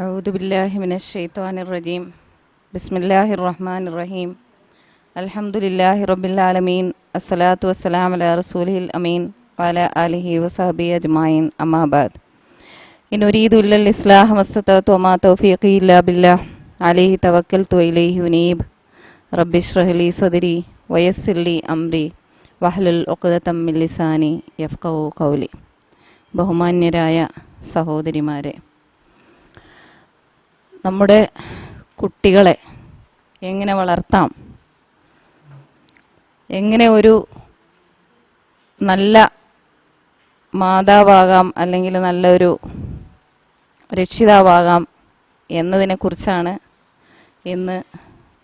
أعوذ بالله من الشيطان الرجيم بسم الله الرحمن الرحيم الحمد لله رب العالمين الصلاة والسلام على رسوله الأمين وعلى آله وصحبه أجمعين أما بعد إن أريد إلا الإصلاح ما استطعت وما توفيقي إلا بالله عليه توكلت وإليه أنيب رب اشرح لي صدري ويسر لي أمري واحلل عقدة من لساني يفقهوا قولي ബഹുമാന്യരായ സഹോദരിമാരെ, നമ്മുടെ കുട്ടികളെ എങ്ങനെ വളർത്താം, എങ്ങനെ ഒരു നല്ല മാതാവാകാം അല്ലെങ്കിൽ നല്ലൊരു രക്ഷിതാവാകാം എന്നതിനെക്കുറിച്ചാണ് ഇന്ന്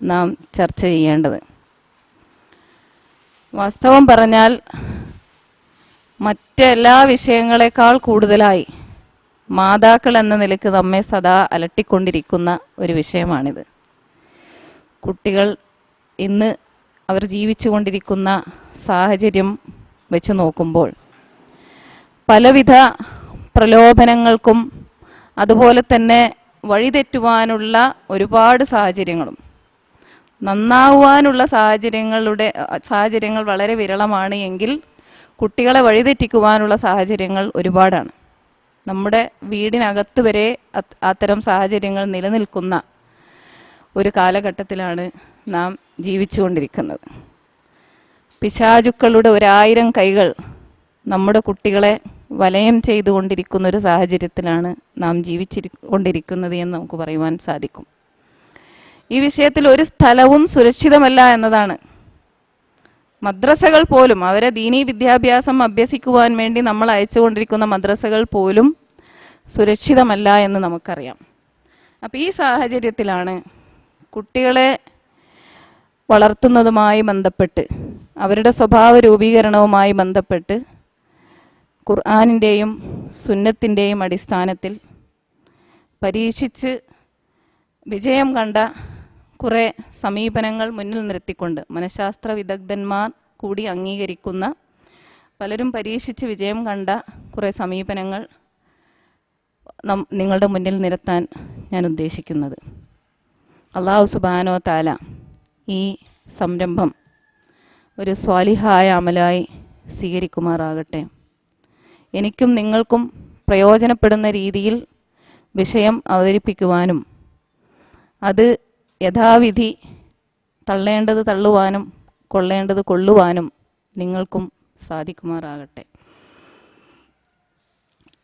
നാം ചർച്ച ചെയ്യേണ്ടത്. വാസ്തവം പറഞ്ഞാൽ മറ്റെല്ലാ വിഷയങ്ങളെക്കാൾ കൂടുതലായി മാതാക്കൾ എന്ന നിലയ്ക്ക് നമ്മെ സദാ അലട്ടിക്കൊണ്ടിരിക്കുന്ന ഒരു വിഷയമാണിത്. കുട്ടികൾ ഇന്ന് അവർ ജീവിച്ചു കൊണ്ടിരിക്കുന്ന സാഹചര്യം വെച്ച് നോക്കുമ്പോൾ പലവിധ പ്രലോഭനങ്ങൾക്കും അതുപോലെ തന്നെ വഴിതെറ്റുവാനുള്ള ഒരുപാട് സാഹചര്യങ്ങളും നന്നാവാനുള്ള സാഹചര്യങ്ങൾ വളരെ വിരളമാണ്. എങ്കിൽ കുട്ടികളെ വഴിതെറ്റിക്കുവാനുള്ള സാഹചര്യങ്ങൾ ഒരുപാടാണ്. നമ്മുടെ വീടിനകത്ത് വരെ അത്തരം സാഹചര്യങ്ങൾ നിലനിൽക്കുന്ന ഒരു കാലഘട്ടത്തിലാണ് നാം ജീവിച്ചുകൊണ്ടിരിക്കുന്നത്. പിശാചുക്കളുടെ 1000 കൈകൾ നമ്മുടെ കുട്ടികളെ വലയം ചെയ്തുകൊണ്ടിരിക്കുന്ന ഒരു സാഹചര്യത്തിലാണ് നാം ജീവിച്ചുകൊണ്ടിരിക്കുന്നത് എന്ന് നമുക്ക് പറയുവാൻ സാധിക്കും. ഈ വിഷയത്തിൽ ഒരു സ്ഥലവും സുരക്ഷിതമല്ല എന്നതാണ്. മദ്രസകൾ പോലും, അവരെ ദീനീ വിദ്യാഭ്യാസം അഭ്യസിക്കുവാൻ വേണ്ടി നമ്മൾ അയച്ചുകൊണ്ടിരിക്കുന്ന മദ്രസകൾ പോലും സുരക്ഷിതമല്ല എന്ന് നമുക്കറിയാം. അപ്പോൾ ഈ സാഹചര്യത്തിലാണ് കുട്ടികളെ വളർത്തുന്നതുമായി ബന്ധപ്പെട്ട്, അവരുടെ സ്വഭാവ രൂപീകരണവുമായി ബന്ധപ്പെട്ട് ഖുർആനിൻ്റെയും സുന്നത്തിൻ്റെയും അടിസ്ഥാനത്തിൽ പരീക്ഷിച്ച് വിജയം കണ്ട കുറേ സമീപനങ്ങൾ മുന്നിൽ നിർത്തിക്കൊണ്ട് മനഃശാസ്ത്ര വിദഗ്ധന്മാർ കൂടി അംഗീകരിക്കുന്ന, പലരും പരീക്ഷിച്ച് വിജയം കണ്ട കുറേ സമീപനങ്ങൾ നിങ്ങളുടെ മുന്നിൽ നിരത്താൻ ഞാൻ ഉദ്ദേശിക്കുന്നത്. അല്ലാഹു സുബ്ഹാനഹു വ തആല ഈ സംരംഭം ഒരു സ്വാലിഹായ അമലായി സ്വീകരിക്കുമാറാകട്ടെ. എനിക്കും നിങ്ങൾക്കും പ്രയോജനപ്പെടുന്ന രീതിയിൽ വിഷയം അവതരിപ്പിക്കുവാനും അത് യഥാവിധി തള്ളേണ്ടത് തള്ളുവാനും കൊള്ളേണ്ടത് കൊള്ളുവാനും നിങ്ങൾക്കും സാധിക്കുമാറാകട്ടെ.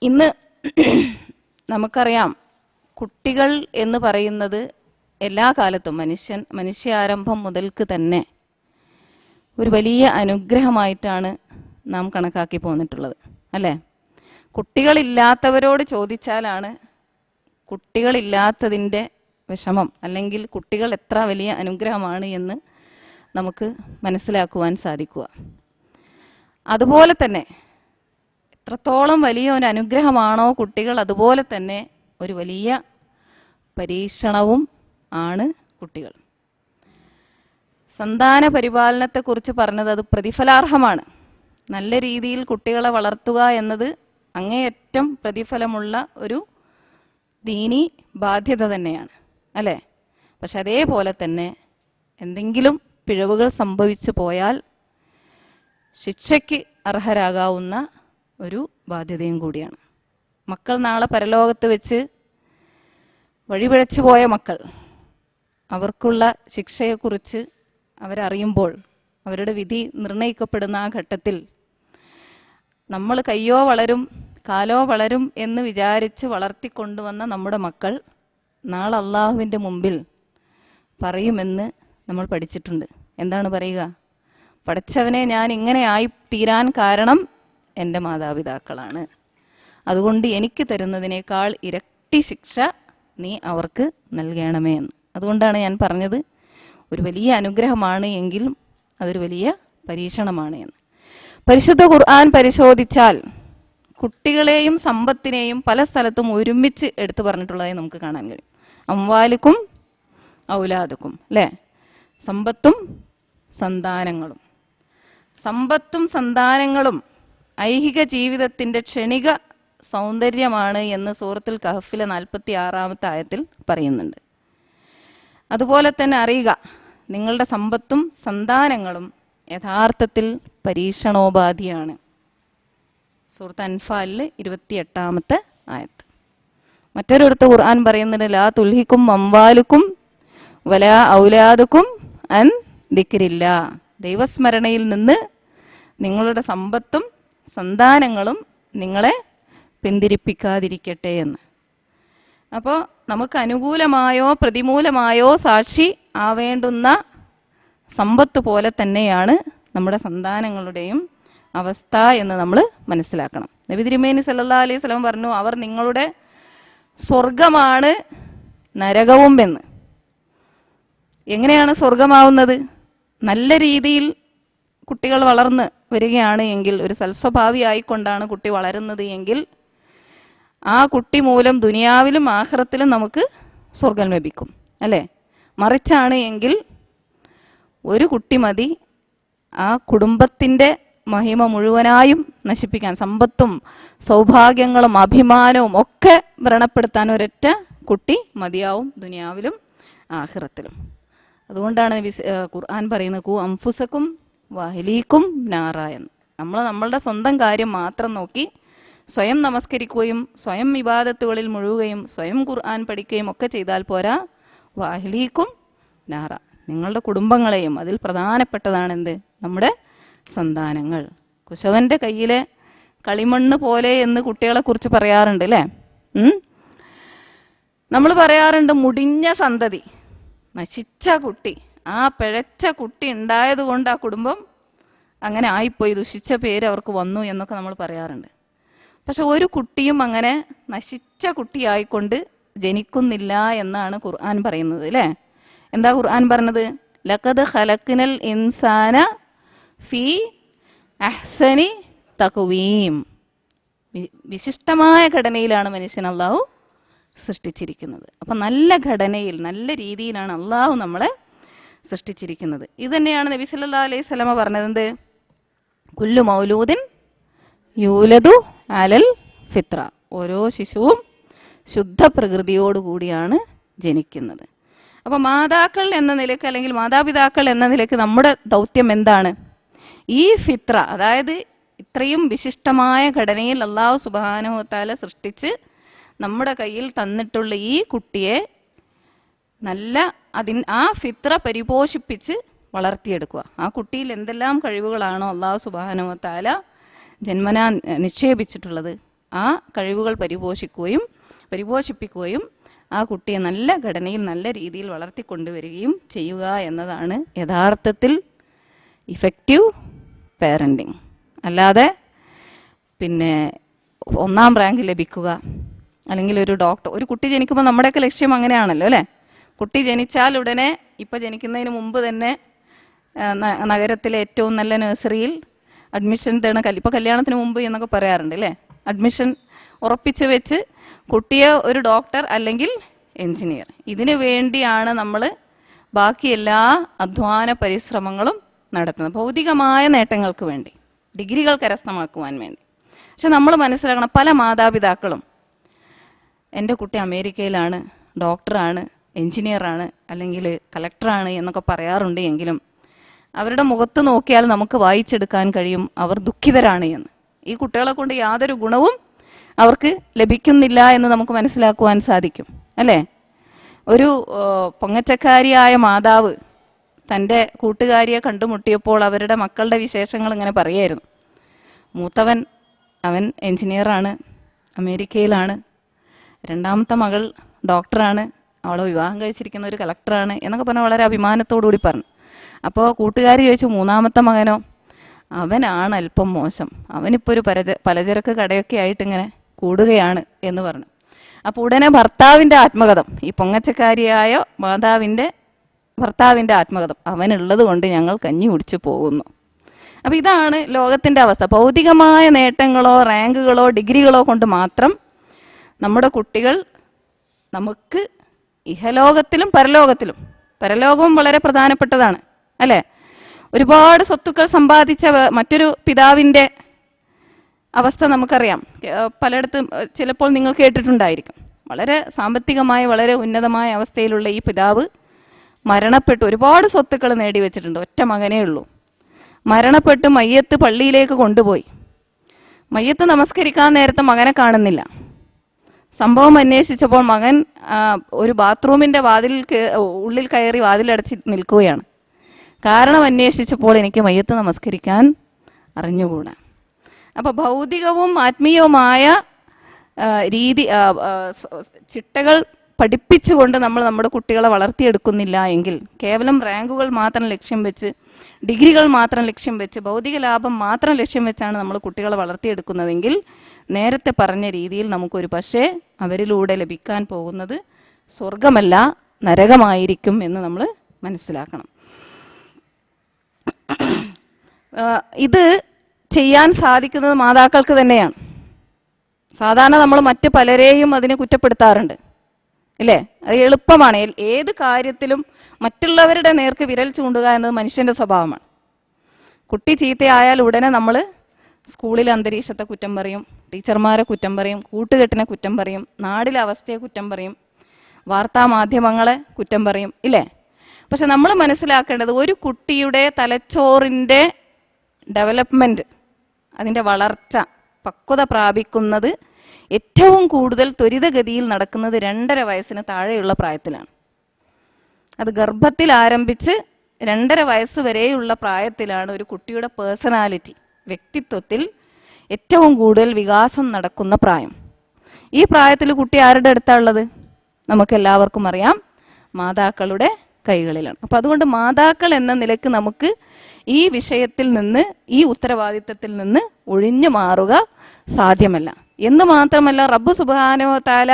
ഇന്ന് നമുക്കറിയാം, കുട്ടികൾ എന്ന് പറയുന്നത് എല്ലാ കാലത്തും മനുഷ്യാരംഭം മുതൽക്ക് തന്നെ ഒരു വലിയ അനുഗ്രഹമായിട്ടാണ് നാം കണക്കാക്കി പോന്നിട്ടുള്ളത്, അല്ലേ? കുട്ടികളില്ലാത്തവരോട് ചോദിച്ചാലാണ് കുട്ടികളില്ലാത്തതിൻ്റെ വിഷമം, അല്ലെങ്കിൽ കുട്ടികൾ എത്ര വലിയ അനുഗ്രഹമാണ് എന്ന് നമുക്ക് മനസ്സിലാക്കുവാൻ സാധിക്കുക. അതുപോലെ തന്നെ എത്രത്തോളം വലിയ ഒരു അനുഗ്രഹമാണോ കുട്ടികൾ, അതുപോലെ തന്നെ ഒരു വലിയ പരീക്ഷണവും ആണ് കുട്ടികൾ. സന്താന പരിപാലനത്തെക്കുറിച്ച് പറഞ്ഞത് അത് പ്രതിഫലാർഹമാണ്. നല്ല രീതിയിൽ കുട്ടികളെ വളർത്തുക എന്നത് അങ്ങേയറ്റം പ്രതിഫലമുള്ള ഒരു ദീനി ബാധ്യത തന്നെയാണ്, അല്ലേ? പക്ഷെ അതേപോലെ തന്നെ എന്തെങ്കിലും പിഴവുകൾ സംഭവിച്ചു പോയാൽ ശിക്ഷയ്ക്ക് അർഹരാകാവുന്ന ഒരു ബാധ്യതയും കൂടിയാണ്. മക്കൾ നാളെ പരലോകത്ത് വെച്ച് വഴിപിഴച്ചു പോയ മക്കൾ, അവർക്കുള്ള ശിക്ഷയെക്കുറിച്ച് അവരറിയുമ്പോൾ, അവരുടെ വിധി നിർണയിക്കപ്പെടുന്ന ആ ഘട്ടത്തിൽ നമ്മൾ കയ്യോ വളരും കാലോ വളരും എന്ന് വിചാരിച്ച് വളർത്തിക്കൊണ്ടുവന്ന നമ്മുടെ മക്കൾ നാളെ അള്ളാഹുവിൻ്റെ മുമ്പിൽ പറയുമെന്ന് നമ്മൾ പഠിച്ചിട്ടുണ്ട്. എന്താണ് പറയുക? പഠിച്ചവനെ, ഞാൻ ഇങ്ങനെ ആയി തീരാൻ കാരണം എൻ്റെ മാതാപിതാക്കളാണ്. അതുകൊണ്ട് എനിക്ക് തരുന്നതിനേക്കാൾ ഇരട്ടി ശിക്ഷ നീ അവർക്ക് നൽകണമേ എന്ന്. അതുകൊണ്ടാണ് ഞാൻ പറഞ്ഞത് ഒരു വലിയ അനുഗ്രഹമാണ് എങ്കിലും അതൊരു വലിയ പരീക്ഷണമാണ് എന്ന്. പരിശുദ്ധ ഖുർആൻ പരിശോധിച്ചാൽ കുട്ടികളെയും സമ്പത്തിനെയും പല സ്ഥലത്തും ഒരുമിച്ച് എടുത്തു പറഞ്ഞിട്ടുള്ളതായി നമുക്ക് കാണാൻ കഴിയും. അംവാലുക്കും ഔലാദുക്കും, അല്ലേ? സമ്പത്തും സന്താനങ്ങളും. സമ്പത്തും സന്താനങ്ങളും ഐഹിക ജീവിതത്തിൻ്റെ ക്ഷണിക സൗന്ദര്യമാണ് എന്ന് സൂറത്തുൽ കഹഫിലെ 46-ാമത്തെ ആയത്തിൽ പറയുന്നുണ്ട്. അതുപോലെ തന്നെ അറിയുക, നിങ്ങളുടെ സമ്പത്തും സന്താനങ്ങളും യഥാർത്ഥത്തിൽ പരീക്ഷണോപാധിയാണ്. സൂറത്ത് അൻഫാലിൽ 28-ാമത്തെ ആയത്ത്. മറ്റൊരിടത്ത് ഖുർആൻ പറയുന്നുണ്ട്, ലാ തുൽഹിക്കും അംവാലുക്കും വലാ ഔലാദുക്കും അൻ ദിക്രില്ല. ദൈവസ്മരണയിൽ നിന്ന് നിങ്ങളുടെ സമ്പത്തും സന്താനങ്ങളും നിങ്ങളെ പിന്തിരിപ്പിക്കാതിരിക്കട്ടെ എന്ന്. അപ്പോൾ നമുക്ക് അനുകൂലമായോ പ്രതികൂലമായോ സാക്ഷി ആവേണ്ടുന്ന സമ്പത്ത് പോലെ തന്നെയാണ് നമ്മുടെ സന്താനങ്ങളുടെയും അവസ്ഥ എന്ന് നമ്മൾ മനസ്സിലാക്കണം. നബി തിരുമേനി സല്ലല്ലാഹു അലൈഹി വസല്ലം പറഞ്ഞു, അവർ നിങ്ങളുടെ സ്വർഗമാണ് നരകവും എന്ന്. എങ്ങനെയാണ് സ്വർഗമാവുന്നത്? നല്ല രീതിയിൽ കുട്ടികൾ വളർന്ന് വരികയാണ് എങ്കിൽ, ഒരു സൽസ്വഭാവി ആയിക്കൊണ്ടാണ് കുട്ടി വളരുന്നത് എങ്കിൽ, ആ കുട്ടി മൂലം ദുനിയാവിലും ആഖിറത്തിലും നമുക്ക് സ്വർഗം ലഭിക്കും, അല്ലേ? മറിച്ചാണ് എങ്കിൽ ഒരു കുട്ടി മതി ആ കുടുംബത്തിൻ്റെ മഹിമ മുഴുവനായും നശിപ്പിക്കാൻ, സമ്പത്തും സൗഭാഗ്യങ്ങളും അഭിമാനവും ഒക്കെ വ്രണപ്പെടുത്താൻ ഒരൊറ്റ കുട്ടി മതിയാവും ദുനിയാവിലും ആഖിറത്തിലും. അതുകൊണ്ടാണ് ഖുർആൻ പറയുന്നത്, കു അംഫുസക്കും വഹലീക്കും നാറ എന്ന്. നമ്മൾ നമ്മളുടെ സ്വന്തം കാര്യം മാത്രം നോക്കി സ്വയം നമസ്കരിക്കുകയും സ്വയം ഇബാദത്തുകളിൽ മുഴുകുകയും സ്വയം ഖുർആൻ പഠിക്കുകയും ഒക്കെ ചെയ്താൽ പോരാ, വഹലീക്കും നാറ, നിങ്ങളുടെ കുടുംബങ്ങളെയും, അതിൽ പ്രധാനപ്പെട്ടതാണ് എന്ത്? നമ്മുടെ സന്താനങ്ങൾ. കുശവൻ്റെ കയ്യിലെ കളിമണ്ണ് പോലെ എന്ന് കുട്ടികളെക്കുറിച്ച് പറയാറുണ്ട്, അല്ലേ? നമ്മൾ പറയാറുണ്ട് മുടിഞ്ഞ സന്തതി, നശിച്ച കുട്ടി, ആ പിഴച്ച കുട്ടി ഉണ്ടായത് കൊണ്ട് ആ കുടുംബം അങ്ങനെ ആയിപ്പോയി, ദുഷിച്ച പേര് അവർക്ക് വന്നു എന്നൊക്കെ നമ്മൾ പറയാറുണ്ട്. പക്ഷെ ഒരു കുട്ടിയും അങ്ങനെ നശിച്ച കുട്ടിയായിക്കൊണ്ട് ജനിക്കുന്നില്ല എന്നാണ് ഖുർആൻ പറയുന്നത്, അല്ലേ? എന്താ ഖുർആൻ പറഞ്ഞത്? ലഖദ് ഖലഖ്നൽ ഇൻസാന ഫീ അഹ്സനി തഖ്വീം. വിശിഷ്ടമായ ഘടനയിലാണ് മനുഷ്യൻ അള്ളാഹു സൃഷ്ടിച്ചിരിക്കുന്നത്. അപ്പം നല്ല ഘടനയിൽ, നല്ല രീതിയിലാണ് അള്ളാഹു നമ്മളെ സൃഷ്ടിച്ചിരിക്കുന്നത്. ഇത് തന്നെയാണ് നബി സല്ലല്ലാഹു അലൈഹി വസല്ലമ പറഞ്ഞത്, എന്ത്? കുല്ലു മൗലൂദിൻ യൂലദു അലൽ ഫിത്ര. ഓരോ ശിശുവും ശുദ്ധ പ്രകൃതിയോടുകൂടിയാണ് ജനിക്കുന്നത്. അപ്പോൾ മാതാക്കൾ എന്ന നിലയ്ക്ക്, അല്ലെങ്കിൽ മാതാപിതാക്കൾ എന്ന നിലയ്ക്ക് നമ്മുടെ ദൗത്യം എന്താണ്? ഈ ഫിത്ര, അതായത് ഇത്രയും വിശിഷ്ടമായ ഘടനയിൽ അല്ലാഹു സുബ്ഹാനഹു വ തആല സൃഷ്ടിച്ച് നമ്മുടെ കയ്യിൽ തന്നിട്ടുള്ള ഈ കുട്ടിയെ ആ ഫിത്ര പരിപോഷിപ്പിച്ച് വളർത്തിയെടുക്കുക. ആ കുട്ടിയിൽ എന്തെല്ലാം കഴിവുകളാണോ അല്ലാഹു സുബ്ഹാനഹു വ തആല ജന്മനാ നിക്ഷേപിച്ചിട്ടുള്ളത്, ആ കഴിവുകൾ പരിപോഷിപ്പിക്കുകയും ആ കുട്ടിയെ നല്ല ഘടനയിൽ നല്ല രീതിയിൽ വളർത്തിക്കൊണ്ടുവരികയും ചെയ്യുക എന്നതാണ് യഥാർത്ഥത്തിൽ ഇഫക്റ്റീവ് പാരൻറ്റിങ്. അല്ലാതെ പിന്നെ 1ാം റാങ്ക് ലഭിക്കുക, അല്ലെങ്കിൽ ഒരു കുട്ടി ജനിക്കുമ്പോൾ നമ്മുടെയൊക്കെ ലക്ഷ്യം അങ്ങനെയാണല്ലോ, അല്ലേ? കുട്ടി ജനിച്ചാൽ ഉടനെ, ഇപ്പം ജനിക്കുന്നതിന് മുമ്പ് തന്നെ നഗരത്തിലെ ഏറ്റവും നല്ല നഴ്സറിയിൽ അഡ്മിഷൻ തേണം, ഇപ്പോൾ കല്യാണത്തിന് മുമ്പ് എന്നൊക്കെ പറയാറുണ്ട്, അല്ലേ? അഡ്മിഷൻ ഉറപ്പിച്ച് വെച്ച് കുട്ടിയെ ഒരു ഡോക്ടർ അല്ലെങ്കിൽ എൻജിനീയർ, ഇതിനു വേണ്ടിയാണ് നമ്മൾ ബാക്കി എല്ലാ അധ്വാന പരിശ്രമങ്ങളും നടത്തുന്നത്, ഭൗതികമായ നേട്ടങ്ങൾക്ക് വേണ്ടി, ഡിഗ്രികൾ കരസ്ഥമാക്കുവാൻ വേണ്ടി. പക്ഷെ നമ്മൾ മനസ്സിലാക്കണം, പല മാതാപിതാക്കളും എൻ്റെ കുട്ടി അമേരിക്കയിലാണ്, ഡോക്ടറാണ്, എൻജിനീയറാണ്, അല്ലെങ്കിൽ കളക്ടറാണ് എന്നൊക്കെ പറയാറുണ്ട് എങ്കിലും അവരുടെ മുഖത്ത് നോക്കിയാൽ നമുക്ക് വായിച്ചെടുക്കാൻ കഴിയും അവർ ദുഃഖിതരാണ് എന്ന്. ഈ കുട്ടികളെ കൊണ്ട് യാതൊരു ഗുണവും അവർക്ക് ലഭിക്കുന്നില്ല എന്ന് നമുക്ക് മനസ്സിലാക്കുവാൻ സാധിക്കും, അല്ലേ? ഒരു പൊങ്ങച്ചക്കാരിയായ മാതാവ് തൻ്റെ കൂട്ടുകാരിയെ കണ്ടുമുട്ടിയപ്പോൾ അവരുടെ മക്കളുടെ വിശേഷങ്ങൾ ഇങ്ങനെ പറയായിരുന്നു. മൂത്തവൻ അവൻ എൻജിനീയറാണ്, അമേരിക്കയിലാണ്, 2ാമത്തെ മകൾ ഡോക്ടറാണ്, അവളെ വിവാഹം കഴിച്ചിരിക്കുന്ന ഒരു കളക്ടറാണ് എന്നൊക്കെ പറഞ്ഞാൽ വളരെ അഭിമാനത്തോടു കൂടി പറഞ്ഞു. അപ്പോൾ കൂട്ടുകാരി ചോദിച്ചു, 3ാമത്തെ മകനോ? അവനാണ് അല്പം മോശം, അവനിപ്പോൾ ഒരു പലചരക്ക് കടയൊക്കെ ആയിട്ടിങ്ങനെ കൂടുകയാണ് എന്ന് പറഞ്ഞു. അപ്പോൾ ഉടനെ ഭർത്താവിൻ്റെ ആത്മകഥം, ഈ പൊങ്ങച്ചക്കാരിയായ ഭർത്താവിൻ്റെ ആത്മകഥം, അവനുള്ളത് കൊണ്ട് ഞങ്ങൾ കഞ്ഞി കുടിച്ച് പോകുന്നു. അപ്പോൾ ഇതാണ് ലോകത്തിൻ്റെ അവസ്ഥ. ഭൗതികമായ നേട്ടങ്ങളോ റാങ്കുകളോ ഡിഗ്രികളോ കൊണ്ട് മാത്രം നമ്മുടെ കുട്ടികൾ നമുക്ക് ഇഹലോകത്തിലും പരലോകവും വളരെ പ്രധാനപ്പെട്ടതാണ്, അല്ലേ? ഒരുപാട് സ്വത്തുക്കൾ സമ്പാദിച്ച മറ്റൊരു പിതാവിൻ്റെ അവസ്ഥ നമുക്കറിയാം. പലയിടത്തും ചിലപ്പോൾ നിങ്ങൾ കേട്ടിട്ടുണ്ടായിരിക്കും. വളരെ സാമ്പത്തികമായി വളരെ ഉന്നതമായ അവസ്ഥയിലുള്ള ഈ പിതാവ് മരണപ്പെട്ടു. ഒരുപാട് സ്വത്തുക്കൾ നേടിവെച്ചിട്ടുണ്ട്. ഒറ്റ മകനേ ഉള്ളൂ. മരണപ്പെട്ട് മയ്യത്ത് പള്ളിയിലേക്ക് കൊണ്ടുപോയി. മയ്യത്ത് നമസ്കരിക്കാൻ നേരത്തെ മകനെ കാണുന്നില്ല. സംഭവം അന്വേഷിച്ചപ്പോൾ മകൻ ഒരു ബാത്റൂമിൻ്റെ ഉള്ളിൽ കയറി വാതിലടച്ച് നിൽക്കുകയാണ്. കാരണം അന്വേഷിച്ചപ്പോൾ എനിക്ക് മയ്യത്ത് നമസ്കരിക്കാൻ അറിഞ്ഞുകൂടാ. അപ്പോൾ ഭൗതികവും ആത്മീയവുമായ ചിട്ടകൾ പഠിപ്പിച്ചുകൊണ്ട് നമ്മൾ നമ്മുടെ കുട്ടികളെ വളർത്തിയെടുക്കുന്നില്ല എങ്കിൽ, കേവലം റാങ്കുകൾ മാത്രം ലക്ഷ്യം വെച്ച്, ഡിഗ്രികൾ മാത്രം ലക്ഷ്യം വെച്ച്, ഭൗതിക ലാഭം മാത്രം ലക്ഷ്യം വെച്ചാണ് നമ്മൾ കുട്ടികളെ വളർത്തിയെടുക്കുന്നതെങ്കിൽ നേരത്തെ പറഞ്ഞ രീതിയിൽ നമുക്കൊരു പക്ഷേ അവരിലൂടെ ലഭിക്കാൻ പോകുന്നത് സ്വർഗമല്ല നരകമായിരിക്കും എന്ന് നമ്മൾ മനസ്സിലാക്കണം. ഇത് ചെയ്യാൻ സാധിക്കുന്നത് മാതാക്കൾക്ക് തന്നെയാണ്. സാധാരണ നമ്മൾ മറ്റ് പലരെയും അതിനെ കുറ്റപ്പെടുത്താറുണ്ട്, ഇല്ലേ? അത് എളുപ്പമാണ്. ഏത് കാര്യത്തിലും മറ്റുള്ളവരുടെ നേർക്ക് വിരൽ ചൂണ്ടുക എന്നത് മനുഷ്യൻ്റെ സ്വഭാവമാണ്. കുട്ടി ചീത്തയായാൽ ഉടനെ നമ്മൾ സ്കൂളിലെ അന്തരീക്ഷത്തെ കുറ്റം പറയും, ടീച്ചർമാരെ കുറ്റം പറയും, കൂട്ടുകെട്ടിനെ കുറ്റം പറയും, നാടിലെ അവസ്ഥയെ കുറ്റം പറയും, വാർത്താമാധ്യമങ്ങളെ കുറ്റം പറയും, ഇല്ലേ? പക്ഷെ നമ്മൾ മനസ്സിലാക്കേണ്ടത് ഒരു കുട്ടിയുടെ തലച്ചോറിൻ്റെ ഡെവലപ്മെൻറ്റ്, അതിൻ്റെ വളർച്ച, പക്വത പ്രാപിക്കുന്നത് ഏറ്റവും കൂടുതൽ ത്വരിതഗതിയിൽ നടക്കുന്നത് 2.5 വയസ്സിന് താഴെയുള്ള പ്രായത്തിലാണ്. അത് ഗർഭത്തിൽ ആരംഭിച്ച് 2.5 വയസ്സ് വരെയുള്ള പ്രായത്തിലാണ് ഒരു കുട്ടിയുടെ പേഴ്സണാലിറ്റി, വ്യക്തിത്വത്തിൽ ഏറ്റവും കൂടുതൽ വികാസം നടക്കുന്ന പ്രായം. ഈ പ്രായത്തിൽ കുട്ടി ആരുടെ അടുത്താണുള്ളത്? നമുക്കെല്ലാവർക്കും അറിയാം, മാതാക്കളുടെ കൈകളിലാണ്. അപ്പം അതുകൊണ്ട് മാതാക്കൾ എന്ന നിലയ്ക്ക് നമുക്ക് ഈ വിഷയത്തിൽ നിന്ന്, ഈ ഉത്തരവാദിത്തത്തിൽ നിന്ന് ഒഴിഞ്ഞു മാറുക സാധ്യമല്ല. എന്ന് മാത്രമല്ല, റബ്ബ് സുബ്ഹാനഹു വ തആല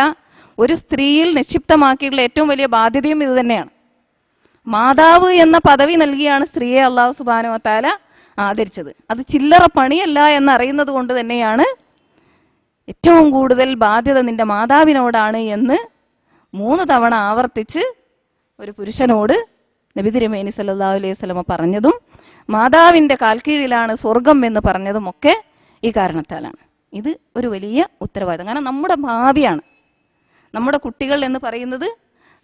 ഒരു സ്ത്രീയിൽ നിക്ഷിപ്തമാക്കിയിട്ടുള്ള ഏറ്റവും വലിയ ബാധ്യതയും ഇത് തന്നെയാണ്. മാതാവ് എന്ന പദവി നൽകിയാണ് സ്ത്രീയെ അല്ലാഹു സുബ്ഹാനഹു വ തആല ആദരിച്ചത്. അത് ചില്ലറ പണിയല്ല എന്നറിയുന്നത് കൊണ്ട് തന്നെയാണ് ഏറ്റവും കൂടുതൽ ബാധ്യത നിന്റെ മാതാവിനോടാണ് എന്ന് 3 തവണ ആവർത്തിച്ച് ഒരു പുരുഷനോട് നബി തിരുമേനി സല്ലല്ലാഹു അലൈഹി വസല്ലമ പറഞ്ഞതും മാതാവിൻ്റെ കാൽക്കീഴിലാണ് സ്വർഗം എന്ന് പറഞ്ഞതും ഒക്കെ ഈ കാരണത്താലാണ്. ഇത് ഒരു വലിയ ഉത്തരവാദിത്തം. കാരണം നമ്മുടെ ഭാവിയാണ്, നമ്മുടെ കുട്ടികൾ എന്ന് പറയുന്നത്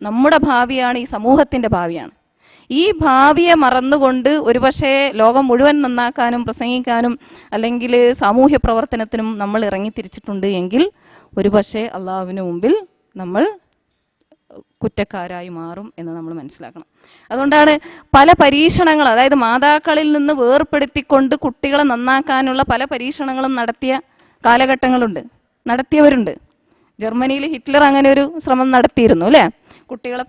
നമ്മുടെ ഭാവിയാണ്, ഈ സമൂഹത്തിൻ്റെ ഭാവിയാണ്. ഈ ഭാവിയെ മറന്നുകൊണ്ട് ഒരുപക്ഷെ ലോകം മുഴുവൻ നന്നാക്കാനും പ്രസംഗിക്കാനും അല്ലെങ്കിൽ സാമൂഹ്യ പ്രവർത്തനത്തിനും നമ്മൾ ഇറങ്ങിത്തിരിച്ചിട്ടുണ്ട് എങ്കിൽ ഒരുപക്ഷെ അള്ളാഹുവിന് മുമ്പിൽ നമ്മൾ കുറ്റക്കാരായി മാറും എന്ന് നമ്മൾ മനസ്സിലാക്കണം. അതുകൊണ്ടാണ് പല പരീക്ഷണങ്ങൾ, അതായത് മാതാക്കളിൽ നിന്ന് വേർപ്പെടുത്തിക്കൊണ്ട് കുട്ടികളെ നന്നാക്കാനുള്ള പല പരീക്ഷണങ്ങളും നടത്തിയ കാലഘട്ടങ്ങളുണ്ട്, നടത്തിയവരുണ്ട്. ജർമ്മനിയിൽ ഹിറ്റ്ലർ അങ്ങനെ ഒരു ശ്രമം നടത്തിയിരുന്നു, അല്ലേ? കുട്ടികളെ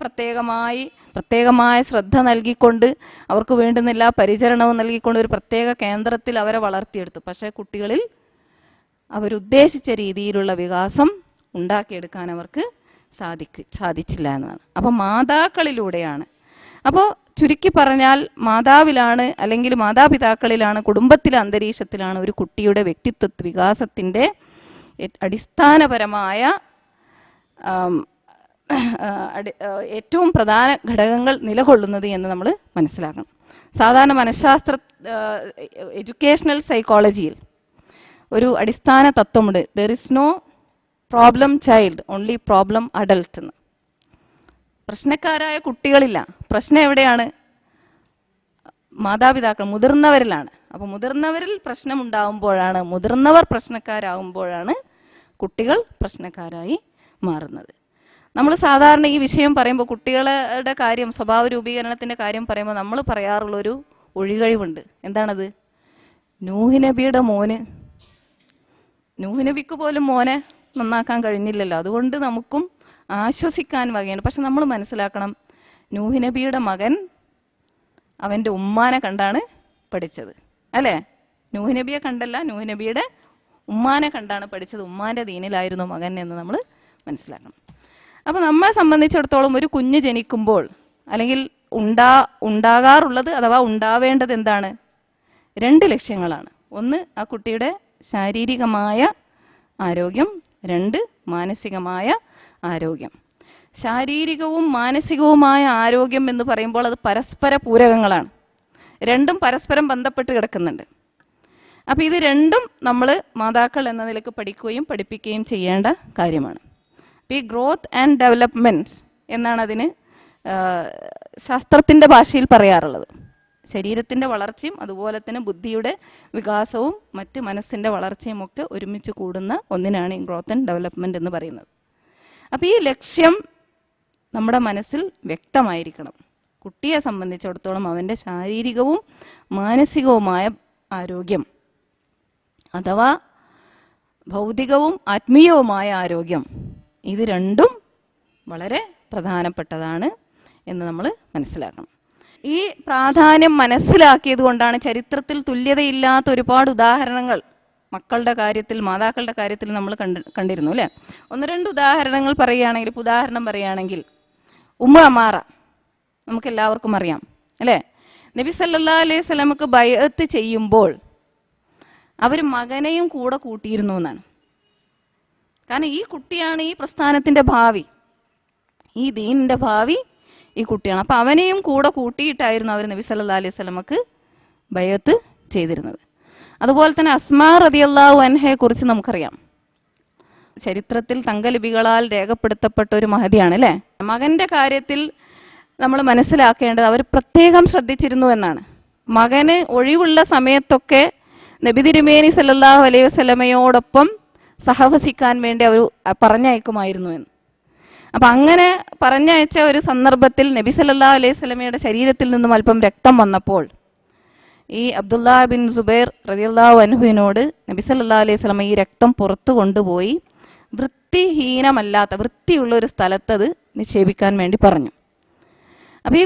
പ്രത്യേകമായ ശ്രദ്ധ നൽകിക്കൊണ്ട് അവർക്ക് വേണ്ടുന്ന എല്ലാ പരിചരണവും നൽകിക്കൊണ്ട് ഒരു പ്രത്യേക കേന്ദ്രത്തിൽ അവരെ വളർത്തിയെടുത്തു. പക്ഷേ കുട്ടികളിൽ അവരുദ്ദേശിച്ച രീതിയിലുള്ള വികാസം ഉണ്ടാക്കിയെടുക്കാൻ അവർക്ക് സാധിച്ചില്ല എന്നതാണ്. അപ്പോൾ മാതാക്കളിലൂടെയാണ്. അപ്പോൾ ചുരുക്കി പറഞ്ഞാൽ മാതാവിലാണ്, അല്ലെങ്കിൽ മാതാപിതാക്കളിലാണ്, കുടുംബത്തിലെ അന്തരീക്ഷത്തിലാണ് ഒരു കുട്ടിയുടെ വ്യക്തിത്വ വികാസത്തിൻ്റെ അടിസ്ഥാനപരമായ ഏറ്റവും പ്രധാന ഘടകങ്ങൾ നിലകൊള്ളുന്നത് എന്ന് നമ്മൾ മനസ്സിലാക്കണം. സാധാരണ മനഃശാസ്ത്ര എഡ്യൂക്കേഷണൽ സൈക്കോളജിയിൽ ഒരു അടിസ്ഥാന തത്വമുണ്ട്, there is no problem child, only problem adult എന്ന്. പ്രശ്നക്കാരായ കുട്ടികളില്ല, പ്രശ്നം എവിടെയാണ്? മാതാപിതാക്കൾ, മുതിർന്നവരിലാണ്. അപ്പോൾ മുതിർന്നവരിൽ പ്രശ്നമുണ്ടാകുമ്പോഴാണ്, മുതിർന്നവർ പ്രശ്നക്കാരാകുമ്പോഴാണ് കുട്ടികൾ പ്രശ്നക്കാരായി മാറുന്നത്. നമ്മൾ സാധാരണ ഈ വിഷയം പറയുമ്പോൾ, കുട്ടികളുടെ കാര്യം, സ്വഭാവ രൂപീകരണത്തിൻ്റെ കാര്യം പറയുമ്പോൾ നമ്മൾ പറയാറുള്ളൊരു ഒഴികഴിവുണ്ട്. എന്താണത്? നൂഹ് നബിയുടെ മോന്, നൂഹ് നബിക്ക് പോലും മോനെ നന്നാക്കാൻ കഴിഞ്ഞില്ലല്ലോ, അതുകൊണ്ട് നമുക്കും ആശ്വസിക്കാൻ വകയാണ്. പക്ഷെ നമ്മൾ മനസ്സിലാക്കണം, നൂഹ് നബിയുടെ മകൻ അവൻ്റെ ഉമ്മാനെ കണ്ടാണ് പഠിച്ചത്, അല്ലേ? നൂഹ് നബിയെ കണ്ടല്ല, നൂഹ് നബിയുടെ ഉമ്മാനെ കണ്ടാണ് പഠിച്ചത്. ഉമ്മാൻ്റെ ദീനിലായിരുന്നു മകൻ എന്ന് നമ്മൾ മനസ്സിലാക്കണം. അപ്പോൾ നമ്മളെ സംബന്ധിച്ചിടത്തോളം ഒരു കുഞ്ഞ് ജനിക്കുമ്പോൾ, അല്ലെങ്കിൽ ഉണ്ടാകാറുള്ളത് അഥവാ ഉണ്ടാവേണ്ടത് എന്താണ്? 2 ലക്ഷ്യങ്ങളാണ്. ഒന്ന്, ആ കുട്ടിയുടെ ശാരീരികമായ ആരോഗ്യം, 2 മാനസികമായ ആരോഗ്യം. ശാരീരികവും മാനസികവുമായ ആരോഗ്യം എന്ന് പറയുമ്പോൾ അത് പരസ്പര പൂരകങ്ങളാണ്, രണ്ടും പരസ്പരം ബന്ധപ്പെട്ട് കിടക്കുന്നുണ്ട്. അപ്പോൾ ഇത് രണ്ടും നമ്മൾ മാതാക്കൾ എന്ന നിലയ്ക്ക് പഠിക്കുകയും പഠിപ്പിക്കുകയും ചെയ്യേണ്ട കാര്യമാണ്. അപ്പോൾ ഈ ഗ്രോത്ത് ആൻഡ് ഡെവലപ്മെൻറ്റ് എന്നാണ് അതിന് ശാസ്ത്രത്തിൻ്റെ ഭാഷയിൽ പറയാറുള്ളത്. ശരീരത്തിൻ്റെ വളർച്ചയും അതുപോലെ തന്നെ ബുദ്ധിയുടെ വികാസവും മറ്റ് മനസ്സിൻ്റെ വളർച്ചയും ഒക്കെ ഒരുമിച്ച് കൂടുന്ന ഒന്നിനാണ് ഈ ഗ്രോത്ത് ആൻഡ് ഡെവലപ്മെൻറ്റ് എന്ന് പറയുന്നത്. അപ്പോൾ ഈ ലക്ഷ്യം നമ്മുടെ മനസ്സിൽ വ്യക്തമായിരിക്കണം. കുട്ടിയെ സംബന്ധിച്ചിടത്തോളം അവൻ്റെ ശാരീരികവും മാനസികവുമായ ആരോഗ്യം അഥവാ ഭൗതികവും ആത്മീയവുമായ ആരോഗ്യം, ഇത് രണ്ടും വളരെ പ്രധാനപ്പെട്ടതാണ് എന്ന് നമ്മൾ മനസ്സിലാക്കണം. ഈ പ്രാധാന്യം മനസ്സിലാക്കിയത് കൊണ്ടാണ് ചരിത്രത്തിൽ തുല്യതയില്ലാത്ത ഒരുപാട് ഉദാഹരണങ്ങൾ മക്കളുടെ കാര്യത്തിൽ, മാതാക്കളുടെ കാര്യത്തിൽ നമ്മൾ കണ്ടിരുന്നു അല്ലേ. ഒന്ന് രണ്ട് ഉദാഹരണങ്ങൾ പറയുകയാണെങ്കിൽ, ഉദാഹരണം പറയുകയാണെങ്കിൽ ഉമ്മ അമാറ നമുക്കെല്ലാവർക്കും അറിയാം അല്ലേ. നബി സല്ലല്ലാഹു അലൈഹി വസല്ലമക്ക് ബൈഅത്ത് ചെയ്യുമ്പോൾ അവർ മകനെയും കൂടെ കൂട്ടിയിരുന്നു എന്നാണ്. കാരണം ഈ കുട്ടിയാണ് ഈ പ്രസ്ഥാനത്തിൻ്റെ ഭാവി, ഈ ദീനിൻ്റെ ഭാവി ഈ കുട്ടിയാണ്. അപ്പോൾ അവനെയും കൂടെ കൂട്ടിയിട്ടായിരുന്നു അവർ നബി സല്ലല്ലാഹു അലൈഹി വസല്ലമക്ക് ബൈഅത്ത് ചെയ്തിരുന്നത്. അതുപോലെ തന്നെ അസ്മാ റളിയല്ലാഹു അൻഹയെ കുറിച്ച് നമുക്കറിയാം. ചരിത്രത്തിൽ തങ്കലിപികളാൽ രേഖപ്പെടുത്തപ്പെട്ട ഒരു മഹതിയാണ് അല്ലേ. മകൻ്റെ കാര്യത്തിൽ നമ്മൾ മനസ്സിലാക്കേണ്ടത് അവർ പ്രത്യേകം ശ്രദ്ധിച്ചിരുന്നു എന്നാണ്. മകന് ഒഴിവുള്ള സമയത്തൊക്കെ നബി തിരുമേനി സല്ലല്ലാഹു അലൈഹി വസല്ലമയോടൊപ്പം സഹവസിക്കാൻ വേണ്ടി അവർ പറഞ്ഞയക്കുമായിരുന്നു എന്ന്. അപ്പം അങ്ങനെ പറഞ്ഞയച്ച ഒരു സന്ദർഭത്തിൽ നബി സല്ലല്ലാഹു അലൈഹി വസല്ലമയുടെ ശരീരത്തിൽ നിന്നും അല്പം രക്തം വന്നപ്പോൾ ഈ അബ്ദുല്ലാ ബിൻ സുബൈർ റളിയല്ലാഹു അൻഹുവിനോട് നബി സല്ലല്ലാഹു അലൈഹി വസല്ലമ ഈ രക്തം പുറത്തു കൊണ്ടുപോയി വൃത്തിഹീനമല്ലാത്ത വൃത്തിയുള്ള ഒരു സ്ഥലത്തത് നിക്ഷേപിക്കാൻ വേണ്ടി പറഞ്ഞു. അപ്പോൾ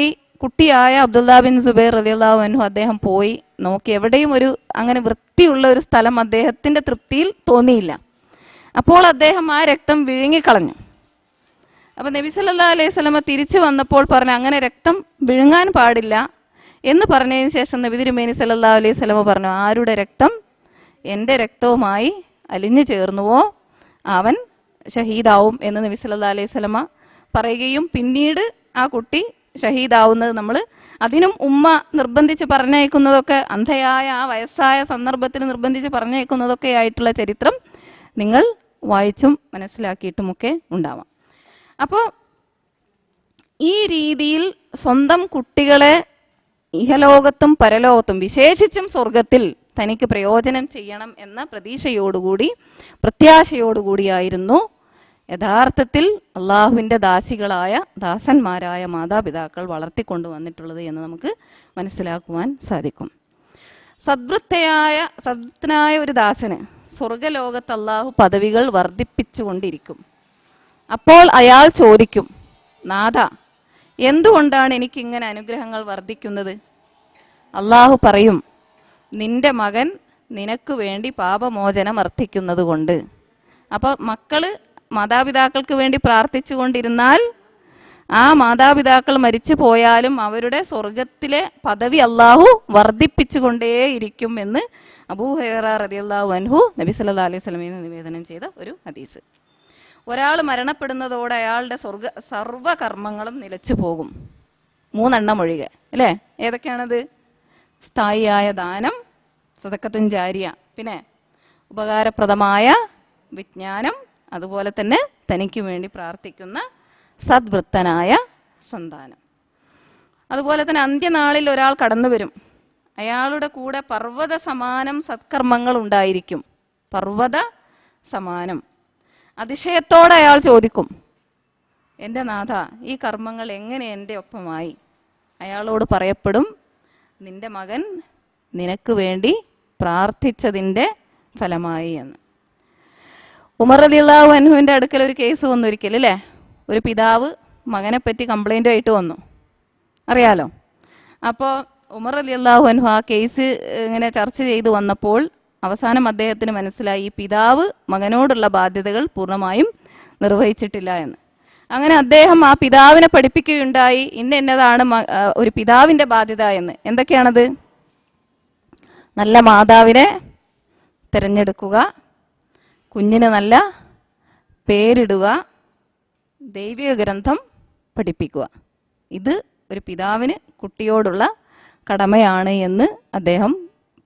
ഈ കുട്ടിയായ അബ്ദുല്ലാ ബിൻ സുബൈർ റളിയല്ലാഹു അൻഹു അദ്ദേഹം പോയി നോക്കി. എവിടെയും ഒരു അങ്ങനെ വൃത്തിയുള്ള ഒരു സ്ഥലം അദ്ദേഹത്തിൻ്റെ തൃപ്തിയിൽ തോന്നിയില്ല. അപ്പോൾ അദ്ദേഹം ആ രക്തം വിഴുങ്ങിക്കളഞ്ഞു. അപ്പോൾ നബി സല്ലല്ലാഹു അലൈഹി വസല്ലമ തിരിച്ചു വന്നപ്പോൾ പറഞ്ഞു, അങ്ങനെ രക്തം വിഴുങ്ങാൻ പാടില്ല എന്ന് പറഞ്ഞതിന് ശേഷം നബി തിരുമേനി സല്ലല്ലാഹു അലൈഹി വസല്ലമ പറഞ്ഞു, ആരുടെ രക്തം എൻ്റെ രക്തവുമായി അലിഞ്ഞു ചേർന്നുവോ അവൻ ഷഹീദാവും എന്ന് നബി സല്ലല്ലാഹു അലൈഹി വസല്ലമ പറയുകയും പിന്നീട് ആ കുട്ടി ഷഹീദാവുന്നത് നമ്മൾ അതിനും ഉമ്മ നിർബന്ധിച്ച് പറഞ്ഞയക്കുന്നതൊക്കെ, അന്ധയായ ആ വയസ്സായ സന്ദർഭത്തിൽ നിർബന്ധിച്ച് പറഞ്ഞയക്കുന്നതൊക്കെ ആയിട്ടുള്ള ചരിത്രം നിങ്ങൾ വായിച്ചും മനസ്സിലാക്കിയിട്ടുമൊക്കെ ഉണ്ടാവാം. അപ്പോൾ ഈ രീതിയിൽ സ്വന്തം കുട്ടികളെ ഇഹലോകത്തും പരലോകത്തും വിശേഷിച്ചും സ്വർഗത്തിൽ തനിക്ക് പ്രയോജനം ചെയ്യണം എന്ന പ്രത്യാശയോടുകൂടിയായിരുന്നു യഥാർത്ഥത്തിൽ അള്ളാഹുവിൻ്റെ ദാസന്മാരായ മാതാപിതാക്കൾ വളർത്തിക്കൊണ്ടുവന്നിട്ടുള്ളത് എന്ന് നമുക്ക് മനസ്സിലാക്കുവാൻ സാധിക്കും. സദ്വൃത്തനായ ഒരു ദാസന് സ്വർഗലോകത്ത് അള്ളാഹു പദവികൾ വർദ്ധിപ്പിച്ചുകൊണ്ടിരിക്കും. അപ്പോൾ അയാൾ ചോദിക്കും, നാഥ, എന്തുകൊണ്ടാണ് എനിക്കിങ്ങനെ അനുഗ്രഹങ്ങൾ വർദ്ധിക്കുന്നത്? അള്ളാഹു പറയും, നിന്റെ മകൻ നിനക്ക് വേണ്ടി പാപമോചനം അർത്ഥിക്കുന്നത് കൊണ്ട്. അപ്പോൾ മക്കൾ മാതാപിതാക്കൾക്ക് വേണ്ടി പ്രാർത്ഥിച്ചു കൊണ്ടിരുന്നാൽ ആ മാതാപിതാക്കൾ മരിച്ചു പോയാലും അവരുടെ സ്വർഗത്തിലെ പദവി അള്ളാഹു വർദ്ധിപ്പിച്ചുകൊണ്ടേയിരിക്കും എന്ന് അബൂ ഹുറൈറ റളിയല്ലാഹു അൻഹു നബി സല്ലല്ലാഹു അലൈഹി വസല്ലമയിൽ നിവേദനം ചെയ്ത ഒരു ഹദീസ്. ഒരാൾ മരണപ്പെടുന്നതോടെ അയാളുടെ സർവ്വകർമ്മങ്ങളും നിലച്ചു പോകും, 3 ഒഴികെ അല്ലേ. ഏതൊക്കെയാണത്? സ്ഥായിയായ ദാനം, സദഖത്തുൻ ജാരിയ, പിന്നെ ഉപകാരപ്രദമായ വിജ്ഞാനം, അതുപോലെ തന്നെ തനിക്ക് വേണ്ടി പ്രാർത്ഥിക്കുന്ന സദ്വൃത്തനായ സന്താനം. അതുപോലെ തന്നെ അന്ത്യനാളിൽ ഒരാൾ കടന്നു വരും, അയാളുടെ കൂടെ പർവ്വത സമാനം സത്കർമ്മങ്ങൾ ഉണ്ടായിരിക്കും. പർവ്വത സമാനം. അതിശയത്തോടെ അയാൾ ചോദിക്കും, എൻ്റെ നാഥ, ഈ കർമ്മങ്ങൾ എങ്ങനെ എൻ്റെ ഒപ്പമായി? അയാളോട് പറയപ്പെടും, നിന്റെ മകൻ നിനക്ക് വേണ്ടി പ്രാർത്ഥിച്ചതിൻ്റെ ഫലമായി എന്ന്. ഉമർ റളിയല്ലാഹു അൻഹുവിൻ്റെ അടുക്കൽ ഒരു കേസ് വന്നു ഒരിക്കൽ അല്ലേ. ഒരു പിതാവ് മകനെ പറ്റി കംപ്ലൈൻ്റ് വന്നു, അറിയാലോ. അപ്പോൾ ഉമർ റളിയല്ലാഹു അൻഹു ആ കേസ് ഇങ്ങനെ ചർച്ച ചെയ്ത് വന്നപ്പോൾ അവസാനം അദ്ദേഹത്തിന് മനസ്സിലായി, ഈ പിതാവ് മകനോടുള്ള ബാധ്യതകൾ പൂർണ്ണമായും നിർവഹിച്ചിട്ടില്ല എന്ന്. അങ്ങനെ അദ്ദേഹം ആ പിതാവിനെ പഠിപ്പിക്കുകയുണ്ടായി, എന്നതാണ് ഒരു പിതാവിൻ്റെ ബാധ്യത എന്ന്. എന്തൊക്കെയാണത്? നല്ല മാതാവിനെ തിരഞ്ഞെടുക്കുക, കുഞ്ഞിന് നല്ല പേരിടുക, ദൈവിക ഗ്രന്ഥം പഠിപ്പിക്കുക. ഇത് ഒരു പിതാവിന് കുട്ടിയോടുള്ള കടമയാണ് എന്ന് അദ്ദേഹം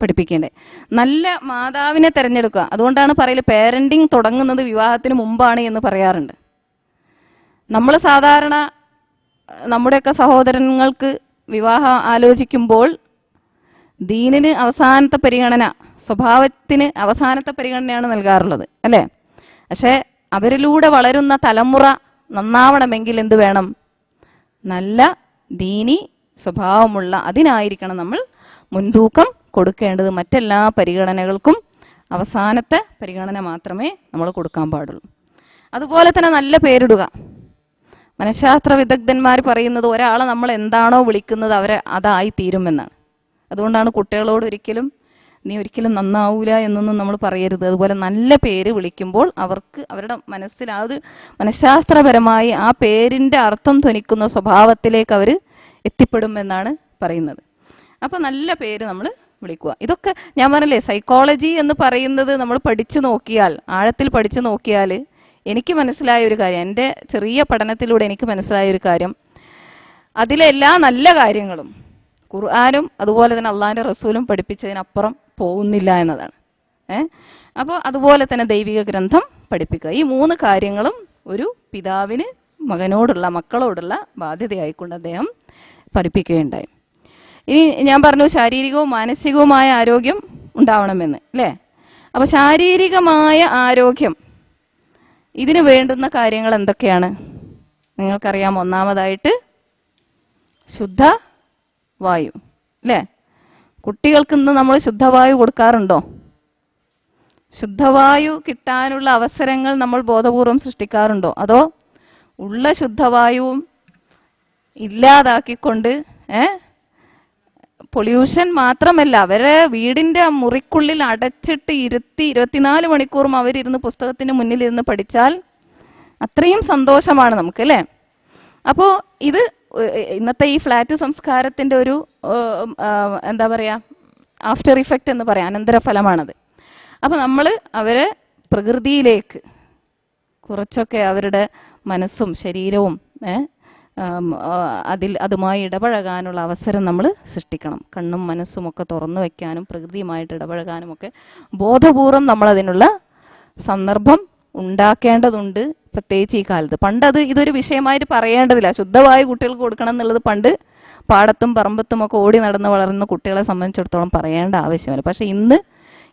പഠിപ്പിക്കേണ്ടത്. നല്ല മാതാവിനെ തിരഞ്ഞെടുക്കുക. അതുകൊണ്ടാണ് പറയൽ പേരൻറ്റിങ് തുടങ്ങുന്നത് വിവാഹത്തിന് മുമ്പാണ് എന്ന് പറയാറുണ്ട്. നമ്മൾ സാധാരണ നമ്മുടെയൊക്കെ സഹോദരങ്ങൾക്ക് വിവാഹം ആലോചിക്കുമ്പോൾ ദീനിന് അവസാനത്തെ പരിഗണന, സ്വഭാവത്തിന് അവസാനത്തെ പരിഗണനയാണ് നൽകാറുള്ളത്, അല്ലേ? പക്ഷേ അവരിലൂടെ വളരുന്ന തലമുറ നന്നാവണമെങ്കിൽ എന്ത് വേണം? നല്ല ദീനി സ്വഭാവമുള്ള അതിനായിരിക്കണം നമ്മൾ മുൻതൂക്കം കൊടുക്കേണ്ടത്. മറ്റെല്ലാ പരിഗണനകൾക്കും അവസാനത്തെ പരിഗണന മാത്രമേ നമ്മൾ കൊടുക്കാൻ പാടുള്ളൂ. അതുപോലെ തന്നെ നല്ല പേരിടുക. മനഃശാസ്ത്ര വിദഗ്ധന്മാർ പറയുന്നത് ഒരാളെ നമ്മൾ എന്താണോ വിളിക്കുന്നത് അവരെ അതായി തീരുമെന്നാണ്. അതുകൊണ്ടാണ് കുട്ടികളോട് നീ ഒരിക്കലും നന്നാവൂല എന്നൊന്നും നമ്മൾ പറയരുത്. അതുപോലെ നല്ല പേര് വിളിക്കുമ്പോൾ അവർക്ക് അവരുടെ മനസ്സിൽ അത് മനഃശാസ്ത്രപരമായി ആ പേരിൻ്റെ അർത്ഥം ധ്വനിക്കുന്ന സ്വഭാവത്തിലേക്ക് അവർ എത്തിപ്പെടുമെന്നാണ് പറയുന്നത്. അപ്പോൾ നല്ല പേര് നമ്മൾ വിളിക്കുക. ഇതൊക്കെ ഞാൻ പറഞ്ഞില്ലേ, സൈക്കോളജി എന്ന് പറയുന്നത് നമ്മൾ പഠിച്ചു നോക്കിയാൽ, ആഴത്തിൽ പഠിച്ചു നോക്കിയാൽ എനിക്ക് മനസ്സിലായ ഒരു കാര്യം, എൻ്റെ ചെറിയ പഠനത്തിലൂടെ എനിക്ക് മനസ്സിലായ ഒരു കാര്യം, അതിലെല്ലാ നല്ല കാര്യങ്ങളും ഖുർആനും അതുപോലെ തന്നെ അള്ളാഹിൻ്റെ റസൂലും പഠിപ്പിച്ചതിനപ്പുറം പോകുന്നില്ല എന്നതാണ്. അപ്പോൾ അതുപോലെ തന്നെ ദൈവിക ഗ്രന്ഥം പഠിപ്പിക്കുക. ഈ 3 കാര്യങ്ങളും ഒരു പിതാവിന് മക്കളോടുള്ള ബാധ്യതയായിക്കൊണ്ട് അദ്ദേഹം പഠിപ്പിക്കുകയുണ്ടായി. ഇനി ഞാൻ പറഞ്ഞു ശാരീരികവും മാനസികവുമായ ആരോഗ്യം ഉണ്ടാവണമെന്ന്, അല്ലേ? അപ്പോൾ ശാരീരികമായ ആരോഗ്യം, ഇതിന് വേണ്ടുന്ന കാര്യങ്ങൾ എന്തൊക്കെയാണ് നിങ്ങൾക്കറിയാം? ഒന്നാമതായിട്ട് ശുദ്ധ വായു, അല്ലേ? കുട്ടികൾക്ക് ഇന്ന് നമ്മൾ ശുദ്ധവായു കൊടുക്കാറുണ്ടോ? ശുദ്ധവായു കിട്ടാനുള്ള അവസരങ്ങൾ നമ്മൾ ബോധപൂർവം സൃഷ്ടിക്കാറുണ്ടോ? അതോ ഉള്ള ശുദ്ധവായുവും ഇല്ലാതാക്കിക്കൊണ്ട് പൊല്യൂഷൻ മാത്രമല്ല, അവരെ വീടിൻ്റെ മുറിക്കുള്ളിൽ അടച്ചിട്ട് 24 മണിക്കൂറും അവരിരുന്ന് പുസ്തകത്തിന് മുന്നിലിരുന്ന് പഠിച്ചാൽ അത്രയും സന്തോഷമാണ് നമുക്ക്, അല്ലേ? അപ്പോൾ ഇത് ഇന്നത്തെ ഈ ഫ്ലാറ്റ് സംസ്കാരത്തിൻ്റെ ഒരു എന്താ പറയുക, ആഫ്റ്റർ ഇഫക്റ്റ് എന്ന് പറയാം, അനന്തരഫലമാണത്. അപ്പോൾ നമ്മൾ അവരെ പ്രകൃതിയിലേക്ക് കുറച്ചൊക്കെ അവരുടെ മനസ്സും ശരീരവും അതുമായി ഇടപഴകാനുള്ള അവസരം നമ്മൾ സൃഷ്ടിക്കണം. കണ്ണും മനസ്സും ഒക്കെ തുറന്നു വയ്ക്കാനും പ്രകൃതിയുമായിട്ട് ഇടപഴകാനും ഒക്കെ ബോധപൂർവം നമ്മളതിനുള്ള സന്ദർഭം ഉണ്ടാക്കേണ്ടതുണ്ട്, പ്രത്യേകിച്ച് ഈ കാലത്ത്. പണ്ടത് ഇതൊരു വിഷയമായിട്ട് പറയേണ്ടതില്ല. ശുദ്ധവായു കുട്ടികൾക്ക് കൊടുക്കണം എന്നുള്ളത് പണ്ട് പാടത്തും പറമ്പത്തും ഒക്കെ ഓടി നടന്ന് വളർന്ന കുട്ടികളെ സംബന്ധിച്ചിടത്തോളം പറയേണ്ട ആവശ്യമില്ല. പക്ഷേ ഇന്ന്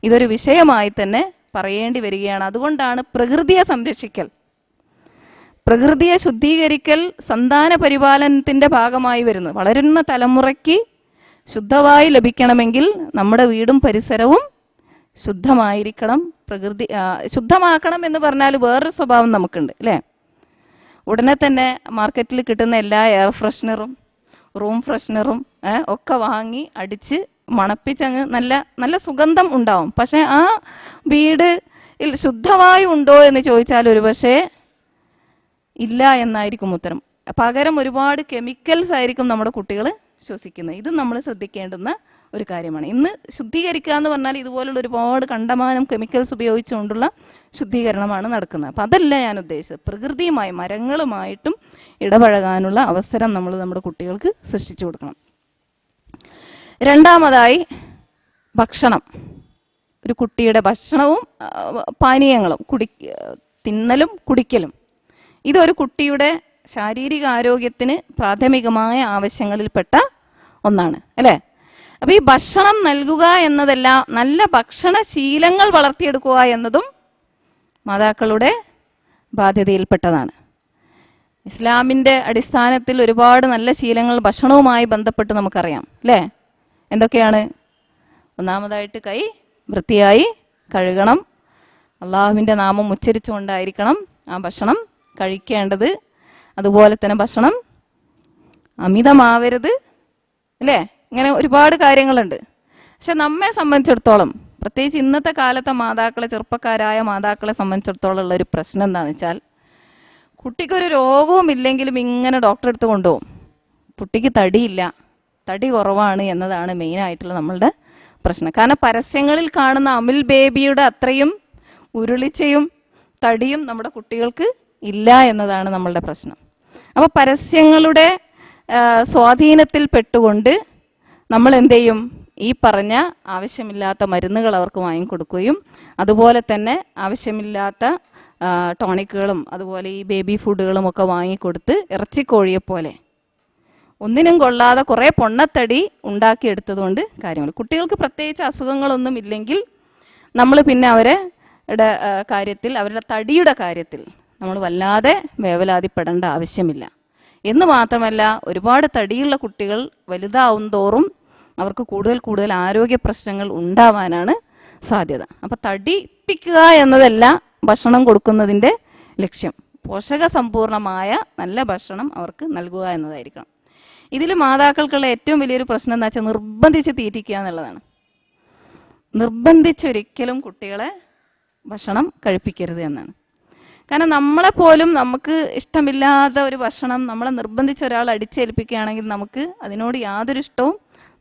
ഇതൊരു വിഷയമായി തന്നെ പറയേണ്ടി വരികയാണ്. അതുകൊണ്ടാണ് പ്രകൃതിയെ സംരക്ഷിക്കൽ, പ്രകൃതിയെ ശുദ്ധീകരിക്കൽ സന്താന പരിപാലനത്തിൻ്റെ ഭാഗമായി വരുന്നത്. വളരുന്ന തലമുറയ്ക്ക് ശുദ്ധവായു ലഭിക്കണമെങ്കിൽ നമ്മുടെ വീടും പരിസരവും ശുദ്ധമായിരിക്കണം. പ്രകൃതി ശുദ്ധമാക്കണം എന്ന് പറഞ്ഞാൽ വേറൊരു സ്വഭാവം നമുക്കുണ്ട്, അല്ലേ? ഉടനെ തന്നെ മാർക്കറ്റിൽ കിട്ടുന്ന എല്ലാ എയർ ഫ്രഷ്നറും റൂം ഫ്രഷ്നറും ഒക്കെ വാങ്ങി അടിച്ച് മണപ്പിച്ചങ്ങ് നല്ല നല്ല സുഗന്ധം ഉണ്ടാവും. പക്ഷേ ആ വീടിൽ ശുദ്ധവായു ഉണ്ടോ എന്ന് ചോദിച്ചാൽ ഒരുപക്ഷേ ഇല്ല എന്നായിരിക്കും ഉത്തരം. പകരം ഒരുപാട് കെമിക്കൽസ് ആയിരിക്കും നമ്മുടെ കുട്ടികൾ ശ്വസിക്കുന്നത്. ഇത് നമ്മൾ ശ്രദ്ധിക്കേണ്ടുന്ന ഒരു കാര്യമാണ്. ഇന്ന് ശുദ്ധീകരിക്കുക എന്ന് പറഞ്ഞാൽ ഇതുപോലുള്ള ഒരുപാട് കണ്ടമാനം കെമിക്കൽസ് ഉപയോഗിച്ചുകൊണ്ടുള്ള ശുദ്ധീകരണമാണ് നടക്കുന്നത്. അപ്പം അതല്ല ഞാൻ ഉദ്ദേശിച്ചത്. പ്രകൃതിയുമായി മരങ്ങളുമായിട്ടും ഇടപഴകാനുള്ള അവസരം നമ്മൾ നമ്മുടെ കുട്ടികൾക്ക് സൃഷ്ടിച്ചു കൊടുക്കണം. രണ്ടാമതായി ഭക്ഷണം. ഒരു കുട്ടിയുടെ ഭക്ഷണവും പാനീയങ്ങളും തിന്നലും കുടിക്കലും ഇതൊരു കുട്ടിയുടെ ശാരീരിക ആരോഗ്യത്തിന് പ്രാഥമികമായ ആവശ്യങ്ങളിൽപ്പെട്ട ഒന്നാണ്, അല്ലേ? അപ്പോൾ ഈ ഭക്ഷണം നൽകുക എന്നതല്ല, നല്ല ഭക്ഷണശീലങ്ങൾ വളർത്തിയെടുക്കുക എന്നതും മാതാക്കളുടെ ബാധ്യതയിൽപ്പെട്ടതാണ്. ഇസ്ലാമിൻ്റെ അടിസ്ഥാനത്തിൽ ഒരുപാട് നല്ല ശീലങ്ങൾ ഭക്ഷണവുമായി ബന്ധപ്പെട്ട് നമുക്കറിയാം, അല്ലേ? എന്തൊക്കെയാണ്? ഒന്നാമതായിട്ട് കൈ വൃത്തിയായി കഴുകണം, അള്ളാഹുവിൻ്റെ നാമം ഉച്ചരിച്ചുകൊണ്ടായിരിക്കണം ആ ഭക്ഷണം കഴിക്കേണ്ടത്. അതുപോലെ തന്നെ ഭക്ഷണം അമിതമാവരുത്, അല്ലേ? ഇങ്ങനെ ഒരുപാട് കാര്യങ്ങളുണ്ട്. പക്ഷെ നമ്മെ സംബന്ധിച്ചിടത്തോളം, പ്രത്യേകിച്ച് ഇന്നത്തെ കാലത്തെ മാതാക്കളെ, ചെറുപ്പക്കാരായ മാതാക്കളെ സംബന്ധിച്ചിടത്തോളം ഉള്ള ഒരു പ്രശ്നം എന്താണെന്ന് വെച്ചാൽ, കുട്ടിക്കൊരു രോഗവും ഇല്ലെങ്കിലും ഇങ്ങനെ ഡോക്ടറെ അടുത്ത് കൊണ്ടുപോകും. കുട്ടിക്ക് തടിയില്ല, തടി കുറവാണ് എന്നതാണ് മെയിനായിട്ടുള്ള നമ്മളുടെ പ്രശ്നം. കാരണം പരസ്യങ്ങളിൽ കാണുന്ന അമിൽ ബേബിയുടെ അത്രയും ഉരുളിച്ചയും തടിയും നമ്മുടെ കുട്ടികൾക്ക് ഇല്ല എന്നതാണ് നമ്മളുടെ പ്രശ്നം. അപ്പോൾ പരസ്യങ്ങളുടെ സ്വാധീനത്തിൽ പെട്ടുകൊണ്ട് നമ്മൾ എന്ത് ചെയ്യും? ഈ പറഞ്ഞ ആവശ്യമില്ലാത്ത മരുന്നുകൾ അവർക്ക് വാങ്ങിക്കൊടുക്കുകയും അതുപോലെ തന്നെ ആവശ്യമില്ലാത്ത ടോണിക്കുകളും അതുപോലെ ഈ ബേബി ഫുഡുകളും ഒക്കെ വാങ്ങിക്കൊടുത്ത് ഇറച്ചിക്കോഴിയെപ്പോലെ ഒന്നിനും കൊള്ളാതെ കുറേ പൊണ്ണത്തടി ഉണ്ടാക്കിയെടുത്തതുകൊണ്ട് കാര്യങ്ങൾ. കുട്ടികൾക്ക് പ്രത്യേകിച്ച് അസുഖങ്ങളൊന്നും ഇല്ലെങ്കിൽ നമ്മൾ പിന്നെ അവരുടെ കാര്യത്തിൽ, അവരുടെ തടിയുടെ കാര്യത്തിൽ നമ്മൾ വല്ലാതെ വേവലാതിപ്പെടേണ്ട ആവശ്യമില്ല. എന്ന് മാത്രമല്ല, ഒരുപാട് തടിയുള്ള കുട്ടികൾ വലുതാവും തോറും അവർക്ക് കൂടുതൽ കൂടുതൽ ആരോഗ്യ പ്രശ്നങ്ങൾ ഉണ്ടാവാനാണ് സാധ്യത. അപ്പോൾ തടിപ്പിക്കുക എന്നതല്ല ഭക്ഷണം കൊടുക്കുന്നതിൻ്റെ ലക്ഷ്യം. പോഷകസമ്പൂർണമായ നല്ല ഭക്ഷണം അവർക്ക് നൽകുക എന്നതായിരിക്കണം. ഇതിൽ മാതാക്കൾക്കുള്ള ഏറ്റവും വലിയൊരു പ്രശ്നം എന്താ വെച്ചാൽ നിർബന്ധിച്ച് തീറ്റിക്കുക എന്നുള്ളതാണ്. നിർബന്ധിച്ചൊരിക്കലും കുട്ടികളെ ഭക്ഷണം കഴിപ്പിക്കരുത് എന്നാണ്. കാരണം നമ്മളെപ്പോലും നമുക്ക് ഇഷ്ടമില്ലാത്ത ഒരു ഭക്ഷണം നമ്മളെ നിർബന്ധിച്ച് ഒരാൾ അടിച്ചേൽപ്പിക്കുകയാണെങ്കിൽ നമുക്ക് അതിനോട് യാതൊരു ഇഷ്ടവും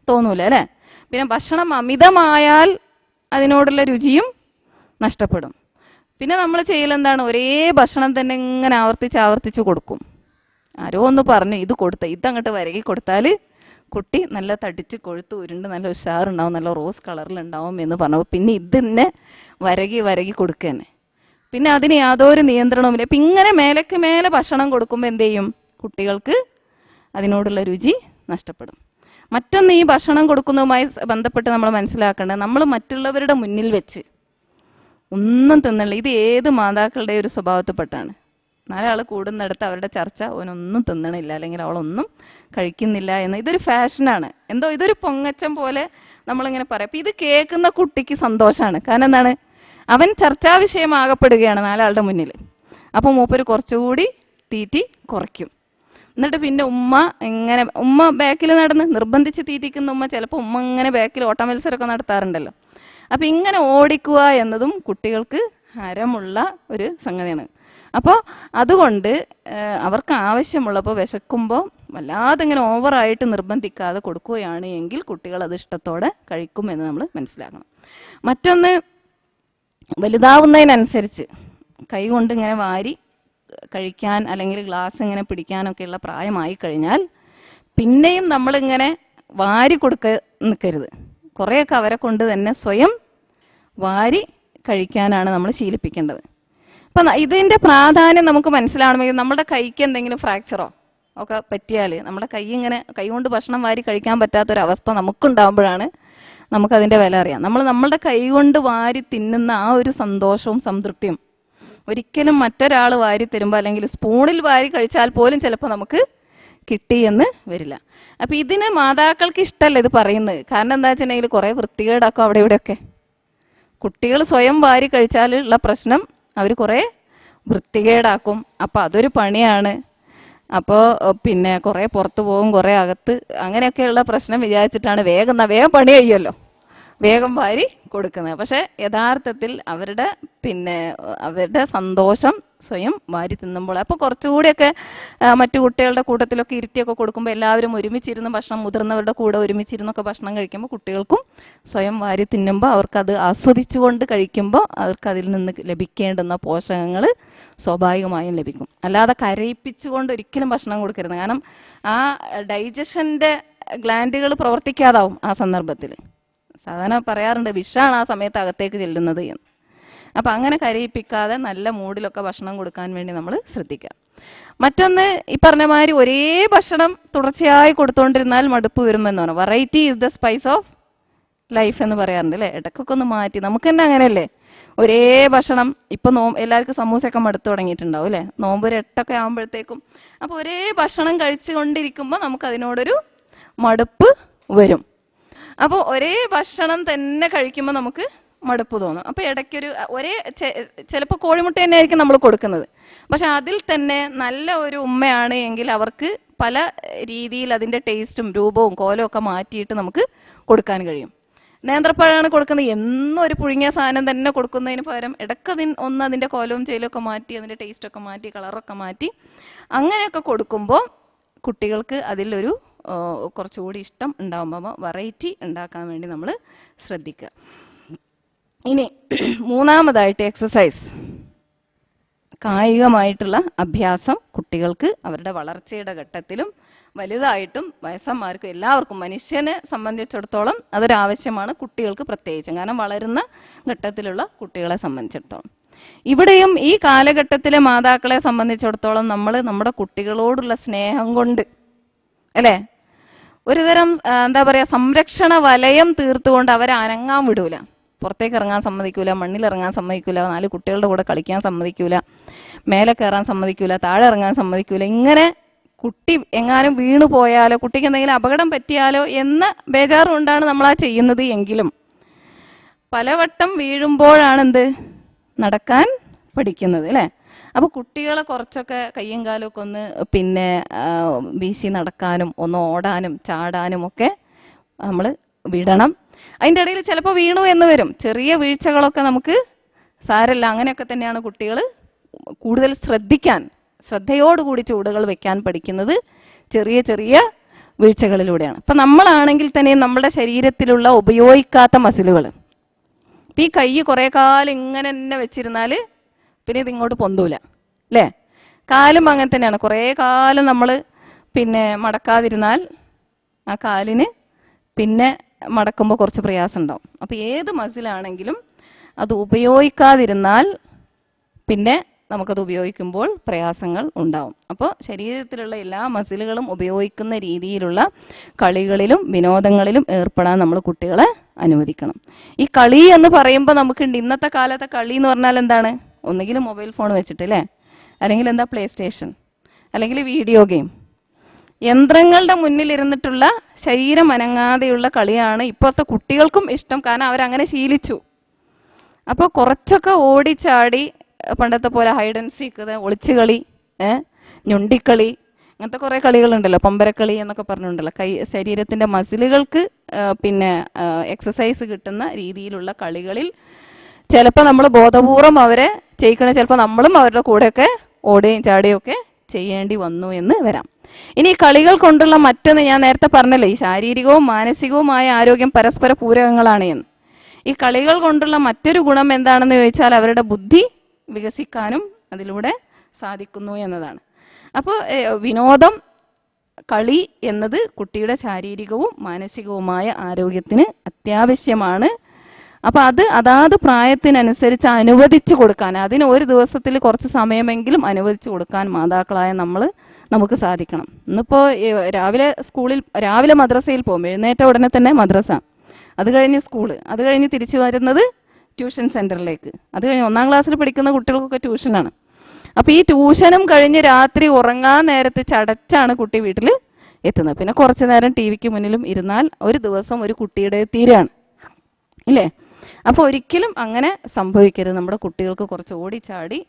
തോന്നൂല, അല്ലേ? പിന്നെ ഭക്ഷണം അമിതമായാൽ അതിനോടുള്ള രുചിയും നഷ്ടപ്പെടും. പിന്നെ നമ്മൾ ചെയ്യലെന്താണ്, ഒരേ ഭക്ഷണം തന്നെ ഇങ്ങനെ ആവർത്തിച്ച് കൊടുക്കും. ആരോ ഒന്ന് പറഞ്ഞു ഇത് കൊടുത്ത ഇതങ്ങോട്ട് വരകി കൊടുത്താൽ കുട്ടി നല്ല തടിച്ച് കൊഴുത്ത് ഉരുണ്ട് നല്ല ഉഷാറുണ്ടാവും, നല്ല റോസ് കളറിലുണ്ടാവും എന്ന് പറഞ്ഞു. പിന്നെ ഇതിനെ വരകി കൊടുക്കുക തന്നെ. പിന്നെ അതിന് യാതൊരു നിയന്ത്രണവുമില്ല. ഇപ്പം ഇങ്ങനെ മേലേക്ക് മേലെ ഭക്ഷണം കൊടുക്കുമ്പോൾ എന്ത് ചെയ്യും? കുട്ടികൾക്ക് അതിനോടുള്ള രുചി നഷ്ടപ്പെടും. മറ്റൊന്ന്, ഈ ഭക്ഷണം കൊടുക്കുന്നതുമായി ബന്ധപ്പെട്ട് നമ്മൾ മനസ്സിലാക്കേണ്ടത്, നമ്മൾ മറ്റുള്ളവരുടെ മുന്നിൽ വെച്ച് ഒന്നും തിന്നില്ല. ഇത് ഏത് മാതാക്കളുടെ ഒരു സ്വഭാവത്തിൽപ്പെട്ടാണ്. നാലാൾ കൂടുന്നിടത്ത് അവരുടെ ചർച്ച അവനൊന്നും തിന്നണില്ല അല്ലെങ്കിൽ അവളൊന്നും കഴിക്കുന്നില്ല എന്ന്. ഇതൊരു ഫാഷനാണ്, എന്തോ ഇതൊരു പൊങ്ങച്ചം പോലെ നമ്മളിങ്ങനെ പറയാം. അപ്പം ഇത് കേൾക്കുന്ന കുട്ടിക്ക് സന്തോഷമാണ്. കാരണം എന്താണ്, അവൻ ചർച്ചാ വിഷയമാകപ്പെടുകയാണ് നാലാളുടെ മുന്നിൽ. അപ്പോൾ മൂപ്പര് കുറച്ചുകൂടി തീറ്റി കുറയ്ക്കും. എന്നിട്ട് പിന്നെ ഉമ്മ ബാക്കിൽ നടന്ന് നിർബന്ധിച്ച് തീറ്റിക്കുന്ന ഉമ്മ, ചിലപ്പോൾ ഉമ്മ ഇങ്ങനെ ബാക്കിൽ ഓട്ട മത്സരമൊക്കെ നടത്താറുണ്ടല്ലോ. അപ്പം ഇങ്ങനെ ഓടിക്കുക എന്നതും കുട്ടികൾക്ക് ഹരമുള്ള ഒരു സംഗതിയാണ്. അപ്പോൾ അതുകൊണ്ട് അവർക്ക് ആവശ്യമുള്ളപ്പോൾ വിശക്കുമ്പോൾ വല്ലാതെ ഇങ്ങനെ ഓവറായിട്ട് നിർബന്ധിക്കാതെ കൊടുക്കുകയാണ് എങ്കിൽ കുട്ടികൾ അത് ഇഷ്ടത്തോടെ കഴിക്കുമെന്ന് നമ്മൾ മനസ്സിലാക്കണം. മറ്റൊന്ന്, വലുതാവുന്നതിനനുസരിച്ച് കൈ കൊണ്ട് ഇങ്ങനെ വാരി കഴിക്കാൻ അല്ലെങ്കിൽ ഗ്ലാസ് ഇങ്ങനെ പിടിക്കാനൊക്കെയുള്ള പ്രായമായി കഴിഞ്ഞാൽ പിന്നെയും നമ്മളിങ്ങനെ വാരി നിൽക്കരുത്. കുറേയൊക്കെ അവരെ കൊണ്ട് തന്നെ സ്വയം വാരി കഴിക്കാനാണ് നമ്മൾ ശീലിപ്പിക്കേണ്ടത്. അപ്പം ഇതിൻ്റെ പ്രാധാന്യം നമുക്ക് മനസ്സിലാവണമെങ്കിൽ നമ്മുടെ കൈക്ക് എന്തെങ്കിലും ഫ്രാക്ചറോ ഒക്കെ പറ്റിയാൽ നമ്മുടെ കൈ കൊണ്ട് ഭക്ഷണം വാരി കഴിക്കാൻ പറ്റാത്തൊരവസ്ഥ നമുക്കുണ്ടാകുമ്പോഴാണ് നമുക്കതിൻ്റെ വില അറിയാം. നമ്മളുടെ കൈ കൊണ്ട് വാരി തിന്നുന്ന ആ ഒരു സന്തോഷവും സംതൃപ്തിയും ഒരിക്കലും മറ്റൊരാൾ വാരി തരുമ്പോൾ അല്ലെങ്കിൽ സ്പൂണിൽ വാരി കഴിച്ചാൽ പോലും ചിലപ്പോൾ നമുക്ക് കിട്ടിയെന്ന് വരില്ല. അപ്പം ഇതിന് മാതാക്കൾക്ക് ഇഷ്ടമല്ല ഇത് പറയുന്നത്. കാരണം എന്താ വെച്ചിട്ടുണ്ടെങ്കിൽ കുറേ വൃത്തികേടാക്കും അവിടെ ഇവിടെയൊക്കെ. കുട്ടികൾ സ്വയം വാരി കഴിച്ചാലുള്ള പ്രശ്നം അവർ കുറേ വൃത്തികേടാക്കും. അപ്പോൾ അതൊരു പണിയാണ്. അപ്പോൾ പിന്നെ കുറേ പുറത്ത് പോകും, കുറേ അകത്ത്, അങ്ങനെയൊക്കെയുള്ള പ്രശ്നം വിചാരിച്ചിട്ടാണ് വേഗം പണി കഴിയുമല്ലോ വേഗം വാരി കൊടുക്കുന്നത്. പക്ഷേ യഥാർത്ഥത്തിൽ അവരുടെ സന്തോഷം സ്വയം വാരി തിന്നുമ്പോൾ. അപ്പോൾ കുറച്ചുകൂടിയൊക്കെ മറ്റു കുട്ടികളുടെ കൂട്ടത്തിലൊക്കെ ഇരുത്തിയൊക്കെ കൊടുക്കുമ്പോൾ എല്ലാവരും ഒരുമിച്ചിരുന്ന് ഭക്ഷണം, മുതിർന്നവരുടെ കൂടെ ഒരുമിച്ചിരുന്നൊക്കെ ഭക്ഷണം കഴിക്കുമ്പോൾ കുട്ടികൾക്കും സ്വയം വാരി തിന്നുമ്പോൾ അവർക്കത് ആസ്വദിച്ചുകൊണ്ട് കഴിക്കുമ്പോൾ അവർക്ക് അതിൽ നിന്ന് ലഭിക്കേണ്ടുന്ന പോഷകങ്ങൾ സ്വാഭാവികമായും ലഭിക്കും. അല്ലാതെ കരയിപ്പിച്ചുകൊണ്ട് ഒരിക്കലും ഭക്ഷണം കൊടുക്കരുത്. കാരണം ആ ഡൈജഷൻ്റെ ഗ്ലാൻഡുകൾ പ്രവർത്തിക്കാതാവും ആ സന്ദർഭത്തിൽ. സാധാരണ പറയാറുണ്ട് വിഷാണ് ആ സമയത്ത് അകത്തേക്ക് ചെല്ലുന്നത് എന്ന്. അപ്പം അങ്ങനെ കരയിപ്പിക്കാതെ നല്ല മൂഡിലൊക്കെ ഭക്ഷണം കൊടുക്കാൻ വേണ്ടി നമ്മൾ ശ്രദ്ധിക്കുക. മറ്റൊന്ന്, ഈ പറഞ്ഞ മാതിരി ഒരേ ഭക്ഷണം തുടർച്ചയായി കൊടുത്തുകൊണ്ടിരുന്നാൽ മടുപ്പ് വരുമെന്ന് പറഞ്ഞു. Variety is the spice of life എന്ന് പറയാറുണ്ട്, അല്ലേ? ഇടയ്ക്കൊക്കെ ഒന്ന് മാറ്റി. നമുക്ക് തന്നെ അങ്ങനെയല്ലേ, ഒരേ ഭക്ഷണം. ഇപ്പം എല്ലാവർക്കും സമൂസയൊക്കെ മടുത്ത് തുടങ്ങിയിട്ടുണ്ടാവും, അല്ലേ? നോമ്പ് ഒരു 8 ആകുമ്പോഴത്തേക്കും. അപ്പോൾ ഒരേ ഭക്ഷണം കഴിച്ചുകൊണ്ടിരിക്കുമ്പോൾ നമുക്കതിനോടൊരു മടുപ്പ് വരും. അപ്പോൾ ഒരേ ഭക്ഷണം തന്നെ കഴിക്കുമ്പോൾ നമുക്ക് മടുപ്പ് തോന്നും. അപ്പോൾ ഇടയ്ക്കൊരു ചിലപ്പോൾ കോഴിമുട്ട തന്നെ ആയിരിക്കും നമ്മൾ കൊടുക്കുന്നത്. പക്ഷെ അതിൽ തന്നെ നല്ല ഒരു ഉമ്മയാണ് എങ്കിൽ അവർക്ക് പല രീതിയിൽ അതിൻ്റെ ടേസ്റ്റും രൂപവും കോലവും ഒക്കെ മാറ്റിയിട്ട് നമുക്ക് കൊടുക്കാൻ കഴിയും. നേന്ത്രപ്പഴമാണ് കൊടുക്കുന്നത്, എന്നും ഒരു പുഴുങ്ങിയ സാധനം തന്നെ കൊടുക്കുന്നതിന് പകരം ഇടയ്ക്ക് അതിൻ്റെ കോലവും ചേലൊക്കെ മാറ്റി അതിൻ്റെ ടേസ്റ്റൊക്കെ മാറ്റി കളറൊക്കെ മാറ്റി അങ്ങനെയൊക്കെ കൊടുക്കുമ്പോൾ കുട്ടികൾക്ക് അതിലൊരു കുറച്ചുകൂടി ഇഷ്ടം ഉണ്ടാകുമ്പോൾ വെറൈറ്റി ഉണ്ടാക്കാൻ വേണ്ടി നമ്മൾ ശ്രദ്ധിക്കുക. ഇനി മൂന്നാമതായിട്ട് എക്സസൈസ്. കായികമായിട്ടുള്ള അഭ്യാസം കുട്ടികൾക്ക് അവരുടെ വളർച്ചയുടെ ഘട്ടത്തിലും വലുതായിട്ടും വയസ്സന്മാർക്കും എല്ലാവർക്കും മനുഷ്യനെ സംബന്ധിച്ചിടത്തോളം അതൊരാവശ്യമാണ്, കുട്ടികൾക്ക് പ്രത്യേകിച്ചും, കാരണം വളരുന്ന ഘട്ടത്തിലുള്ള കുട്ടികളെ സംബന്ധിച്ചിടത്തോളം. ഇവിടെയും ഈ കാലഘട്ടത്തിലെ മാതാക്കളെ സംബന്ധിച്ചിടത്തോളം നമ്മൾ നമ്മുടെ കുട്ടികളോടുള്ള സ്നേഹം കൊണ്ട് അല്ലേ ഒരുതരം എന്താ പറയുക സംരക്ഷണ വലയം തീർത്തുകൊണ്ട് അവരെ അനങ്ങാൻ വിടൂല. പുറത്തേക്ക് ഇറങ്ങാൻ സമ്മതിക്കൂല, മണ്ണിലിറങ്ങാൻ സമ്മതിക്കൂല, 4 കുട്ടികളുടെ കൂടെ കളിക്കാൻ സമ്മതിക്കൂല, മേലെ കയറാൻ സമ്മതിക്കൂല, താഴെ ഇറങ്ങാൻ സമ്മതിക്കൂല. ഇങ്ങനെ കുട്ടി എങ്ങാനും വീണു പോയാലോ കുട്ടിക്ക് എന്തെങ്കിലും അപകടം പറ്റിയാലോ എന്ന ബേജാറ് കൊണ്ടാണ് നമ്മളാ ചെയ്യുന്നത്. എങ്കിലും പലവട്ടം വീഴുമ്പോഴാണ് എന്ത് നടക്കാൻ പഠിക്കുന്നത് അല്ലേ. അപ്പോൾ കുട്ടികളെ കുറച്ചൊക്കെ കയ്യും കാലും ഒക്കെ ഒന്ന് പിന്നെ വീശി നടക്കാനും ഒന്ന് ഓടാനും ചാടാനും ഒക്കെ നമ്മൾ വിടണം. അതിൻ്റെ ഇടയിൽ ചിലപ്പോൾ വീണു എന്ന് വരും, ചെറിയ വീഴ്ചകളൊക്കെ നമുക്ക് സാരമില്ല. അങ്ങനെയൊക്കെ തന്നെയാണ് കുട്ടികൾ കൂടുതൽ ശ്രദ്ധയോടുകൂടി ചുവടുകൾ വെക്കാൻ പഠിക്കുന്നത് ചെറിയ ചെറിയ വീഴ്ചകളിലൂടെയാണ്. അപ്പം നമ്മളാണെങ്കിൽ തന്നെ നമ്മുടെ ശരീരത്തിലുള്ള ഉപയോഗിക്കാത്ത മസിലുകൾ, ഇപ്പം ഈ കൈ കുറേ കാലം ഇങ്ങനെ തന്നെ വെച്ചിരുന്നാൽ പിന്നെ ഇതിങ്ങോട്ട് പൊന്തൂല അല്ലേ. കാലും അങ്ങനെ തന്നെയാണ്, കുറേ കാലം നമ്മൾ പിന്നെ മടക്കാതിരുന്നാൽ ആ കാലിന് പിന്നെ മടക്കുമ്പോൾ കുറച്ച് പ്രയാസം ഉണ്ടാവും. അപ്പോൾ ഏത് മസിലാണെങ്കിലും അത് ഉപയോഗിക്കാതിരുന്നാൽ പിന്നെ നമുക്കത് ഉപയോഗിക്കുമ്പോൾ പ്രയാസങ്ങൾ ഉണ്ടാവും. അപ്പോൾ ശരീരത്തിലുള്ള എല്ലാ മസിലുകളും ഉപയോഗിക്കുന്ന രീതിയിലുള്ള കളികളിലും വിനോദങ്ങളിലും ഏർപ്പെടാൻ നമ്മൾ കുട്ടികളെ അനുവദിക്കണം. ഈ കളി എന്ന് പറയുമ്പോൾ നമുക്കുണ്ട് ഇന്നത്തെ കാലത്തെ കളി എന്ന് പറഞ്ഞാൽ എന്താണ്, ഒന്നുകിൽ മൊബൈൽ ഫോൺ വെച്ചിട്ട് അല്ലേ, അല്ലെങ്കിൽ എന്താ പ്ലേ സ്റ്റേഷൻ, അല്ലെങ്കിൽ വീഡിയോ ഗെയിം. യന്ത്രങ്ങളുടെ മുന്നിലിരുന്നിട്ടുള്ള ശരീരം അനങ്ങാതെയുള്ള കളിയാണ് ഇപ്പോഴത്തെ കുട്ടികൾക്കും ഇഷ്ടം, കാരണം അവരങ്ങനെ ശീലിച്ചു. അപ്പോൾ കുറച്ചൊക്കെ ഓടിച്ചാടി പണ്ടത്തെ പോലെ ഹൈഡ് ആൻഡ് സീക്ക്, ഒളിച്ചു കളി, ഞൊണ്ടിക്കളി, അങ്ങനത്തെ കുറേ കളികളുണ്ടല്ലോ, പമ്പരക്കളി എന്നൊക്കെ പറഞ്ഞിട്ടുണ്ടല്ലോ. ശരീരത്തിൻ്റെ മസിലുകൾക്ക് പിന്നെ എക്സസൈസ് കിട്ടുന്ന രീതിയിലുള്ള കളികളിൽ ചിലപ്പോൾ നമ്മൾ ബോധപൂർവം അവരെ ചെയ്യിക്കണ, ചിലപ്പോൾ നമ്മളും അവരുടെ കൂടെയൊക്കെ ഓടുകയും ചാടുകയും ഒക്കെ ചെയ്യേണ്ടി വന്നു എന്ന് വരാം. ഇനി കളികൾ കൊണ്ടുള്ള മറ്റൊന്ന് ഞാൻ നേരത്തെ പറഞ്ഞല്ലോ, ഈ ശാരീരികവും മാനസികവുമായ ആരോഗ്യം പരസ്പര പൂരകങ്ങളാണ് എന്ന്. ഈ കളികൾ കൊണ്ടുള്ള മറ്റൊരു ഗുണം എന്താണെന്ന് ചോദിച്ചാൽ അവരുടെ ബുദ്ധി വികസിക്കാനും അതിലൂടെ സാധിക്കുന്നു എന്നതാണ്. അപ്പോൾ വിനോദം, കളി എന്നത് കുട്ടിയുടെ ശാരീരികവും മാനസികവുമായ ആരോഗ്യത്തിന് അത്യാവശ്യമാണ്. അപ്പോൾ അതാത് പ്രായത്തിനനുസരിച്ച് അനുവദിച്ചു കൊടുക്കാൻ, അതിന് ഒരു ദിവസത്തിൽ കുറച്ച് സമയമെങ്കിലും അനുവദിച്ചു കൊടുക്കാൻ മാതാക്കളായ നമുക്ക് സാധിക്കണം. ഇന്നിപ്പോൾ രാവിലെ മദ്രസയിൽ പോകും, എഴുന്നേറ്റ ഉടനെ തന്നെ മദ്രസ, അത് കഴിഞ്ഞ് സ്കൂള്, അത് കഴിഞ്ഞ് തിരിച്ചു വരുന്നത് ട്യൂഷൻ സെൻറ്ററിലേക്ക്, അത് കഴിഞ്ഞ് 1-ാം ക്ലാസ്സിൽ പഠിക്കുന്ന കുട്ടികൾക്കൊക്കെ ട്യൂഷനാണ്. അപ്പോൾ ഈ ട്യൂഷനും കഴിഞ്ഞ് രാത്രി ഉറങ്ങാൻ നേരത്ത് ചടച്ചാണ് കുട്ടി വീട്ടിൽ എത്തുന്നത്. പിന്നെ കുറച്ച് നേരം ടി വിക്ക് മുന്നിലും ഇരുന്നാൽ ഒരു ദിവസം ഒരു കുട്ടിയുടെ തീരാണ് ഇല്ലേ. അപ്പോൾ ഒരിക്കലും അങ്ങനെ സംഭവിക്കരുത്. നമ്മുടെ കുട്ടികൾക്ക് കുറച്ച് ഓടിച്ചാടി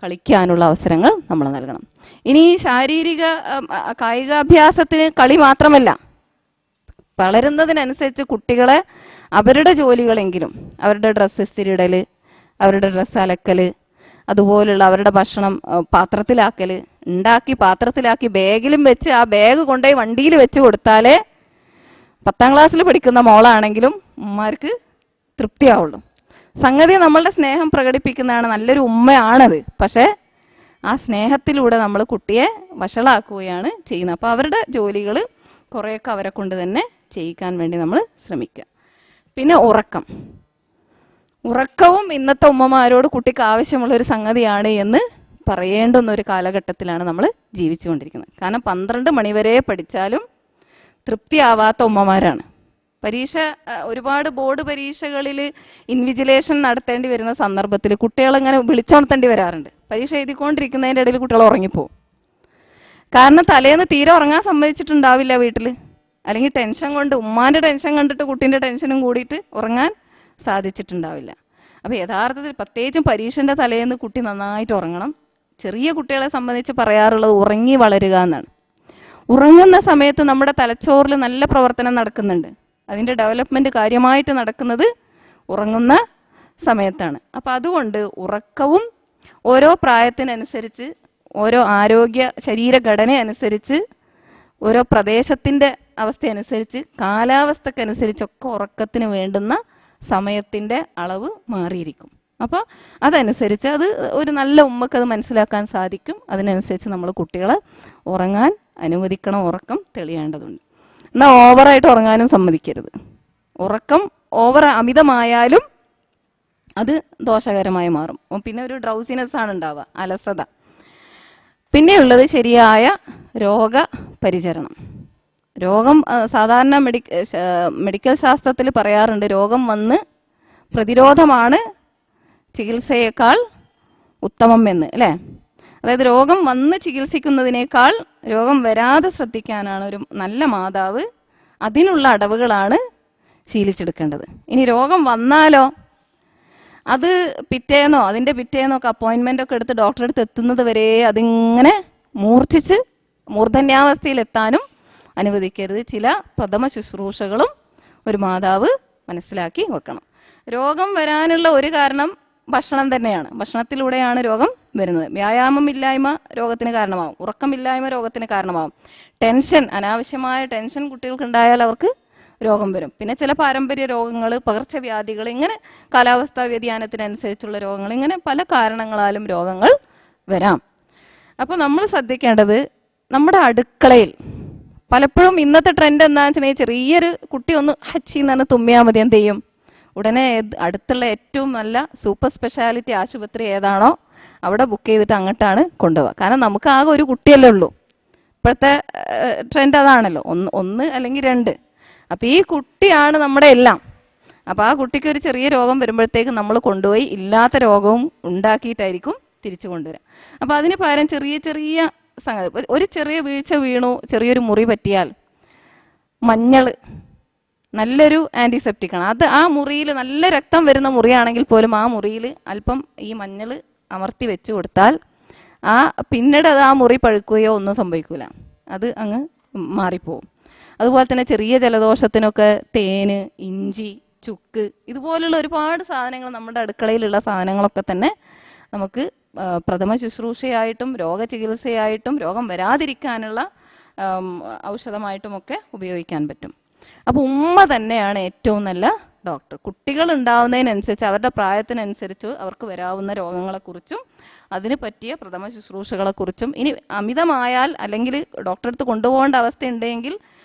കളിക്കാനുള്ള അവസരങ്ങൾ നമ്മൾ നൽകണം. ഇനി ശാരീരിക കായികാഭ്യാസത്തിന് കളി മാത്രമല്ല, വളരുന്നതിനനുസരിച്ച് കുട്ടികളെ അവരുടെ ജോലികളെങ്കിലും, അവരുടെ ഡ്രസ്സ് ഇസ്തിരിയിടൽ, അവരുടെ ഡ്രസ്സ് അലക്കൽ, അതുപോലുള്ള അവരുടെ ഭക്ഷണം പാത്രത്തിലാക്കൽ, ഉണ്ടാക്കി പാത്രത്തിലാക്കി ബാഗിലും വെച്ച് ആ ബാഗ് കൊണ്ടുപോയി വണ്ടിയിൽ വെച്ച് കൊടുത്താലേ 10-ാം ക്ലാസ്സിൽ പഠിക്കുന്ന മോളാണെങ്കിലും ഉമ്മമാർക്ക് തൃപ്തിയാവുള്ളൂ. സംഗതി നമ്മളുടെ സ്നേഹം പ്രകടിപ്പിക്കുന്നതാണ്, നല്ലൊരു ഉമ്മയാണത്. പക്ഷേ ആ സ്നേഹത്തിലൂടെ നമ്മൾ കുട്ടിയെ വഷളാക്കുകയാണ് ചെയ്യുന്നത്. അപ്പോൾ അവരുടെ ജോലികൾ കുറേയൊക്കെ അവരെ കൊണ്ട് തന്നെ ചെയ്യിക്കാൻ വേണ്ടി നമ്മൾ ശ്രമിക്കുക. പിന്നെ ഉറക്കവും ഇന്നത്തെ ഉമ്മമാരോട് കുട്ടിക്ക് ആവശ്യമുള്ളൊരു സംഗതിയാണ് എന്ന് പറയേണ്ടുന്ന ഒരു കാലഘട്ടത്തിലാണ് നമ്മൾ ജീവിച്ചുകൊണ്ടിരിക്കുന്നത്. കാരണം 12 മണിവരെ പഠിച്ചാലും തൃപ്തിയാവാത്ത ഉമ്മമാരാണ്. ഒരുപാട് ബോർഡ് പരീക്ഷകളിൽ ഇൻവിജിലേഷൻ നടത്തേണ്ടി വരുന്ന സന്ദർഭത്തിൽ കുട്ടികളിങ്ങനെ വിളിച്ചുണർത്തേണ്ടി വരാറുണ്ട്. പരീക്ഷ എഴുതിക്കൊണ്ടിരിക്കുന്നതിൻ്റെ ഇടയിൽ കുട്ടികൾ ഉറങ്ങിപ്പോവും. കാരണം തലേന്ന് തീരെ ഉറങ്ങാൻ സമ്മതിച്ചിട്ടുണ്ടാവില്ല വീട്ടിൽ, അല്ലെങ്കിൽ ടെൻഷൻ കൊണ്ട്, ഉമ്മാൻ്റെ ടെൻഷൻ കണ്ടിട്ട് കുട്ടീൻ്റെ ടെൻഷനും കൂടിയിട്ട് ഉറങ്ങാൻ സാധിച്ചിട്ടുണ്ടാവില്ല. അപ്പോൾ യഥാർത്ഥത്തിൽ പ്രത്യേകിച്ചും പരീക്ഷൻ്റെ തലേന്ന് കുട്ടി നന്നായിട്ട് ഉറങ്ങണം. ചെറിയ കുട്ടികളെ സംബന്ധിച്ച് പറയാറുള്ളത് ഉറങ്ങി വളരുക എന്നാണ്. ഉറങ്ങുന്ന സമയത്ത് നമ്മുടെ തലച്ചോറിൽ നല്ല പ്രവർത്തനം നടക്കുന്നുണ്ട്. അതിൻ്റെ ഡെവലപ്മെൻറ്റ് കാര്യമായിട്ട് നടക്കുന്നത് ഉറങ്ങുന്ന സമയത്താണ്. അപ്പോൾ അതുകൊണ്ട് ഉറക്കവും ഓരോ പ്രായത്തിനനുസരിച്ച്, ഓരോ ആരോഗ്യ ശരീരഘടന അനുസരിച്ച്, ഓരോ പ്രദേശത്തിൻ്റെ അവസ്ഥയനുസരിച്ച്, കാലാവസ്ഥക്കനുസരിച്ചൊക്കെ ഉറക്കത്തിന് വേണ്ടുന്ന സമയത്തിൻ്റെ അളവ് മാറിയിരിക്കും. അപ്പോൾ അതനുസരിച്ച് അത് ഒരു നല്ല ഉമ്മക്ക് അത് മനസ്സിലാക്കാൻ സാധിക്കും. അതിനനുസരിച്ച് നമ്മൾ കുട്ടികളെ ഉറങ്ങാൻ അനുവദിക്കണം. ഉറക്കം തെളിയേണ്ടതുണ്ട്. എന്നാൽ ഓവറായിട്ട് ഉറങ്ങാനും സമ്മതിക്കരുത്. ഉറക്കം അമിതമായാലും അത് ദോഷകരമായി മാറും. പിന്നെ ഒരു ഡ്രൗസിനെസ് ആണ് ഉണ്ടാവുക, അലസത. പിന്നെയുള്ളത് ശരിയായ രോഗപരിചരണം. രോഗം സാധാരണ മെഡിക്കൽ ശാസ്ത്രത്തിൽ പറയാറുണ്ട്, രോഗം വന്ന് പ്രതിരോധമാണ് ചികിത്സയേക്കാൾ ഉത്തമം എന്ന്, അല്ലേ? അതായത് രോഗം വന്ന് ചികിത്സിക്കുന്നതിനേക്കാൾ രോഗം വരാതെ ശ്രദ്ധിക്കാനാണ് ഒരു നല്ല മാതാവ്, അതിനുള്ള അടവുകളാണ് ശീലിച്ചെടുക്കേണ്ടത്. ഇനി രോഗം വന്നാലോ, അത് അതിൻ്റെ പിറ്റേന്നോ ഒക്കെ അപ്പോയിൻമെൻ്റ് ഒക്കെ എടുത്ത് ഡോക്ടറെ അടുത്ത് എത്തുന്നത് വരെ അതിങ്ങനെ മൂർച്ഛിച്ച് മൂർധന്യാവസ്ഥയിലെത്താനും അനുവദിക്കരുത്. ചില പ്രഥമ ശുശ്രൂഷകളും ഒരു മാതാവ് മനസ്സിലാക്കി വെക്കണം. രോഗം വരാനുള്ള ഒരു കാരണം ഭക്ഷണം തന്നെയാണ്. ഭക്ഷണത്തിലൂടെയാണ് രോഗം വരുന്നത്. വ്യായാമമില്ലായ്മ രോഗത്തിന് കാരണമാവും, ഉറക്കമില്ലായ്മ രോഗത്തിന് കാരണമാവും, ടെൻഷൻ, അനാവശ്യമായ ടെൻഷൻ കുട്ടികൾക്ക് ഉണ്ടായാൽ അവർക്ക് രോഗം വരും. പിന്നെ ചില പാരമ്പര്യ രോഗങ്ങൾ, പകർച്ചവ്യാധികൾ, ഇങ്ങനെ കാലാവസ്ഥാ വ്യതിയാനത്തിനനുസരിച്ചുള്ള രോഗങ്ങൾ, ഇങ്ങനെ പല കാരണങ്ങളാലും രോഗങ്ങൾ വരാം. അപ്പോൾ നമ്മൾ ശ്രദ്ധിക്കേണ്ടത്, നമ്മുടെ അടുക്കളയിൽ പലപ്പോഴും ഇന്നത്തെ ട്രെൻഡ് എന്താണെന്ന് വെച്ചിട്ടുണ്ടെങ്കിൽ, ചെറിയൊരു കുട്ടി ഒന്ന് ഹച്ചിന്ന് പറഞ്ഞ് തുമ്മിയാൽ മതി, എന്ത് ചെയ്യും? ഉടനെ അടുത്തുള്ള ഏറ്റവും നല്ല സൂപ്പർ സ്പെഷ്യാലിറ്റി ആശുപത്രി ഏതാണോ അവിടെ ബുക്ക് ചെയ്തിട്ട് അങ്ങോട്ടാണ് കൊണ്ടുപോവുക. കാരണം നമുക്ക് ആകെ ഒരു കുട്ടിയല്ലേ ഉള്ളൂ. ഇപ്പോഴത്തെ ട്രെൻഡ് അതാണല്ലോ, ഒന്ന് അല്ലെങ്കിൽ രണ്ട്. അപ്പോൾ ഈ കുട്ടിയാണ് നമ്മുടെ എല്ലാം. അപ്പോൾ ആ കുട്ടിക്ക് ഒരു ചെറിയ രോഗം വരുമ്പോഴത്തേക്ക് നമ്മൾ കൊണ്ടുപോയി ഇല്ലാത്ത രോഗവും ഉണ്ടാക്കിയിട്ടായിരിക്കും തിരിച്ചു കൊണ്ടുവരാം. അപ്പോൾ അതിന് പകരം ചെറിയ ചെറിയ സംഗതി, ഒരു ചെറിയ വീഴ്ച വീണു, ചെറിയൊരു മുറി പറ്റിയാൽ മഞ്ഞൾ നല്ലൊരു ആൻറ്റിസെപ്റ്റിക്കാണ്. അത് ആ മുറിയിൽ നല്ല രക്തം വരുന്ന മുറിയാണെങ്കിൽ പോലും ആ മുറിയിൽ അല്പം ഈ മഞ്ഞൾ അമർത്തി വെച്ച് കൊടുത്താൽ പിന്നീട് അത് ആ മുറി പഴുക്കുകയോ ഒന്നും സംഭവിക്കില്ല, അത് അങ്ങ് മാറിപ്പോവും. അതുപോലെ തന്നെ ചെറിയ ജലദോഷത്തിനൊക്കെ തേന്, ഇഞ്ചി, ചുക്ക്, ഇതുപോലുള്ള ഒരുപാട് സാധനങ്ങൾ, നമ്മുടെ അടുക്കളയിലുള്ള സാധനങ്ങളൊക്കെ തന്നെ നമുക്ക് പ്രഥമ ശുശ്രൂഷയായിട്ടും രോഗചികിത്സയായിട്ടും രോഗം വരാതിരിക്കാനുള്ള ഔഷധമായിട്ടുമൊക്കെ ഉപയോഗിക്കാൻ പറ്റും. അപ്പോൾ ഉമ്മ തന്നെയാണ് ഏറ്റവും നല്ല ഡോക്ടർ. കുട്ടികൾ ഉണ്ടാവുന്നതിനനുസരിച്ച്, അവരുടെ പ്രായത്തിനനുസരിച്ച് അവർക്ക് വരാവുന്ന രോഗങ്ങളെക്കുറിച്ചും അതിന് പറ്റിയ പ്രഥമ ശുശ്രൂഷകളെക്കുറിച്ചും, ഇനി അമിതമായാൽ അല്ലെങ്കിൽ ഡോക്ടറെ അടുത്ത് കൊണ്ടുപോകേണ്ട അവസ്ഥയുണ്ടെങ്കിൽ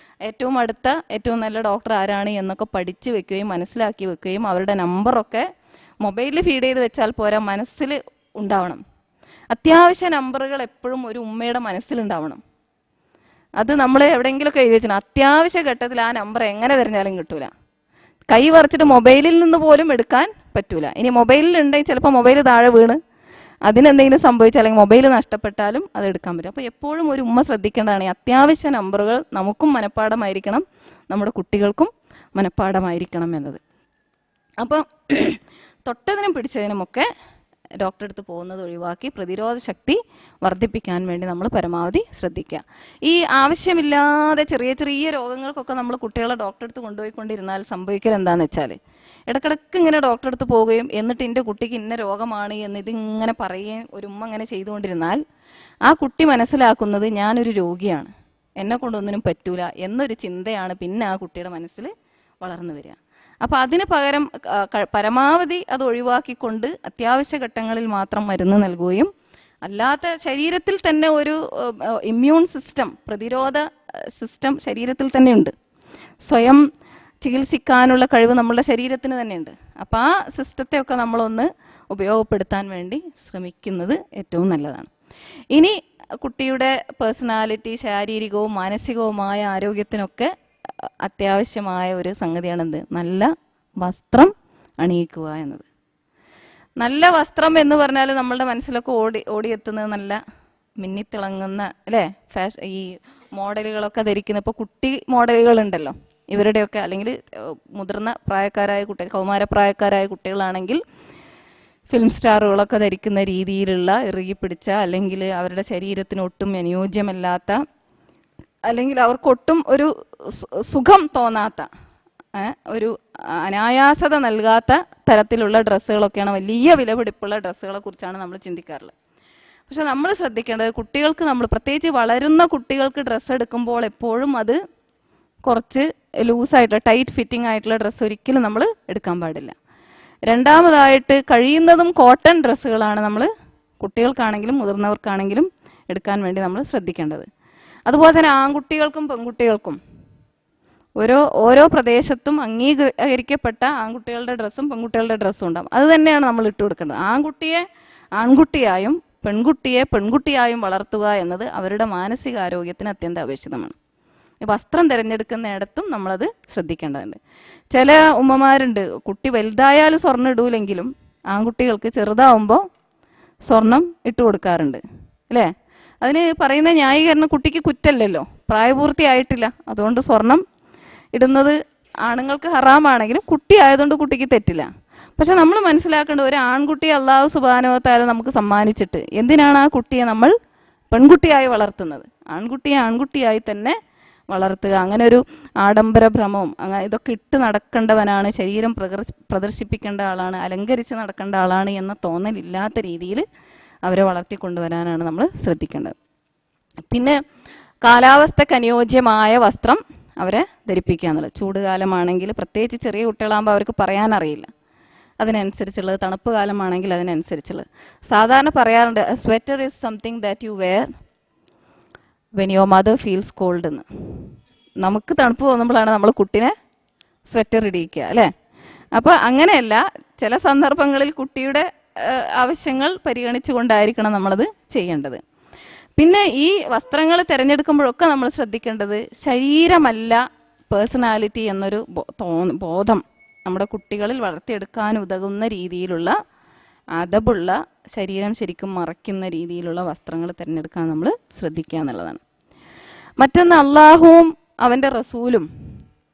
ഏറ്റവും അടുത്ത ഏറ്റവും നല്ല ഡോക്ടർ ആരാണ് എന്നൊക്കെ പഠിച്ച് വെക്കുകയും മനസ്സിലാക്കി വെക്കുകയും അവരുടെ നമ്പറൊക്കെ മൊബൈലിൽ ഫീഡ് ചെയ്ത് വെച്ചാൽ പോരാ, മനസ്സിൽ ഉണ്ടാവണം. അത്യാവശ്യ നമ്പറുകൾ എപ്പോഴും ഒരു ഉമ്മയുടെ മനസ്സിലുണ്ടാവണം. അത് നമ്മൾ എവിടെയെങ്കിലുമൊക്കെ എഴുതി വെച്ചാൽ അത്യാവശ്യ ഘട്ടത്തിൽ ആ നമ്പർ എങ്ങനെ തിരഞ്ഞാലും കിട്ടൂല. കൈ വരച്ചിട്ട് മൊബൈലിൽ നിന്ന് പോലും എടുക്കാൻ പറ്റൂല. ഇനി മൊബൈലിൽ ഉണ്ടെങ്കിൽ ചിലപ്പോൾ മൊബൈൽ താഴെ വീണ് അതിനെന്തെങ്കിലും സംഭവിച്ചാൽ അല്ലെങ്കിൽ മൊബൈൽ നഷ്ടപ്പെട്ടാലും അത് എടുക്കാൻ പറ്റും. അപ്പോൾ എപ്പോഴും ഒരു ഉമ്മ ശ്രദ്ധിക്കേണ്ടതാണ്, ഈ അത്യാവശ്യ നമ്പറുകൾ നമുക്കും മനഃപ്പാടമായിരിക്കണം, നമ്മുടെ കുട്ടികൾക്കും മനഃപ്പാടമായിരിക്കണം എന്നത്. അപ്പോൾ തൊട്ടതിനും പിടിച്ചതിനുമൊക്കെ ഡോക്ടറെ അടുത്ത് പോകുന്നത് ഒഴിവാക്കി പ്രതിരോധ ശക്തി വർദ്ധിപ്പിക്കാൻ വേണ്ടി നമ്മൾ പരമാവധി ശ്രദ്ധിക്കുക. ഈ ആവശ്യമില്ലാതെ ചെറിയ ചെറിയ രോഗങ്ങൾക്കൊക്കെ നമ്മൾ കുട്ടികളെ ഡോക്ടറെ അടുത്ത് കൊണ്ടുപോയിക്കൊണ്ടിരുന്നാൽ സംഭവിക്കൽ എന്താണെന്ന് വെച്ചാൽ, ഇടക്കിടക്ക് ഇങ്ങനെ ഡോക്ടറെ അടുത്ത് പോവുകയും എന്നിട്ട് എൻ്റെ കുട്ടിക്ക് ഇന്ന രോഗമാണ് എന്ന് ഇതിങ്ങനെ പറയുകയും ഒരു ഉമ്മ അങ്ങനെ ചെയ്തുകൊണ്ടിരുന്നാൽ ആ കുട്ടി മനസ്സിലാക്കുന്നത് ഞാനൊരു രോഗിയാണ്, എന്നെ കൊണ്ടൊന്നിനും പറ്റൂല എന്നൊരു ചിന്തയാണ് പിന്നെ ആ കുട്ടിയുടെ മനസ്സിൽ വളർന്നു വരിക. അപ്പോൾ അതിന് പകരം പരമാവധി അത് ഒഴിവാക്കിക്കൊണ്ട് അത്യാവശ്യ ഘട്ടങ്ങളിൽ മാത്രം മരുന്ന് നൽകുകയും, അല്ലാത്ത ശരീരത്തിൽ തന്നെ ഒരു ഇമ്മ്യൂൺ സിസ്റ്റം, പ്രതിരോധ സിസ്റ്റം ശരീരത്തിൽ തന്നെയുണ്ട്. സ്വയം ചികിത്സിക്കാനുള്ള കഴിവ് നമ്മുടെ ശരീരത്തിന് തന്നെയുണ്ട്. അപ്പോൾ ആ സിസ്റ്റത്തെയൊക്കെ നമ്മളൊന്ന് ഉപയോഗപ്പെടുത്താൻ വേണ്ടി ശ്രമിക്കുന്നത് ഏറ്റവും നല്ലതാണ്. ഇനി കുട്ടിയുടെ പേഴ്സണാലിറ്റി, ശാരീരികവും മാനസികവുമായ ആരോഗ്യത്തിനൊക്കെ അത്യാവശ്യമായ ഒരു സംഗതിയാണെന്ത്? നല്ല വസ്ത്രം അണിയിക്കുക എന്നത്. നല്ല വസ്ത്രം എന്ന് പറഞ്ഞാൽ നമ്മളുടെ മനസ്സിലൊക്കെ ഓടിയെത്തുന്നത് നല്ല മിന്നിത്തിളങ്ങുന്ന, അല്ലേ, ഈ മോഡലുകളൊക്കെ ധരിക്കുന്ന, ഇപ്പോൾ കുട്ടി മോഡലുകളുണ്ടല്ലോ ഇവരുടെയൊക്കെ, അല്ലെങ്കിൽ മുതിർന്ന പ്രായക്കാരായ കുട്ടികൾ, കൗമാരപ്രായക്കാരായ കുട്ടികളാണെങ്കിൽ ഫിലിം സ്റ്റാറുകളൊക്കെ ധരിക്കുന്ന രീതിയിലുള്ള ഇറുകിപ്പിടിച്ച, അല്ലെങ്കിൽ അവരുടെ ശരീരത്തിന് ഒട്ടും അനുയോജ്യമല്ലാത്ത, അല്ലെങ്കിൽ അവർക്കൊട്ടും ഒരു സുഖം തോന്നാത്ത, ഒരു അനായാസത നൽകാത്ത തരത്തിലുള്ള ഡ്രസ്സുകളൊക്കെയാണ്, വലിയ വിലപിടിപ്പുള്ള ഡ്രസ്സുകളെ കുറിച്ചാണ് നമ്മൾ ചിന്തിക്കാറുള്ളത്. പക്ഷെ നമ്മൾ ശ്രദ്ധിക്കേണ്ടത്, കുട്ടികൾക്ക് നമ്മൾ പ്രത്യേകിച്ച് വളരുന്ന കുട്ടികൾക്ക് ഡ്രസ്സ് എടുക്കുമ്പോൾ എപ്പോഴും അത് കുറച്ച് ലൂസായിട്ടുള്ള ടൈറ്റ് ഫിറ്റിംഗ് ആയിട്ടുള്ള ഡ്രസ്സ് ഒരിക്കലും നമ്മൾ എടുക്കാൻ പാടില്ല. രണ്ടാമതായിട്ട് കഴിയുന്നതും കോട്ടൺ ഡ്രസ്സുകളാണ് നമ്മൾ കുട്ടികൾക്കാണെങ്കിലും മുതിർന്നവർക്കാണെങ്കിലും എടുക്കാൻ വേണ്ടി നമ്മൾ ശ്രദ്ധിക്കേണ്ടത്. അതുപോലെ തന്നെ ആൺകുട്ടികൾക്കും പെൺകുട്ടികൾക്കും ഓരോ പ്രദേശത്തും അംഗീകരിക്കപ്പെട്ട ആൺകുട്ടികളുടെ ഡ്രസ്സും പെൺകുട്ടികളുടെ ഡ്രസ്സും ഉണ്ടാകും. അത് തന്നെയാണ് നമ്മൾ ഇട്ട് കൊടുക്കേണ്ടത്. ആൺകുട്ടിയെ ആൺകുട്ടിയായും പെൺകുട്ടിയെ പെൺകുട്ടിയായും വളർത്തുക എന്നത് അവരുടെ മാനസികാരോഗ്യത്തിന് അത്യന്തം അപേക്ഷിതമാണ്. വസ്ത്രം തിരഞ്ഞെടുക്കുന്നിടത്തും നമ്മളത് ശ്രദ്ധിക്കേണ്ടതുണ്ട്. ചില ഉമ്മമാരുണ്ട്, കുട്ടി വലുതായാലും സ്വർണ്ണം ഇടൂലെങ്കിലും ആൺകുട്ടികൾക്ക് ചെറുതാവുമ്പോൾ സ്വർണം ഇട്ട് കൊടുക്കാറുണ്ട് അല്ലേ? അതിന് പറയുന്ന ന്യായീകരണം കുട്ടിക്ക് കുറ്റല്ലല്ലോ, പ്രായപൂർത്തിയായിട്ടില്ല, അതുകൊണ്ട് സ്വർണം ഇടുന്നത് ആണുങ്ങൾക്ക് ഹറാമാണെങ്കിലും കുട്ടി ആയതുകൊണ്ട് കുട്ടിക്ക് തെറ്റില്ല. പക്ഷെ നമ്മൾ മനസ്സിലാക്കേണ്ട, ഒരു ആൺകുട്ടിയെ അള്ളാഹു സുബ്ഹാനഹു വ തആല നമുക്ക് സമ്മാനിച്ചിട്ട് എന്തിനാണ് ആ കുട്ടിയെ നമ്മൾ പെൺകുട്ടിയായി വളർത്തുന്നത്? ആൺകുട്ടിയെ ആൺകുട്ടിയായി തന്നെ വളർത്തുക. അങ്ങനെ ഒരു ആഡംബര ഭ്രമവും അങ്ങനെ ഇതൊക്കെ ഇട്ട് നടക്കേണ്ടവനാണ്, ശരീരം പ്രദർശിപ്പിക്കേണ്ട ആളാണ്, അലങ്കരിച്ച് നടക്കേണ്ട ആളാണ് എന്ന തോന്നലില്ലാത്ത രീതിയിൽ അവരെ വളർത്തിക്കൊണ്ടുവരാനാണ് നമ്മൾ ശ്രദ്ധിക്കേണ്ടത്. പിന്നെ കാലാവസ്ഥക്ക് അനുയോജ്യമായ വസ്ത്രം അവരെ ധരിപ്പിക്കുക എന്നുള്ളത്. ചൂടുകാലമാണെങ്കിൽ പ്രത്യേകിച്ച് ചെറിയ കുട്ടികളാകുമ്പോൾ അവർക്ക് പറയാനറിയില്ല, അതിനനുസരിച്ചുള്ളത്. തണുപ്പ് കാലമാണെങ്കിൽ അതിനനുസരിച്ചുള്ളത്. സാധാരണ പറയാറുണ്ട്, sweater is something that you wear when your mother feels cold എന്ന്. നമുക്ക് തണുപ്പ് തോന്നുമ്പോഴാണ് നമ്മൾ കുട്ടിനെ സ്വെറ്റർ ഇടിയിക്കുക അല്ലേ? അപ്പോൾ അങ്ങനെയല്ല, ചില സന്ദർഭങ്ങളിൽ കുട്ടിയുടെ ആവശ്യങ്ങൾ പരിഗണിച്ചു കൊണ്ടായിരിക്കണം നമ്മളത് ചെയ്യേണ്ടത്. പിന്നെ ഈ വസ്ത്രങ്ങൾ തിരഞ്ഞെടുക്കുമ്പോഴൊക്കെ നമ്മൾ ശ്രദ്ധിക്കേണ്ടത്, ശരീരമല്ല പേഴ്സണാലിറ്റി എന്നൊരു ബോധം നമ്മുടെ കുട്ടികളിൽ വളർത്തിയെടുക്കാൻ ഉതകുന്ന രീതിയിലുള്ള അതബുള്ള, ശരീരം ശരിക്കും മറയ്ക്കുന്ന രീതിയിലുള്ള വസ്ത്രങ്ങൾ തിരഞ്ഞെടുക്കാൻ നമ്മൾ ശ്രദ്ധിക്കുക എന്നുള്ളതാണ്. മറ്റൊന്ന്, അള്ളാഹുവും അവൻ്റെ റസൂലും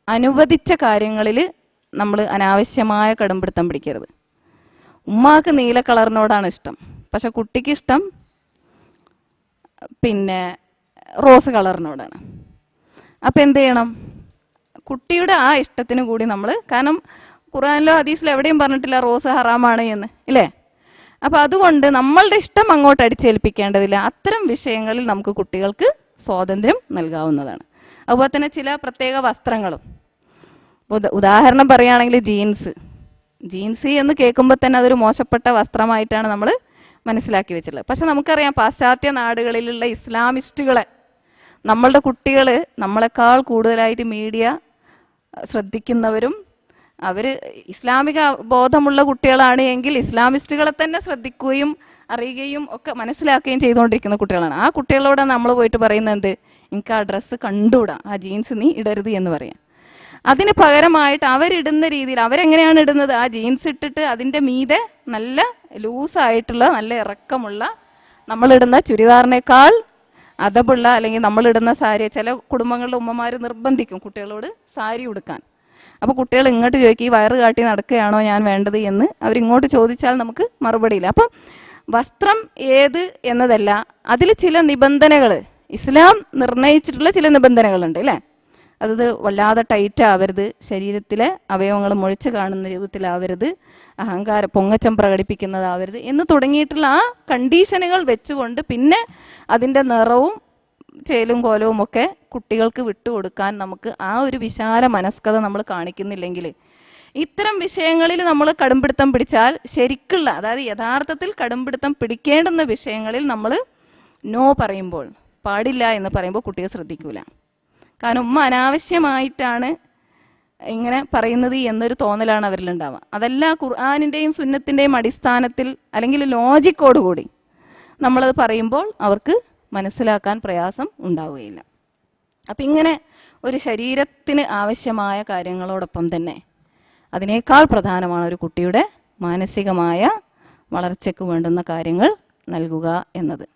അനുവദിച്ച കാര്യങ്ങളിൽ നമ്മൾ അനാവശ്യമായ കടുംപിടുത്തം പിടിക്കരുത്. ഉമ്മാക്ക് നീല കളറിനോടാണ് ഇഷ്ടം, പക്ഷെ കുട്ടിക്ക് ഇഷ്ടം പിന്നെ റോസ് കളറിനോടാണ്. അപ്പം എന്ത് ചെയ്യണം? കുട്ടിയുടെ ആ ഇഷ്ടത്തിന് കൂടി നമ്മൾ, കാരണം ഖുർആനിലോ ഹദീസിലോ എവിടെയും പറഞ്ഞിട്ടില്ല റോസ് ഹറാമാണ് എന്ന് ഇല്ലേ? അപ്പോൾ അതുകൊണ്ട് നമ്മളുടെ ഇഷ്ടം അങ്ങോട്ട് അടിച്ചേൽപ്പിക്കേണ്ടതില്ല. അത്തരം വിഷയങ്ങളിൽ നമുക്ക് കുട്ടികൾക്ക് സ്വാതന്ത്ര്യം നൽകാവുന്നതാണ്. അതുപോലെ തന്നെ ചില പ്രത്യേക വസ്ത്രങ്ങളും, ഉദാഹരണം പറയുകയാണെങ്കിൽ ജീൻസ് എന്ന് കേൾക്കുമ്പോൾ തന്നെ അതൊരു മോശപ്പെട്ട വസ്ത്രമായിട്ടാണ് നമ്മൾ മനസ്സിലാക്കി വെച്ചിട്ടുള്ളത്. പക്ഷെ നമുക്കറിയാം, പാശ്ചാത്യ നാടുകളിലുള്ള ഇസ്ലാമിസ്റ്റുകളെ നമ്മളുടെ കുട്ടികൾ നമ്മളെക്കാൾ കൂടുതലായിട്ട് മീഡിയ ശ്രദ്ധിക്കുന്നവരും, അവർ ഇസ്ലാമിക ബോധമുള്ള കുട്ടികളാണ് എങ്കിൽ ഇസ്ലാമിസ്റ്റുകളെ തന്നെ ശ്രദ്ധിക്കുകയും അറിയുകയും ഒക്കെ മനസ്സിലാക്കുകയും ചെയ്തുകൊണ്ടിരിക്കുന്ന കുട്ടികളാണ്. ആ കുട്ടികളോട് നമ്മൾ പോയിട്ട് പറയുന്നത് എന്ത്? എനിക്ക് ആ ഡ്രസ്സ് കണ്ടുകൂടാ, ആ ജീൻസ് നീ ഇടരുത് എന്ന് പറയാം. അതിന് പകരമായിട്ട് അവരിടുന്ന രീതിയിൽ, അവരെങ്ങനെയാണ് ഇടുന്നത്? ആ ജീൻസ് ഇട്ടിട്ട് അതിൻ്റെ മീതെ നല്ല ലൂസായിട്ടുള്ള, നല്ല ഇറക്കമുള്ള, നമ്മളിടുന്ന ചുരിദാറിനേക്കാൾ അതബുള്ള, അല്ലെങ്കിൽ നമ്മളിടുന്ന സാരി. ചില കുടുംബങ്ങളിലെ ഉമ്മമാർ നിർബന്ധിക്കും കുട്ടികളോട് സാരി ഉടുക്കാൻ. അപ്പോൾ കുട്ടികൾ ഇങ്ങോട്ട് ചോദിക്കും, ഈ വയറ് കാട്ടി നടക്കുകയാണോ ഞാൻ വേണ്ടത് എന്ന് അവരിങ്ങോട്ട് ചോദിച്ചാൽ നമുക്ക് മറുപടിയില്ല. അപ്പം വസ്ത്രം ഏത് എന്നതല്ല, അതിൽ ചില നിബന്ധനകൾ, ഇസ്ലാം നിർണയിച്ചിട്ടുള്ള ചില നിബന്ധനകളുണ്ട് അല്ലേ? അത് വല്ലാതെ ടൈറ്റ് ആവരുത്, ശരീരത്തിലെ അവയവങ്ങൾ മുഴച്ച് കാണുന്ന രൂപത്തിലാവരുത്, പൊങ്ങച്ചം പ്രകടിപ്പിക്കുന്നതാവരുത് എന്ന് തുടങ്ങിയിട്ടുള്ള ആ കണ്ടീഷനുകൾ വെച്ചുകൊണ്ട് പിന്നെ അതിൻ്റെ നിറവും ചേലും കോലവും ഒക്കെ കുട്ടികൾക്ക് വിട്ടുകൊടുക്കാൻ നമുക്ക് ആ ഒരു വിശാല മനസ്കത നമ്മൾ കാണിക്കുന്നില്ലെങ്കിൽ, ഇത്തരം വിഷയങ്ങളിൽ നമ്മൾ കടുംപിടുത്തം പിടിച്ചാൽ ശരിക്കുള്ള, അതായത് യഥാർത്ഥത്തിൽ കടുംപിടുത്തം പിടിക്കേണ്ടുന്ന വിഷയങ്ങളിൽ നമ്മൾ നോ പറയുമ്പോൾ, പാടില്ല എന്ന് പറയുമ്പോൾ കുട്ടിയെ ശ്രദ്ധിക്കൂല. കാരണം ഉമ്മ അനാവശ്യമായിട്ടാണ് ഇങ്ങനെ പറയുന്നത് എന്നൊരു തോന്നലാണ് അവരിലുണ്ടാവുക. അതല്ല ഖുർആനിൻ്റെയും സുന്നത്തിൻ്റെയും അടിസ്ഥാനത്തിൽ അല്ലെങ്കിൽ ലോജിക്കോടുകൂടി നമ്മളത് പറയുമ്പോൾ അവർക്ക് മനസ്സിലാക്കാൻ പ്രയാസം ഉണ്ടാവുകയില്ല. അപ്പം ഇങ്ങനെ ഒരു ശരീരത്തിന് ആവശ്യമായ കാര്യങ്ങളോടൊപ്പം തന്നെ അതിനേക്കാൾ പ്രധാനമാണ് ഒരു കുട്ടിയുടെ മാനസികമായ വളർച്ചയ്ക്ക് വേണ്ടുന്ന കാര്യങ്ങൾ നൽകുക എന്നത്.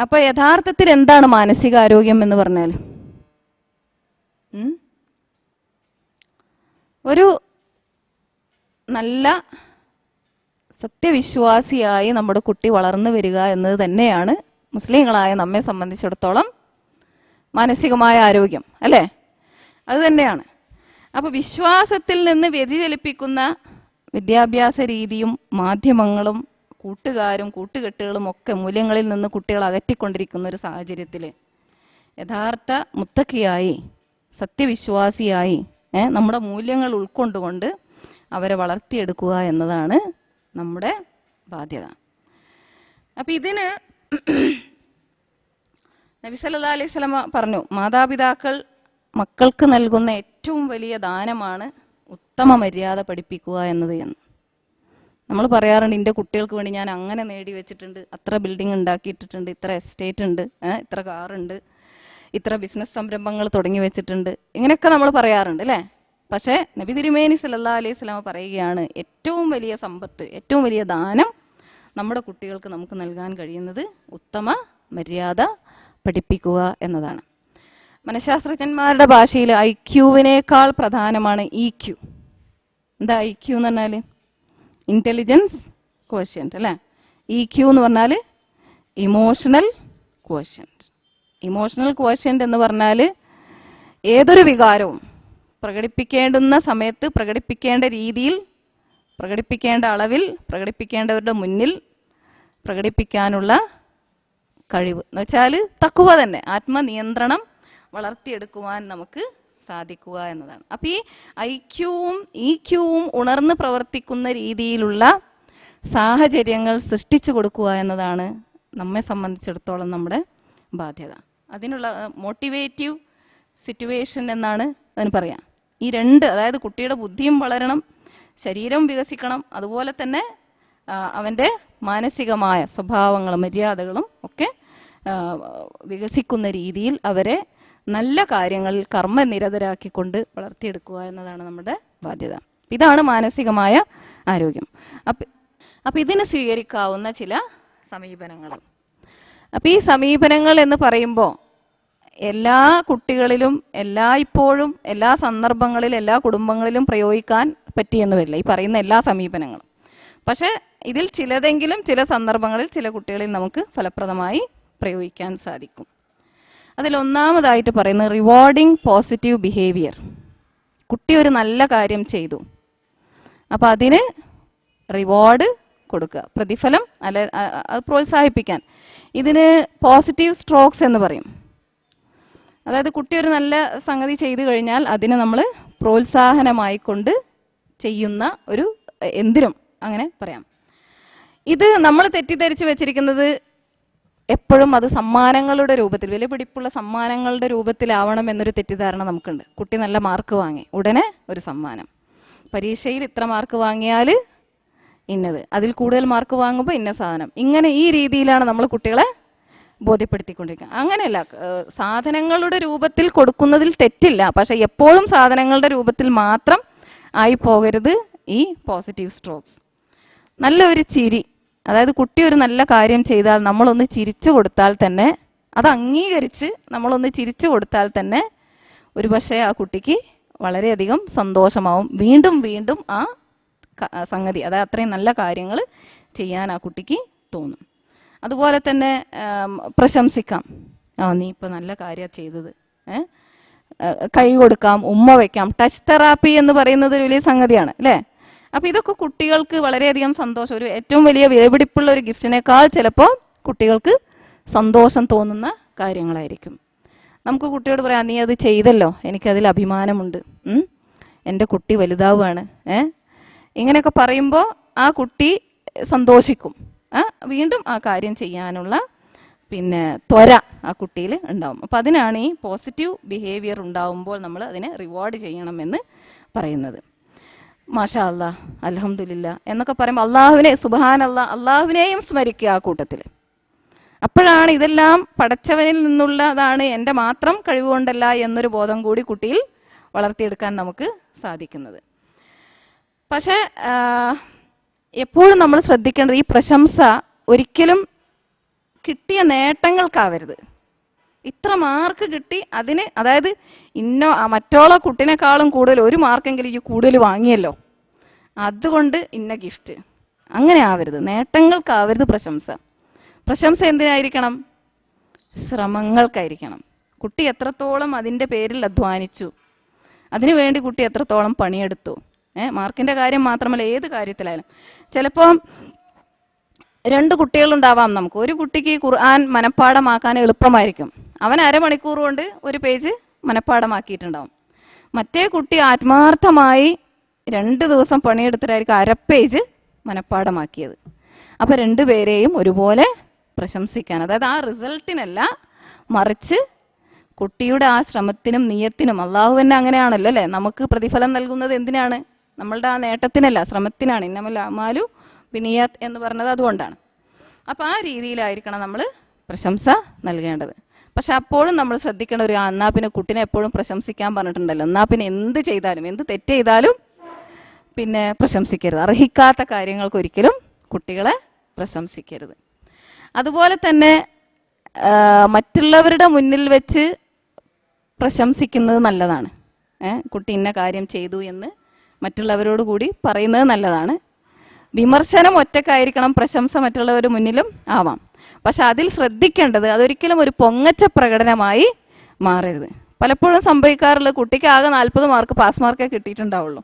അപ്പോൾ യഥാർത്ഥത്തിൽ എന്താണ് മാനസികാരോഗ്യം എന്ന് പറഞ്ഞാൽ? ഒരു നല്ല സത്യവിശ്വാസിയായി നമ്മുടെ കുട്ടി വളർന്നു വരിക എന്നത് തന്നെയാണ് മുസ്ലിങ്ങളായ നമ്മെ സംബന്ധിച്ചിടത്തോളം മാനസികമായ ആരോഗ്യം അല്ലേ? അത് തന്നെയാണ്. അപ്പോൾ വിശ്വാസത്തിൽ നിന്ന് വ്യതിചലിപ്പിക്കുന്ന വിദ്യാഭ്യാസ രീതിയും മാധ്യമങ്ങളും കൂട്ടുകാരും കൂട്ടുകെട്ടുകളും ഒക്കെ മൂല്യങ്ങളിൽ നിന്ന് കുട്ടികൾ അകറ്റിക്കൊണ്ടിരിക്കുന്ന ഒരു സാഹചര്യത്തിൽ യഥാർത്ഥ മുത്തക്കിയായി, സത്യവിശ്വാസിയായി നമ്മുടെ മൂല്യങ്ങൾ ഉൾക്കൊണ്ടുകൊണ്ട് അവരെ വളർത്തിയെടുക്കുക എന്നതാണ് നമ്മുടെ ബാധ്യത. അപ്പം ഇതിന് നബി സല്ലല്ലാഹു അലൈഹി വസല്ലം പറഞ്ഞു, മാതാപിതാക്കൾ മക്കൾക്ക് നൽകുന്ന ഏറ്റവും വലിയ ദാനമാണ് ഉത്തമ മര്യാദ പഠിപ്പിക്കുക എന്നത് എന്ന്. നമ്മൾ പറയാറുണ്ട്, എൻ്റെ കുട്ടികൾക്ക് വേണ്ടി ഞാൻ അങ്ങനെ നേടി വെച്ചിട്ടുണ്ട്, അത്ര ബിൽഡിംഗ് ഉണ്ടാക്കിയിട്ടിട്ടുണ്ട്, ഇത്ര എസ്റ്റേറ്റ് ഉണ്ട്, ഇത്ര കാറുണ്ട്, ഇത്ര ബിസിനസ് സംരംഭങ്ങൾ തുടങ്ങി വെച്ചിട്ടുണ്ട്, ഇങ്ങനെയൊക്കെ നമ്മൾ പറയാറുണ്ട് അല്ലേ. പക്ഷേ നബി തിരുമേനി സല്ലല്ലാഹു അലൈഹി വസല്ലം പറയുകയാണ്, ഏറ്റവും വലിയ സമ്പത്ത്, ഏറ്റവും വലിയ ദാനം നമ്മുടെ കുട്ടികൾക്ക് നമുക്ക് നൽകാൻ കഴിയുന്നത് ഉത്തമ മര്യാദ പഠിപ്പിക്കുക എന്നതാണ്. മനഃശാസ്ത്രജ്ഞന്മാരുടെ ഭാഷയിൽ IQ-വിനേക്കാൾ പ്രധാനമാണ് EQ. എന്താ IQ എന്ന് പറഞ്ഞാൽ? ഇൻ്റലിജൻസ് ക്വോഷ്യൻ്റ് അല്ലേ. EQ എന്ന് പറഞ്ഞാൽ ഇമോഷണൽ ക്വോഷ്യൻ്റ്. ഇമോഷണൽ ക്വോഷ്യൻ്റ് എന്ന് പറഞ്ഞാൽ ഏതൊരു വികാരവും പ്രകടിപ്പിക്കേണ്ടുന്ന സമയത്ത്, പ്രകടിപ്പിക്കേണ്ട രീതിയിൽ, പ്രകടിപ്പിക്കേണ്ട അളവിൽ, പ്രകടിപ്പിക്കേണ്ടവരുടെ മുന്നിൽ പ്രകടിപ്പിക്കാനുള്ള കഴിവ് എന്ന് വെച്ചാൽ തഖ്വ തന്നെ, ആത്മനിയന്ത്രണം വളർത്തിയെടുക്കുവാൻ നമുക്ക് സാധിക്കുക എന്നതാണ്. അപ്പം ഈ IQ-വും EQ-വും ഉണർന്ന് പ്രവർത്തിക്കുന്ന രീതിയിലുള്ള സാഹചര്യങ്ങൾ സൃഷ്ടിച്ചു കൊടുക്കുക എന്നതാണ് നമ്മെ സംബന്ധിച്ചിടത്തോളം നമ്മുടെ ബാധ്യത. അതിനുള്ള മോട്ടിവേറ്റീവ് സിറ്റുവേഷൻ എന്നാണ് അതിന് പറയാം. ഈ രണ്ട്, അതായത് കുട്ടിയുടെ ബുദ്ധിയും വളരണം, ശരീരം വികസിക്കണം, അതുപോലെ തന്നെ അവൻ്റെ മാനസികമായ സ്വഭാവങ്ങളും മര്യാദകളും ഒക്കെ വികസിക്കുന്ന രീതിയിൽ അവരെ നല്ല കാര്യങ്ങളിൽ കർമ്മനിരതരാക്കിക്കൊണ്ട് വളർത്തിയെടുക്കുക എന്നതാണ് നമ്മുടെ ബാധ്യത. ഇതാണ് മാനസികമായ ആരോഗ്യം. അപ്പം ഇതിന് സ്വീകരിക്കാവുന്ന ചില സമീപനങ്ങൾ. അപ്പം ഈ സമീപനങ്ങൾ എന്ന് പറയുമ്പോൾ എല്ലാ കുട്ടികളിലും ഇപ്പോഴും എല്ലാ സന്ദർഭങ്ങളിലും എല്ലാ കുടുംബങ്ങളിലും പ്രയോഗിക്കാൻ പറ്റിയെന്ന് വരില്ല ഈ പറയുന്ന എല്ലാ സമീപനങ്ങളും. പക്ഷേ ഇതിൽ ചിലതെങ്കിലും ചില സന്ദർഭങ്ങളിൽ ചില കുട്ടികളിൽ നമുക്ക് ഫലപ്രദമായി പ്രയോഗിക്കാൻ സാധിക്കും. അതിലൊന്നാമതായിട്ട് പറയുന്നത് റിവാർഡിങ് പോസിറ്റീവ് ബിഹേവിയർ. കുട്ടി ഒരു നല്ല കാര്യം ചെയ്തു, അപ്പോൾ അതിന് റിവാർഡ് കൊടുക്കുക, പ്രതിഫലം അത് പ്രോത്സാഹിപ്പിക്കാൻ. ഇതിന് പോസിറ്റീവ് സ്ട്രോക്സ് എന്ന് പറയും. അതായത് കുട്ടി ഒരു നല്ല സംഗതി ചെയ്തു കഴിഞ്ഞാൽ അതിനെ നമ്മൾ പ്രോത്സാഹനമായിക്കൊണ്ട് ചെയ്യുന്ന ഒരു എന്തിനും അങ്ങനെ പറയാം. ഇത് നമ്മൾ തെറ്റിദ്ധരിച്ച് വെച്ചിരിക്കുന്നത് എപ്പോഴും അത് സമ്മാനങ്ങളുടെ രൂപത്തിൽ, വില പിടിപ്പുള്ള സമ്മാനങ്ങളുടെ രൂപത്തിലാവണം എന്നൊരു തെറ്റിദ്ധാരണ നമുക്കുണ്ട്. കുട്ടി നല്ല മാർക്ക് വാങ്ങി ഉടനെ ഒരു സമ്മാനം, പരീക്ഷയിൽ ഇത്ര മാർക്ക് വാങ്ങിയാൽ ഇന്നത്, അതിൽ കൂടുതൽ മാർക്ക് വാങ്ങുമ്പോൾ ഇന്ന സാധനം, ഇങ്ങനെ ഈ രീതിയിലാണ് നമ്മൾ കുട്ടികളെ ബോധ്യപ്പെടുത്തിക്കൊണ്ടിരിക്കുക. അങ്ങനെയല്ല, സാധനങ്ങളുടെ രൂപത്തിൽ കൊടുക്കുന്നതിൽ തെറ്റില്ല, പക്ഷെ എപ്പോഴും സാധനങ്ങളുടെ രൂപത്തിൽ മാത്രം ആയി പോകരുത് ഈ പോസിറ്റീവ് സ്ട്രോക്സ്. നല്ല ഒരു ചിരി, അതായത് കുട്ടി ഒരു നല്ല കാര്യം ചെയ്താൽ നമ്മളൊന്ന് ചിരിച്ചു കൊടുത്താൽ തന്നെ, അത് അംഗീകരിച്ച് നമ്മളൊന്ന് ചിരിച്ചു കൊടുത്താൽ തന്നെ ഒരു പക്ഷേ ആ കുട്ടിക്ക് വളരെയധികം സന്തോഷമാവും. വീണ്ടും വീണ്ടും ആ സംഗതി, അതായത് അത്രയും നല്ല കാര്യങ്ങൾ ചെയ്യാൻ ആ കുട്ടിക്ക് തോന്നും. അതുപോലെ തന്നെ പ്രശംസിക്കാം, നീ ഇപ്പോൾ നല്ല കാര്യമാണ് ചെയ്തത്, കൈ കൊടുക്കാം, ഉമ്മ വയ്ക്കാം. ടച്ച് തെറാപ്പി എന്ന് പറയുന്നത് ഒരു വലിയ സംഗതിയാണ് അല്ലേ. അപ്പോൾ ഇതൊക്കെ കുട്ടികൾക്ക് വളരെയധികം സന്തോഷം, ഒരു ഏറ്റവും വലിയ വിലപിടിപ്പുള്ള ഒരു ഗിഫ്റ്റിനേക്കാൾ ചിലപ്പോൾ കുട്ടികൾക്ക് സന്തോഷം തോന്നുന്ന കാര്യങ്ങളായിരിക്കും. നമുക്ക് കുട്ടിയോട് പറയാം, നീ അത് ചെയ്തല്ലോ, എനിക്കതിൽ അഭിമാനമുണ്ട്, എൻ്റെ കുട്ടി വലുതാവുകയാണ്, ഇങ്ങനെയൊക്കെ പറയുമ്പോൾ ആ കുട്ടി സന്തോഷിക്കും. വീണ്ടും ആ കാര്യം ചെയ്യാനുള്ള ത്വര ആ കുട്ടിയിൽ ഉണ്ടാവും. അപ്പം അതിനാണ് ഈ പോസിറ്റീവ് ബിഹേവിയർ ഉണ്ടാവുമ്പോൾ നമ്മൾ അതിനെ റിവാർഡ് ചെയ്യണമെന്ന് പറയുന്നത്. മാഷാ അല്ലാ, അൽഹംദുലില്ലാ എന്നൊക്കെ പറയുമ്പോൾ അള്ളാഹുവിനെ, സുബ്ഹാനല്ലാ, അള്ളാഹുവിനെയും സ്മരിക്കുക ആ കൂട്ടത്തിൽ. അപ്പോഴാണ് ഇതെല്ലാം പടച്ചവനിൽ നിന്നുള്ളതാണ്, എൻ്റെ മാത്രം കഴിവുകൊണ്ടല്ല എന്നൊരു ബോധം കൂടി കുട്ടിയിൽ വളർത്തിയെടുക്കാൻ നമുക്ക് സാധിക്കുന്നത്. പക്ഷേ എപ്പോഴും നമ്മൾ ശ്രദ്ധിക്കേണ്ടത് ഈ പ്രശംസ ഒരിക്കലും കിട്ടിയ നേട്ടങ്ങൾക്കാവരുത്. ഇത്ര മാർക്ക് കിട്ടി അതിന്, അതായത് മറ്റുള്ള കുട്ടിനേക്കാളും കൂടുതൽ ഒരു മാർക്കെങ്കിലും ഈ കൂടുതൽ വാങ്ങിയല്ലോ, അതുകൊണ്ട് ഇന്ന ഗിഫ്റ്റ്, അങ്ങനെ ആവരുത്. നേട്ടങ്ങൾക്കാവരുത് പ്രശംസ. പ്രശംസ എന്തിനായിരിക്കണം? ശ്രമങ്ങൾക്കായിരിക്കണം. കുട്ടി എത്രത്തോളം അതിൻ്റെ പേരിൽ അധ്വാനിച്ചു, അതിനുവേണ്ടി കുട്ടി എത്രത്തോളം പണിയെടുത്തു. മാർക്കിൻ്റെ കാര്യം മാത്രമല്ല, ഏത് കാര്യത്തിലായാലും. ചിലപ്പോൾ 2 കുട്ടികളുണ്ടാവാം നമുക്ക്. ഒരു കുട്ടിക്ക് ഖുർആൻ മനഃപ്പാഠമാക്കാൻ എളുപ്പമായിരിക്കും, അവൻ അരമണിക്കൂർ കൊണ്ട് ഒരു പേജ് മനഃപ്പാഠമാക്കിയിട്ടുണ്ടാവും. മറ്റേ കുട്ടി ആത്മാർത്ഥമായി 2 ദിവസം പണിയെടുത്തിട്ടായിരിക്കും 1/2 പേജ് മനഃപ്പാടമാക്കിയത്. അപ്പോൾ 2 പേരെയും ഒരുപോലെ പ്രശംസിക്കാൻ, അതായത് ആ റിസൾട്ടിനല്ല, മറിച്ച് കുട്ടിയുടെ ആ ശ്രമത്തിനും നിയത്തിനും. അള്ളാഹു തന്നെ അങ്ങനെയാണല്ലോ അല്ലേ, നമുക്ക് പ്രതിഫലം നൽകുന്നത് എന്തിനാണ്? നമ്മളുടെ ആ നേട്ടത്തിനല്ല, ശ്രമത്തിനാണ്. ഇന്നമൽ അമാലു ബിനിയാത്ത് എന്ന് പറഞ്ഞത് അതുകൊണ്ടാണ്. അപ്പോൾ ആ രീതിയിലായിരിക്കണം നമ്മൾ പ്രശംസ നൽകേണ്ടത്. പക്ഷെ അപ്പോഴും നമ്മൾ ശ്രദ്ധിക്കേണ്ട ഒരു, എന്നാ പിന്നെ കുട്ടിനെ എപ്പോഴും പ്രശംസിക്കാൻ പറഞ്ഞിട്ടുണ്ടല്ലോ, എന്നാ പിന്നെ എന്ത് ചെയ്താലും, എന്ത് തെറ്റ് ചെയ്താലും പിന്നെ പ്രശംസിക്കരുത്. അർഹിക്കാത്ത കാര്യങ്ങൾക്ക് ഒരിക്കലും കുട്ടികളെ പ്രശംസിക്കരുത്. അതുപോലെ തന്നെ മറ്റുള്ളവരുടെ മുന്നിൽ വെച്ച് പ്രശംസിക്കുന്നത് നല്ലതാണ്. കുട്ടി ഇന്ന കാര്യം ചെയ്തു എന്ന് മറ്റുള്ളവരോട് കൂടി പറയുന്നത് നല്ലതാണ്. വിമർശനം ഒറ്റക്കായിരിക്കണം, പ്രശംസ മറ്റുള്ളവരുടെ മുന്നിലും ആവാം. പക്ഷെ അതിൽ ശ്രദ്ധിക്കേണ്ടത് അതൊരിക്കലും ഒരു പൊങ്ങച്ച പ്രകടനമായി മാറരുത്. പലപ്പോഴും സംഭവിക്കാറുള്ള, കുട്ടിക്ക് ആകെ 40 മാർക്ക് പാസ് മാർക്കേ കിട്ടിയിട്ടുണ്ടാവുള്ളൂ.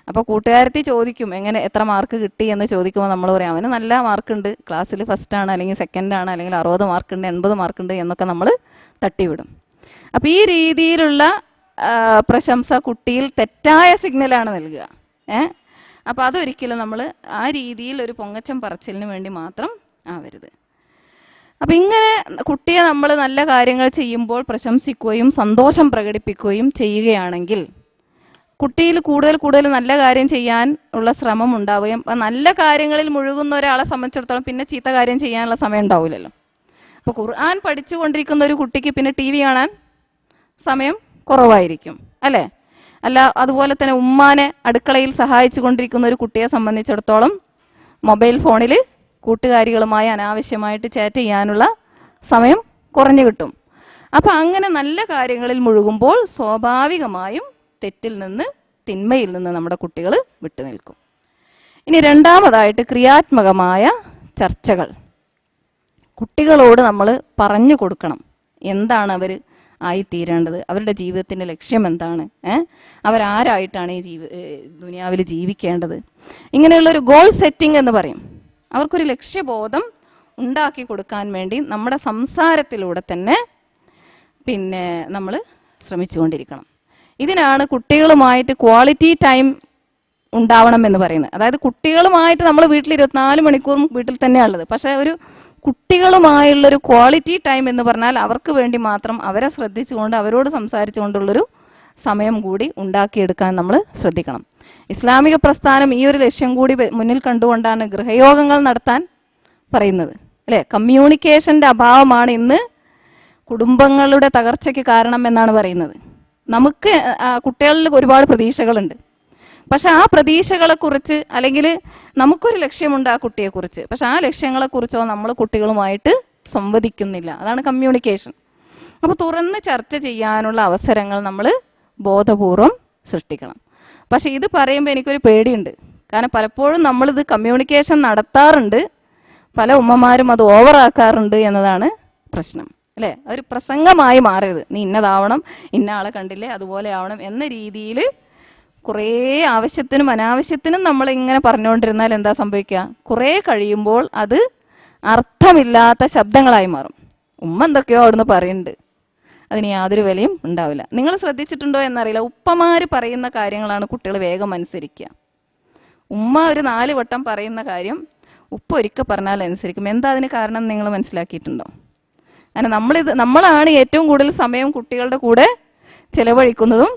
അപ്പോൾ കൂട്ടുകാരത്തി ചോദിക്കും എത്ര മാർക്ക് കിട്ടി എന്ന് ചോദിക്കുമ്പോൾ നമ്മൾ പറയാം അവന് നല്ല മാർക്കുണ്ട്, ക്ലാസ്സിൽ ഫസ്റ്റാണ്, അല്ലെങ്കിൽ സെക്കൻഡാണ്, അല്ലെങ്കിൽ 60 മാർക്കുണ്ട്, 80 മാർക്കുണ്ട് എന്നൊക്കെ നമ്മൾ തട്ടിവിടും. അപ്പോൾ ഈ രീതിയിലുള്ള പ്രശംസ കുട്ടിയിൽ തെറ്റായ സിഗ്നലാണ് നൽകുക. അപ്പോൾ അതൊരിക്കലും നമ്മൾ ആ രീതിയിൽ ഒരു പൊങ്ങച്ചം പറച്ചിലിന് വേണ്ടി മാത്രം ആവരുത്. അപ്പം ഇങ്ങനെ കുട്ടിയെ നമ്മൾ നല്ല കാര്യങ്ങൾ ചെയ്യുമ്പോൾ പ്രശംസിക്കുകയും സന്തോഷം പ്രകടിപ്പിക്കുകയും ചെയ്യുകയാണെങ്കിൽ കുട്ടിയിൽ കൂടുതൽ നല്ല കാര്യം ചെയ്യാൻ ഉള്ള ശ്രമം ഉണ്ടാവുകയും, നല്ല കാര്യങ്ങളിൽ മുഴുകുന്ന ഒരാളെ സംബന്ധിച്ചിടത്തോളം പിന്നെ ചീത്ത കാര്യം ചെയ്യാനുള്ള സമയം ഉണ്ടാവില്ലല്ലോ. അപ്പോൾ ഖുർആൻ പഠിച്ചുകൊണ്ടിരിക്കുന്ന ഒരു കുട്ടിക്ക് പിന്നെ TV കാണാൻ സമയം കുറവായിരിക്കും അല്ലേ? അല്ല, അതുപോലെ തന്നെ ഉമ്മാനെ അടുക്കളയിൽ സഹായിച്ചു കൊണ്ടിരിക്കുന്ന ഒരു കുട്ടിയെ സംബന്ധിച്ചിടത്തോളം മൊബൈൽ ഫോണിൽ കൂട്ടുകാരികളുമായി അനാവശ്യമായിട്ട് ചാറ്റ് ചെയ്യാനുള്ള സമയം കുറഞ്ഞു കിട്ടും. അപ്പോൾ അങ്ങനെ നല്ല കാര്യങ്ങളിൽ മുഴുകുമ്പോൾ സ്വാഭാവികമായും തെറ്റിൽ നിന്ന്, തിന്മയിൽ നിന്ന് നമ്മുടെ കുട്ടികൾ വിട്ടുനിൽക്കും. ഇനി രണ്ടാമതായിട്ട് ക്രിയാത്മകമായ ചർച്ചകൾ. കുട്ടികളോട് നമ്മൾ പറഞ്ഞു കൊടുക്കണം എന്താണ് അവർ ആയിത്തീരേണ്ടത്, അവരുടെ ജീവിതത്തിൻ്റെ ലക്ഷ്യം എന്താണ്, അവരാരായിട്ടാണ് ഈ ദുനിയാവിൽ ജീവിക്കേണ്ടത്. ഇങ്ങനെയുള്ളൊരു ഗോൾ സെറ്റിംഗ് എന്ന് പറയും. അവർക്കൊരു ലക്ഷ്യബോധം ഉണ്ടാക്കി കൊടുക്കാൻ വേണ്ടി നമ്മുടെ സംസാരത്തിലൂടെ തന്നെ പിന്നെ നമ്മൾ ശ്രമിച്ചുകൊണ്ടിരിക്കണം. ഇതിനാണ് കുട്ടികളുമായിട്ട് ക്വാളിറ്റി ടൈം ഉണ്ടാവണം എന്ന് പറയുന്നത്. അതായത് കുട്ടികളുമായിട്ട് നമ്മൾ വീട്ടിൽ 24 മണിക്കൂറും വീട്ടിൽ തന്നെയാണുള്ളത്. പക്ഷേ ഒരു കുട്ടികളുമായുള്ളൊരു ക്വാളിറ്റി ടൈം എന്ന് പറഞ്ഞാൽ അവർക്ക് വേണ്ടി മാത്രം അവരെ ശ്രദ്ധിച്ചുകൊണ്ട് അവരോട് സംസാരിച്ചുകൊണ്ടുള്ളൊരു സമയം കൂടി ഉണ്ടാക്കിയെടുക്കാൻ നമ്മൾ ശ്രദ്ധിക്കണം. ഇസ്ലാമിക പ്രസ്ഥാനം ഈ ഒരു ലക്ഷ്യം കൂടി മുന്നിൽ കണ്ടുകൊണ്ടാണ് ഗൃഹയോഗങ്ങൾ നടത്താൻ പറയുന്നത് അല്ലേ? കമ്മ്യൂണിക്കേഷൻ്റെ അഭാവമാണ് ഇന്ന് കുടുംബങ്ങളുടെ തകർച്ചയ്ക്ക് കാരണം എന്നാണ് പറയുന്നത്. നമുക്ക് കുട്ടികളിൽ ഒരുപാട് പ്രതീക്ഷകളുണ്ട്. പക്ഷെ ആ പ്രതീക്ഷകളെക്കുറിച്ച്, അല്ലെങ്കിൽ നമുക്കൊരു ലക്ഷ്യമുണ്ട് ആ കുട്ടിയെക്കുറിച്ച്, പക്ഷെ ആ ലക്ഷ്യങ്ങളെക്കുറിച്ചോ നമ്മൾ കുട്ടികളുമായിട്ട് സംവദിക്കുന്നില്ല. അതാണ് കമ്മ്യൂണിക്കേഷൻ. അപ്പോൾ തുറന്ന് ചർച്ച ചെയ്യാനുള്ള അവസരങ്ങൾ നമ്മൾ ബോധപൂർവം സൃഷ്ടിക്കണം. പക്ഷെ ഇത് പറയുമ്പോൾ എനിക്കൊരു പേടിയുണ്ട്. കാരണം പലപ്പോഴും നമ്മളിത് കമ്മ്യൂണിക്കേഷൻ നടത്താറുണ്ട്, പല ഉമ്മമാരും അത് ഓവറാക്കാറുണ്ട് എന്നതാണ് പ്രശ്നം അല്ലേ? ഒരു പ്രസംഗമായി മാറരുത്. നീ ഇന്നതാവണം, ഇന്ന ആളെ കണ്ടില്ലേ അതുപോലെ ആവണം എന്ന രീതിയിൽ കുറേ ആവശ്യത്തിനും അനാവശ്യത്തിനും നമ്മളിങ്ങനെ പറഞ്ഞുകൊണ്ടിരുന്നാൽ എന്താ സംഭവിക്കുക? കുറേ കഴിയുമ്പോൾ അത് അർത്ഥമില്ലാത്ത ശബ്ദങ്ങളായി മാറും. ഉമ്മ എന്തൊക്കെയോ അവിടുന്ന് പറയുന്നുണ്ട്, അതിന് യാതൊരു വിലയും ഉണ്ടാവില്ല. നിങ്ങൾ ശ്രദ്ധിച്ചിട്ടുണ്ടോ എന്നറിയില്ല, ഉപ്പമാർ പറയുന്ന കാര്യങ്ങളാണ് കുട്ടികൾ വേഗം അനുസരിക്കുക. ഉമ്മ ഒരു 4 വട്ടം പറയുന്ന കാര്യം ഉപ്പ ഒരിക്കൽ പറഞ്ഞാൽ അനുസരിക്കും. എന്താ അതിന് കാരണം നിങ്ങൾ മനസ്സിലാക്കിയിട്ടുണ്ടോ? കാരണം നമ്മളാണ് ഏറ്റവും കൂടുതൽ സമയം കുട്ടികളുടെ കൂടെ ചിലവഴിക്കുന്നതും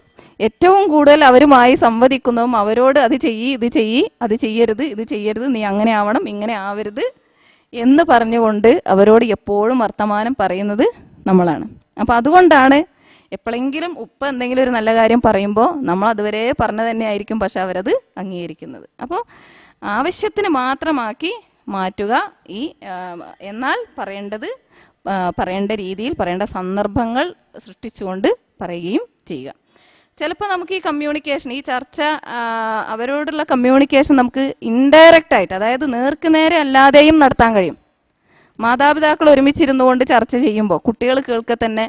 ഏറ്റവും കൂടുതൽ അവരുമായി സംവദിക്കുന്നതും. അവരോട് അത് ചെയ്യ്, ഇത് ചെയ്യ്, അത് ചെയ്യരുത്, ഇത് ചെയ്യരുത്, നീ അങ്ങനെ ആവണം, ഇങ്ങനെ ആവരുത് എന്ന് പറഞ്ഞുകൊണ്ട് അവരോട് എപ്പോഴും വർത്തമാനം പറയുന്നത് നമ്മളാണ്. അപ്പോൾ അതുകൊണ്ടാണ് എപ്പോഴെങ്കിലും ഉപ്പ എന്തെങ്കിലും ഒരു നല്ല കാര്യം പറയുമ്പോൾ നമ്മൾ അതുവരെ പറഞ്ഞു തന്നെ ആയിരിക്കും, പക്ഷെ അവരത് അംഗീകരിക്കുന്നത്. അപ്പോൾ ആവശ്യത്തിന് മാത്രമാക്കി മാറ്റുക. എന്നാൽ പറയേണ്ട രീതിയിൽ, പറയേണ്ട സന്ദർഭങ്ങൾ സൃഷ്ടിച്ചുകൊണ്ട് പറയുകയും ചെയ്യുക. ചിലപ്പോൾ നമുക്ക് ഈ കമ്മ്യൂണിക്കേഷൻ, ഈ ചർച്ച, അവരോടുള്ള കമ്മ്യൂണിക്കേഷൻ നമുക്ക് ഇൻഡയറക്റ്റ് ആയിട്ട്, അതായത് നേർക്ക് നേരെ അല്ലാതെയും നടത്താൻ കഴിയും. മാതാപിതാക്കൾ ഒരുമിച്ചിരുന്നു കൊണ്ട് ചർച്ച ചെയ്യുമ്പോൾ കുട്ടികൾ കേൾക്കെ തന്നെ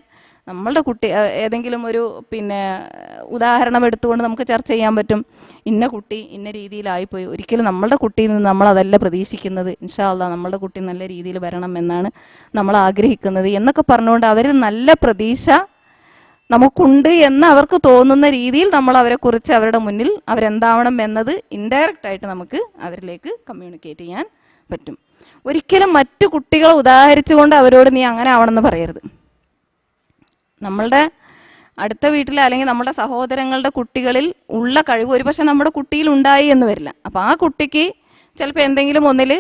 നമ്മളുടെ കുട്ടി ഏതെങ്കിലും ഒരു ഉദാഹരണം എടുത്തുകൊണ്ട് നമുക്ക് ചർച്ച ചെയ്യാൻ പറ്റും. ഇന്ന കുട്ടി ഇന്ന രീതിയിലായിപ്പോയി, ഒരിക്കലും നമ്മളുടെ കുട്ടിയിൽ നിന്ന് നമ്മളതല്ല പ്രതീക്ഷിക്കുന്നത്, ഇൻഷാ അല്ലാഹ് നമ്മളുടെ കുട്ടി നല്ല രീതിയിൽ വരണം എന്നാണ് നമ്മൾ ആഗ്രഹിക്കുന്നത് എന്നൊക്കെ പറഞ്ഞുകൊണ്ട് അവർ നല്ല പ്രതീക്ഷ നമുക്കുണ്ട് എന്ന് അവർക്ക് തോന്നുന്ന രീതിയിൽ നമ്മൾ അവരെക്കുറിച്ച് അവരുടെ മുന്നിൽ അവരെന്താവണം എന്നത് ഇൻഡയറക്റ്റ് ആയിട്ട് നമുക്ക് അവരിലേക്ക് കമ്മ്യൂണിക്കേറ്റ് ചെയ്യാൻ പറ്റും. ഒരിക്കലും മറ്റു കുട്ടികളെ ഉദാഹരിച്ചുകൊണ്ട് അവരോട് നീ അങ്ങനെ ആവണമെന്ന് പറയരുത്. നമ്മളുടെ അടുത്ത വീട്ടിലെ അല്ലെങ്കിൽ നമ്മുടെ സഹോദരങ്ങളുടെ കുട്ടികളിൽ ഉള്ള കഴിവ് ഒരുപക്ഷെ നമ്മുടെ കുട്ടിയിൽ ഉണ്ടായി എന്ന് വരില്ല. അപ്പോൾ ആ കുട്ടിക്ക് ചിലപ്പോൾ എന്തെങ്കിലും ഒന്നിൽ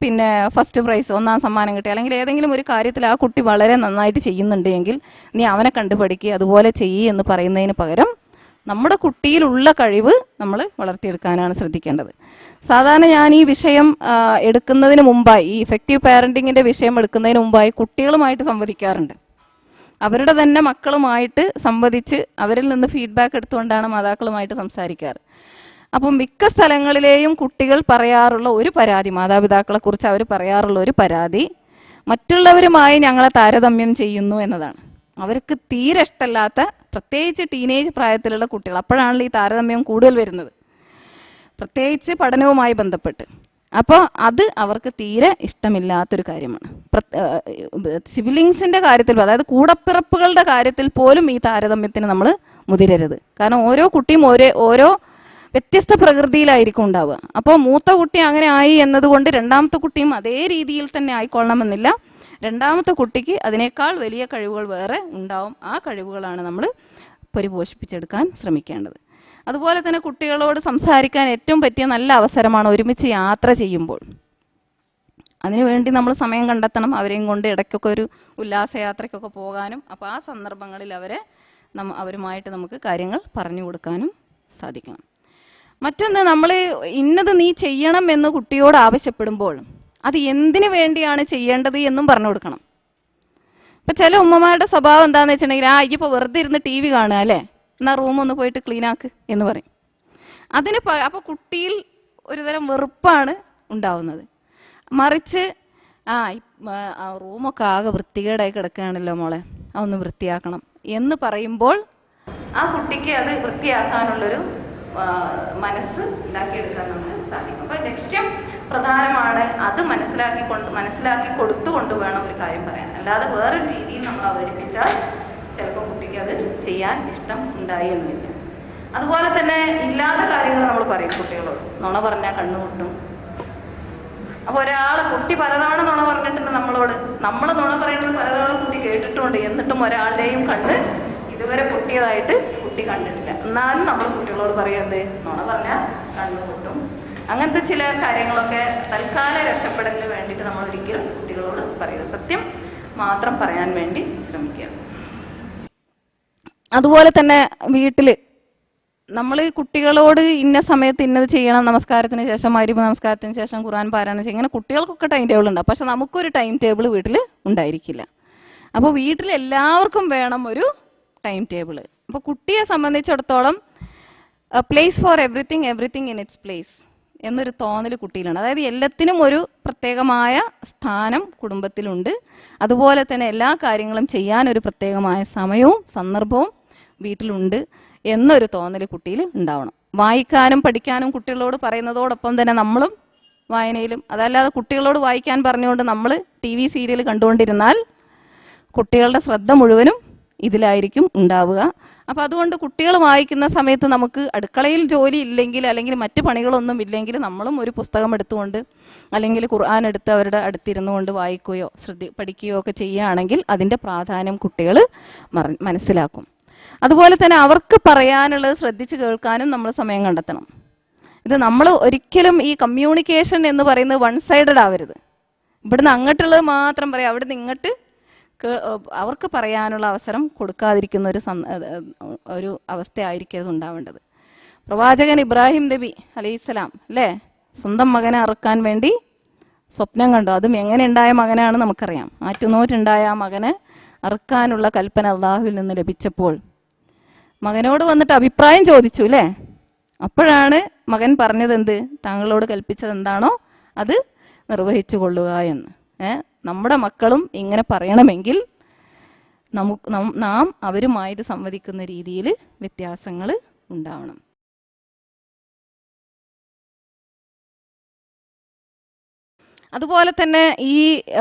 പിന്നെ ഫസ്റ്റ് പ്രൈസ്, ഒന്നാം സമ്മാനം കിട്ടി, അല്ലെങ്കിൽ ഏതെങ്കിലും ഒരു കാര്യത്തിൽ ആ കുട്ടി വളരെ നന്നായിട്ട് ചെയ്യുന്നുണ്ട് എങ്കിൽ നീ അവനെ കണ്ടുപഠിക്കുക, അതുപോലെ ചെയ്യുക എന്ന് പറയുന്നതിന് പകരം നമ്മുടെ കുട്ടിയിലുള്ള കഴിവ് നമ്മൾ വളർത്തിയെടുക്കാനാണ് ശ്രദ്ധിക്കേണ്ടത്. സാധാരണ ഞാൻ ഈ വിഷയം എടുക്കുന്നതിന് മുമ്പായി, ഈ ഇഫക്റ്റീവ് പാരൻറ്റിങ്ങിൻ്റെ വിഷയം എടുക്കുന്നതിന് മുമ്പായി കുട്ടികളുമായിട്ട് സംവദിക്കാറുണ്ട്. അവരുടെ തന്നെ മക്കളുമായിട്ട് സംവദിച്ച് അവരിൽ നിന്ന് ഫീഡ്ബാക്ക് എടുത്തുകൊണ്ടാണ് മാതാക്കളുമായിട്ട് സംസാരിക്കാറ്. അപ്പം മിക്ക സ്ഥലങ്ങളിലെയും കുട്ടികൾ പറയാറുള്ള ഒരു പരാതി, മാതാപിതാക്കളെക്കുറിച്ച് അവർ പറയാറുള്ള ഒരു പരാതി, മറ്റുള്ളവരുമായി ഞങ്ങളെ താരതമ്യം ചെയ്യുന്നു എന്നതാണ്. അവർക്ക് തീരെ ഇഷ്ടമല്ലാത്ത, പ്രത്യേകിച്ച് ടീനേജ് പ്രായത്തിലുള്ള കുട്ടികൾ, അപ്പോഴാണല്ലോ ഈ താരതമ്യം കൂടുതൽ വരുന്നത്, പ്രത്യേകിച്ച് പഠനവുമായി ബന്ധപ്പെട്ട്. അപ്പോൾ അത് അവർക്ക് തീരെ ഇഷ്ടമില്ലാത്തൊരു കാര്യമാണ്. സിബിലിങ്സിൻ്റെ കാര്യത്തിൽ, അതായത് കൂടപ്പിറപ്പുകളുടെ കാര്യത്തിൽ പോലും ഈ താരതമ്യത്തിന് നമ്മൾ മുതിരരുത്. കാരണം ഓരോ കുട്ടിയും ഓരോ വ്യത്യസ്ത പ്രകൃതിയിലായിരിക്കും ഉണ്ടാവുക. അപ്പോൾ മൂത്ത കുട്ടി അങ്ങനെ ആയി എന്നതുകൊണ്ട് രണ്ടാമത്തെ കുട്ടിയും അതേ രീതിയിൽ തന്നെ ആയിക്കൊള്ളണമെന്നില്ല. രണ്ടാമത്തെ കുട്ടിക്ക് അതിനേക്കാൾ വലിയ കഴിവുകൾ വേറെ ഉണ്ടാവും. ആ കഴിവുകളാണ് നമ്മൾ പരിപോഷിപ്പിച്ചെടുക്കാൻ ശ്രമിക്കേണ്ടത്. അതുപോലെ തന്നെ കുട്ടികളോട് സംസാരിക്കാൻ ഏറ്റവും പറ്റിയ നല്ല അവസരമാണ് ഒരുമിച്ച് യാത്ര ചെയ്യുമ്പോൾ. അതിനുവേണ്ടി നമ്മൾ സമയം കണ്ടെത്തണം. അവരെയും കൊണ്ട് ഇടയ്ക്കൊക്കെ ഒരു ഉല്ലാസയാത്രയ്ക്കൊക്കെ പോകാനും, അപ്പോൾ ആ സന്ദർഭങ്ങളിൽ അവരുമായിട്ട് നമുക്ക് കാര്യങ്ങൾ പറഞ്ഞു കൊടുക്കാനും സാധിക്കണം. മറ്റൊന്ന്, നമ്മൾ ഇന്നത് നീ ചെയ്യണം എന്ന് കുട്ടിയോട് ആവശ്യപ്പെടുമ്പോൾ അത് എന്തിനു വേണ്ടിയാണ് ചെയ്യേണ്ടത് എന്നും പറഞ്ഞു കൊടുക്കണം. ഇപ്പം ചില ഉമ്മമാരുടെ സ്വഭാവം എന്താണെന്ന് വെച്ചിട്ടുണ്ടെങ്കിൽ, ഇപ്പോൾ വെറുതെ ഇരുന്ന് TV കാണുക അല്ലേ, എന്നാൽ റൂമൊന്ന് പോയിട്ട് ക്ലീനാക്ക് എന്ന് പറയും. അപ്പോൾ കുട്ടിയിൽ ഒരുതരം വെറുപ്പാണ് ഉണ്ടാവുന്നത്. മറിച്ച് റൂമൊക്കെ ആകെ വൃത്തികേടായി കിടക്കുകയാണല്ലോ മോളെ, അതൊന്ന് വൃത്തിയാക്കണം എന്ന് പറയുമ്പോൾ ആ കുട്ടിക്ക് അത് വൃത്തിയാക്കാനുള്ളൊരു മനസ്സ് ഉണ്ടാക്കിയെടുക്കാൻ നമുക്ക് സാധിക്കും. അപ്പോൾ ലക്ഷ്യം പ്രധാനമാണ്. അത് മനസ്സിലാക്കി കൊടുത്തുകൊണ്ട് വേണം ഒരു കാര്യം പറയാൻ. അല്ലാതെ വേറൊരു രീതിയിൽ നമ്മൾ അവതരിപ്പിച്ചാൽ ചിലപ്പോൾ കുട്ടിക്ക് അത് ചെയ്യാൻ ഇഷ്ടം ഉണ്ടായി എന്നില്ല. അതുപോലെ തന്നെ ഇല്ലാത്ത കാര്യങ്ങൾ നമ്മൾ പറയും കുട്ടികളോട്. നുണ പറഞ്ഞാൽ കണ്ണുകൂട്ടും. അപ്പോൾ കുട്ടി പലതവണ നുണ പറഞ്ഞിട്ടുണ്ട് നമ്മളോട്. നമ്മൾ നുണ പറയുന്നത് പലതവണ കുട്ടി കേട്ടിട്ടുണ്ട്. എന്നിട്ടും ഒരാളുടെയും കണ്ണ് ഇതുവരെ പൊട്ടിയതായിട്ട് കുട്ടി കണ്ടിട്ടില്ല. എന്നാലും നമ്മൾ കുട്ടികളോട് പറയുന്നത് നുണ പറഞ്ഞാൽ കണ്ണ് പൊട്ടും. അങ്ങനത്തെ ചില കാര്യങ്ങളൊക്കെ തൽക്കാല രക്ഷപ്പെടലിന് വേണ്ടിയിട്ട് നമ്മൾ ഒരിക്കലും കുട്ടികളോട് പറയുക. സത്യം മാത്രം പറയാൻ വേണ്ടി ശ്രമിക്കുക. അതുപോലെ തന്നെ വീട്ടിൽ നമ്മൾ കുട്ടികളോട് ഇന്ന സമയത്ത് ഇന്നത് ചെയ്യണം, നമസ്കാരത്തിന് ശേഷം, മഗ്‌രിബ് നമസ്കാരത്തിന് ശേഷം ഖുർആൻ പാരായണം ചെയ്യണം, ഇങ്ങനെ കുട്ടികൾക്കൊക്കെ ടൈം ടേബിൾ ഉണ്ടാവും. പക്ഷെ നമുക്കൊരു ടൈം ടേബിൾ വീട്ടിൽ ഉണ്ടായിരിക്കില്ല. അപ്പോൾ വീട്ടിൽ എല്ലാവർക്കും വേണം ഒരു ടൈം ടേബിൾ. അപ്പോൾ കുട്ടിയെ സംബന്ധിച്ചിടത്തോളം place for everything in its place എന്നൊരു തോന്നൽ കുട്ടിയിലാണ്. അതായത് എല്ലാത്തിനും ഒരു പ്രത്യേകമായ സ്ഥാനം കുടുംബത്തിലുണ്ട്. അതുപോലെ തന്നെ എല്ലാ കാര്യങ്ങളും ചെയ്യാൻ ഒരു പ്രത്യേകമായ സമയവും സന്ദർഭവും വീട്ടിലുണ്ട് എന്നൊരു തോന്നൽ കുട്ടിയിൽ ഉണ്ടാവണം. വായിക്കാനും പഠിക്കാനും കുട്ടികളോട് പറയുന്നതോടൊപ്പം തന്നെ നമ്മളും വായനയിലും, അതല്ലാതെ കുട്ടികളോട് വായിക്കാൻ പറഞ്ഞുകൊണ്ട് നമ്മൾ TV സീരിയൽ കണ്ടുകൊണ്ടിരുന്നാൽ കുട്ടികളുടെ ശ്രദ്ധ മുഴുവനും ഇതിലായിരിക്കും ഉണ്ടാവുക. അപ്പോൾ അതുകൊണ്ട് കുട്ടികൾ വായിക്കുന്ന സമയത്ത് നമുക്ക് അടുക്കളയിൽ ജോലി ഇല്ലെങ്കിൽ, അല്ലെങ്കിൽ മറ്റു പണികളൊന്നും ഇല്ലെങ്കിൽ, നമ്മളും ഒരു പുസ്തകം എടുത്തുകൊണ്ട് അല്ലെങ്കിൽ ഖുർആൻ എടുത്ത് അവരുടെ അടുത്തിരുന്നു കൊണ്ട് വായിക്കുകയോ പഠിക്കുകയോ ഒക്കെ ചെയ്യുകയാണെങ്കിൽ അതിൻ്റെ പ്രാധാന്യം കുട്ടികൾ മനസ്സിലാക്കും. അതുപോലെ തന്നെ അവർക്ക് പറയാനുള്ളത് ശ്രദ്ധിച്ച് കേൾക്കാനും നമ്മൾ സമയം കണ്ടെത്തണം. ഇത് നമ്മൾ ഒരിക്കലും ഈ കമ്മ്യൂണിക്കേഷൻ എന്ന് പറയുന്നത് വൺ സൈഡഡ് ആവരുത്. ഇവിടുന്ന് അങ്ങോട്ടുള്ളത് മാത്രം പറയാം, അവിടുന്ന് ഇങ്ങോട്ട് അവർക്ക് പറയാനുള്ള അവസരം കൊടുക്കാതിരിക്കുന്ന ഒരു അവസ്ഥയായിരിക്കും ഉണ്ടാവേണ്ടത്. പ്രവാചകൻ ഇബ്രാഹിം നബി അലൈഹിസ്സലാം അല്ലേ, സ്വന്തം മകനെ അറുക്കാൻ വേണ്ടി സ്വപ്നം കണ്ടു. അതും എങ്ങനെ ഉണ്ടായ മകനാണ് നമുക്കറിയാം. ആറ്റുനോറ്റുണ്ടായ ആ മകനെ അറുക്കാനുള്ള കൽപ്പന അള്ളാഹുവിൽ നിന്ന് ലഭിച്ചപ്പോൾ മകനോട് വന്നിട്ട് അഭിപ്രായം ചോദിച്ചു അല്ലേ. അപ്പോഴാണ് മകൻ പറഞ്ഞത് എന്ത്? താങ്കളോട് കൽപ്പിച്ചത് എന്താണോ അത് നിർവഹിച്ചു കൊള്ളുക എന്ന്. നമ്മുടെ മക്കളും ഇങ്ങനെ പറയണമെങ്കിൽ നാം അവരുമായിട്ട് സംവദിക്കുന്ന രീതിയിൽ വ്യത്യാസങ്ങൾ ഉണ്ടാവണം. അതുപോലെ തന്നെ ഈ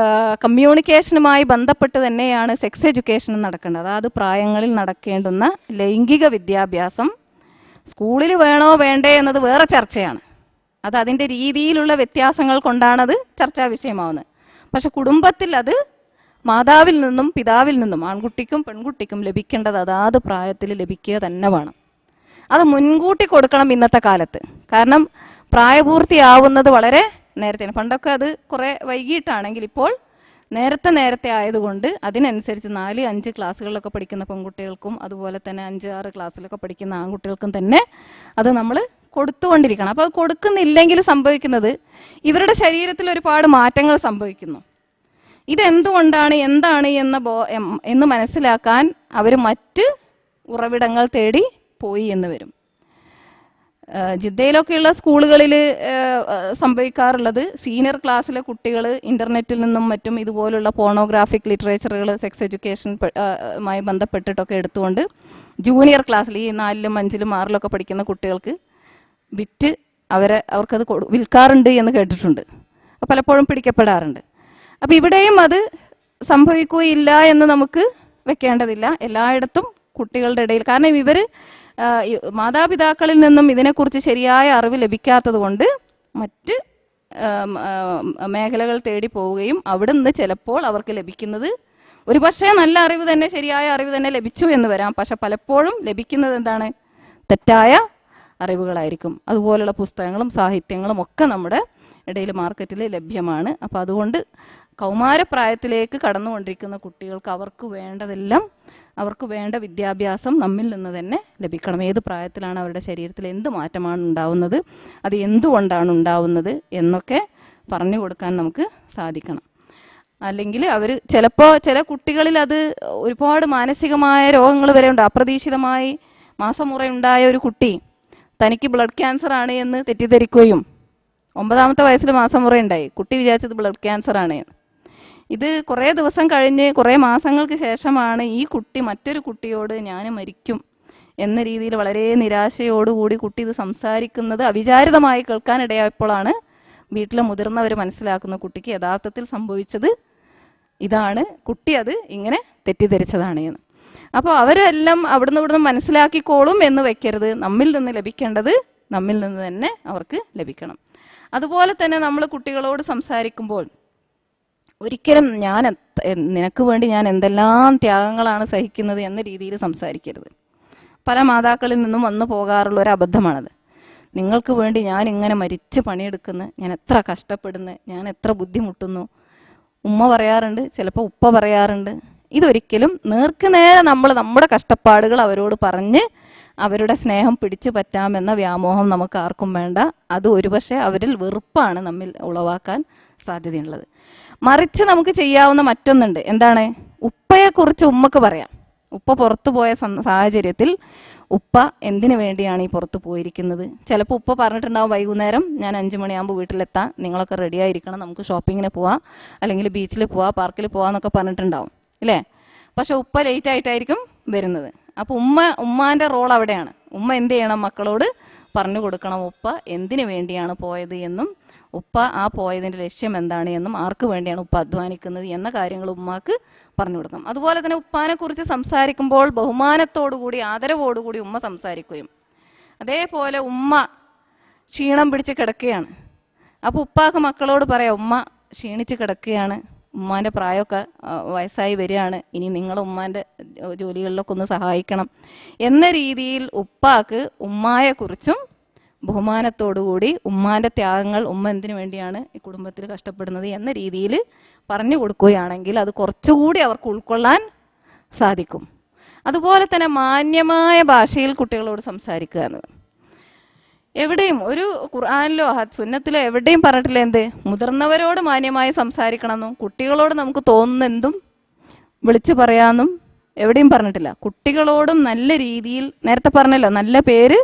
കമ്മ്യൂണിക്കേഷനുമായി ബന്ധപ്പെട്ട് തന്നെയാണ് സെക്സ് എഡ്യൂക്കേഷനും നടക്കേണ്ടത്. അതായത് പ്രായങ്ങളിൽ നടക്കേണ്ടുന്ന ലൈംഗിക വിദ്യാഭ്യാസം സ്കൂളിൽ വേണോ വേണ്ടേ എന്നത് വേറെ ചർച്ചയാണ്. അത് അതിൻ്റെ രീതിയിലുള്ള വ്യത്യാസങ്ങൾ കൊണ്ടാണത് ചർച്ചാ വിഷയമാവുന്നത്. പക്ഷെ കുടുംബത്തിൽ അത് മാതാവിൽ നിന്നും പിതാവിൽ നിന്നും ആൺകുട്ടിക്കും പെൺകുട്ടിക്കും ലഭിക്കേണ്ടത് അതാത് പ്രായത്തിൽ ലഭിക്കുക തന്നെ വേണം. അത് മുൻകൂട്ടി കൊടുക്കണം ഇന്നത്തെ കാലത്ത്. കാരണം പ്രായപൂർത്തിയാവുന്നത് വളരെ നേരത്തെയാണ്. പണ്ടൊക്കെ അത് കുറേ വൈകിട്ടാണെങ്കിൽ ഇപ്പോൾ നേരത്തെ ആയതുകൊണ്ട് അതിനനുസരിച്ച് 4-5 ക്ലാസ്സുകളിലൊക്കെ പഠിക്കുന്ന പെൺകുട്ടികൾക്കും അതുപോലെ തന്നെ 5-6 ക്ലാസ്സിലൊക്കെ പഠിക്കുന്ന ആൺകുട്ടികൾക്കും തന്നെ അത് നമ്മൾ കൊടുത്തുകൊണ്ടിരിക്കണം. അപ്പോൾ അത് കൊടുക്കുന്നില്ലെങ്കിൽ സംഭവിക്കുന്നത് ഇവരുടെ ശരീരത്തിൽ ഒരുപാട് മാറ്റങ്ങൾ സംഭവിക്കുന്നു. ഇതെന്തുകൊണ്ടാണ് എന്താണ് എന്ന് മനസ്സിലാക്കാൻ അവർ മറ്റ് ഉറവിടങ്ങൾ തേടി പോയി എന്ന് വരും. ജിദ്ദയിലൊക്കെയുള്ള സ്കൂളുകളിൽ സംഭവിക്കാറുള്ളത് സീനിയർ ക്ലാസ്സിലെ കുട്ടികൾ ഇൻ്റർനെറ്റിൽ നിന്നും മറ്റും ഇതുപോലുള്ള പോണോഗ്രാഫിക് ലിറ്ററേച്ചറുകൾ സെക്സ് എഡ്യൂക്കേഷൻ മായി ബന്ധപ്പെട്ടിട്ടൊക്കെ എടുത്തുകൊണ്ട് ജൂനിയർ ക്ലാസ്സിൽ ഈ 4-ലും 5-ലും 6-ലൊക്കെ പഠിക്കുന്ന കുട്ടികൾക്ക് വിറ്റ് അവർക്കത് വിൽക്കാറുണ്ട് എന്ന് കേട്ടിട്ടുണ്ട്. പലപ്പോഴും പിടിക്കപ്പെടാറുണ്ട്. അപ്പം ഇവിടെയും അത് സംഭവിക്കുകയില്ല എന്ന് നമുക്ക് വെക്കേണ്ടതില്ല. എല്ലായിടത്തും കുട്ടികളുടെ ഇടയിൽ, കാരണം ഇവർ മാതാപിതാക്കളിൽ നിന്നും ഇതിനെക്കുറിച്ച് ശരിയായ അറിവ് ലഭിക്കാത്തത് കൊണ്ട് മറ്റ് മേഖലകൾ തേടി പോവുകയും അവിടെ നിന്ന് ചിലപ്പോൾ അവർക്ക് ലഭിക്കുന്നത് ഒരു പക്ഷേ നല്ല അറിവ് തന്നെ, ശരിയായ അറിവ് തന്നെ ലഭിച്ചു എന്ന് വരാം. പക്ഷെ പലപ്പോഴും ലഭിക്കുന്നത് എന്താണ്? തെറ്റായ അറിവുകളായിരിക്കും. അതുപോലുള്ള പുസ്തകങ്ങളും സാഹിത്യങ്ങളും ഒക്കെ നമ്മുടെ ഇടയിൽ മാർക്കറ്റിൽ ലഭ്യമാണ്. അപ്പോൾ അതുകൊണ്ട് കൗമാരപ്രായത്തിലേക്ക് കടന്നുകൊണ്ടിരിക്കുന്ന കുട്ടികൾക്ക് അവർക്ക് വേണ്ടതെല്ലാം, അവർക്ക് വേണ്ട വിദ്യാഭ്യാസം നമ്മിൽ നിന്ന് തന്നെ ലഭിക്കണം. ഏത് പ്രായത്തിലാണ് അവരുടെ ശരീരത്തിൽ എന്ത് മാറ്റമാണ് ഉണ്ടാവുന്നത്, അത് എന്തുകൊണ്ടാണ് ഉണ്ടാവുന്നത് എന്നൊക്കെ പറഞ്ഞു കൊടുക്കാൻ നമുക്ക് സാധിക്കണം. അല്ലെങ്കിൽ അവർ ചിലപ്പോൾ ചില കുട്ടികളിൽ അത് ഒരുപാട് മാനസികമായ രോഗങ്ങൾ വരെ ഉണ്ട്. അപ്രതീക്ഷിതമായി മാസമുറയുണ്ടായ ഒരു കുട്ടി തനിക്ക് ബ്ലഡ് ക്യാൻസർ ആണ് എന്ന് തെറ്റിദ്ധരിക്കുകയും 9ാമത്തെ വയസ്സിൽ മാസമുറയുണ്ടായി. കുട്ടി വിചാരിച്ചത് ബ്ലഡ് ക്യാൻസർ ആണ്. ഇത് കുറേ ദിവസം കഴിഞ്ഞ് കുറേ മാസങ്ങൾക്ക് ശേഷമാണ് ഈ കുട്ടി മറ്റൊരു കുട്ടിയോട് ഞാൻ മരിക്കും എന്ന രീതിയിൽ വളരെ നിരാശയോടുകൂടി കുട്ടി ഇത് സംസാരിക്കുന്നത് അവിചാരിതമായി കേൾക്കാനിടയായപ്പോഴാണ് വീട്ടിലെ മുതിർന്നവർ മനസ്സിലാക്കുന്ന കുട്ടിക്ക് യഥാർത്ഥത്തിൽ സംഭവിച്ചത് ഇതാണ്, കുട്ടി അത് ഇങ്ങനെ തെറ്റിദ്ധരിച്ചതാണ് എന്ന്. അപ്പോൾ അവരെല്ലാം ഇവിടുന്ന് മനസ്സിലാക്കിക്കോളും എന്ന് വെക്കരുത്. നമ്മിൽ നിന്ന് ലഭിക്കേണ്ടത് നമ്മിൽ നിന്ന് തന്നെ അവർക്ക് ലഭിക്കണം. അതുപോലെ തന്നെ നമ്മൾ കുട്ടികളോട് സംസാരിക്കുമ്പോൾ ഒരിക്കലും നിനക്ക് വേണ്ടി ഞാൻ എന്തെല്ലാം ത്യാഗങ്ങളാണ് സഹിക്കുന്നത് എന്ന രീതിയിൽ സംസാരിക്കരുത്. പല മാതാക്കളിൽ നിന്നും വന്നു പോകാറുള്ള ഒരു അബദ്ധമാണത്. നിങ്ങൾക്ക് വേണ്ടി ഞാൻ ഇങ്ങനെ മരിച്ച് പണിയെടുക്കുന്നു, ഞാൻ എത്ര കഷ്ടപ്പെടുന്നു, ഞാൻ എത്ര ബുദ്ധിമുട്ടുന്നു. ഉമ്മ പറയാറുണ്ട്, ചിലപ്പോൾ ഉപ്പ പറയാറുണ്ട്. ഇതൊരിക്കലും നേർക്കുനേരെ നമ്മുടെ കഷ്ടപ്പാടുകൾ അവരോട് പറഞ്ഞ് അവരുടെ സ്നേഹം പിടിച്ചു പറ്റാമെന്ന വ്യാമോഹം നമുക്ക് ആർക്കും വേണ്ട. അത് ഒരുപക്ഷെ അവരിൽ വെറുപ്പാണ് നമ്മിൽ ഉളവാക്കാൻ സാധ്യതയുള്ളത്. മറിച്ച് നമുക്ക് ചെയ്യാവുന്ന മറ്റൊന്നുണ്ട്. എന്താണ്? ഉപ്പയെക്കുറിച്ച് ഉമ്മക്ക് പറയാം. ഉപ്പ പുറത്തു പോയ സാഹചര്യത്തിൽ ഉപ്പ എന്തിനു വേണ്ടിയാണ് ഈ പുറത്ത് പോയിരിക്കുന്നത്? ചിലപ്പോൾ ഉപ്പ പറഞ്ഞിട്ടുണ്ടാവും, വൈകുന്നേരം ഞാൻ 5 മണിയാകുമ്പോൾ വീട്ടിലെത്താം, നിങ്ങളൊക്കെ റെഡി ആയിരിക്കണം, നമുക്ക് ഷോപ്പിങ്ങിന് പോവാം, അല്ലെങ്കിൽ ബീച്ചിൽ പോവാം, പാർക്കിൽ പോവാന്നൊക്കെ പറഞ്ഞിട്ടുണ്ടാവും അല്ലേ? പക്ഷെ ഉപ്പ ലേറ്റ് ആയിട്ടായിരിക്കും വരുന്നത്. അപ്പോൾ ഉമ്മാൻ്റെ റോൾ അവിടെയാണ്. ഉമ്മ എന്ത് ചെയ്യണം? മക്കളോട് പറഞ്ഞു കൊടുക്കണം ഉപ്പ എന്തിനു വേണ്ടിയാണ് പോയത് എന്നും ഉപ്പ ആ പോയതിൻ്റെ ലക്ഷ്യം എന്താണ് എന്നും ആർക്ക് വേണ്ടിയാണ് ഉപ്പ അധ്വാനിക്കുന്നത് എന്ന കാര്യങ്ങൾ ഉമ്മാക്ക് പറഞ്ഞു കൊടുക്കണം. അതുപോലെ തന്നെ ഉപ്പാനെക്കുറിച്ച് സംസാരിക്കുമ്പോൾ ബഹുമാനത്തോടുകൂടി ആദരവോടുകൂടി ഉമ്മ സംസാരിക്കുകയും, അതേപോലെ ഉമ്മ ക്ഷീണം പിടിച്ച് കിടക്കുകയാണ്, അപ്പോൾ ഉപ്പാക്ക് മക്കളോട് പറയാം ഉമ്മ ക്ഷീണിച്ച് കിടക്കുകയാണ്, ഉമ്മാൻ്റെ പ്രായമൊക്കെ വയസ്സായി വരികയാണ്, ഇനി നിങ്ങൾ ഉമ്മാൻ്റെ ജോലികളിലൊക്കെ ഒന്ന് സഹായിക്കണം എന്ന രീതിയിൽ ഉപ്പാക്ക് ഉമ്മായെക്കുറിച്ചും ബഹുമാനത്തോടുകൂടി ഉമ്മാൻ്റെ ത്യാഗങ്ങൾ, ഉമ്മ എന്തിനു വേണ്ടിയാണ് ഈ കുടുംബത്തിൽ കഷ്ടപ്പെടുന്നത് എന്ന രീതിയിൽ പറഞ്ഞു കൊടുക്കുകയാണെങ്കിൽ അത് കുറച്ചുകൂടി അവർക്ക് ഉൾക്കൊള്ളാൻ സാധിക്കും. അതുപോലെ തന്നെ മാന്യമായ ഭാഷയിൽ കുട്ടികളോട് സംസാരിക്കുക എന്നത് എവിടെയും ഒരു ഖുർആനിലോ സുന്നത്തിലോ എവിടെയും പറഞ്ഞിട്ടില്ല എന്ത് മുതിർന്നവരോട് മാന്യമായി സംസാരിക്കണമെന്നും കുട്ടികളോട് നമുക്ക് തോന്നുന്നതെന്തും വിളിച്ചു പറയാമെന്നും എവിടെയും പറഞ്ഞിട്ടില്ല. കുട്ടികളോടും നല്ല രീതിയിൽ, നേരത്തെ പറഞ്ഞല്ലോ നല്ല പേര്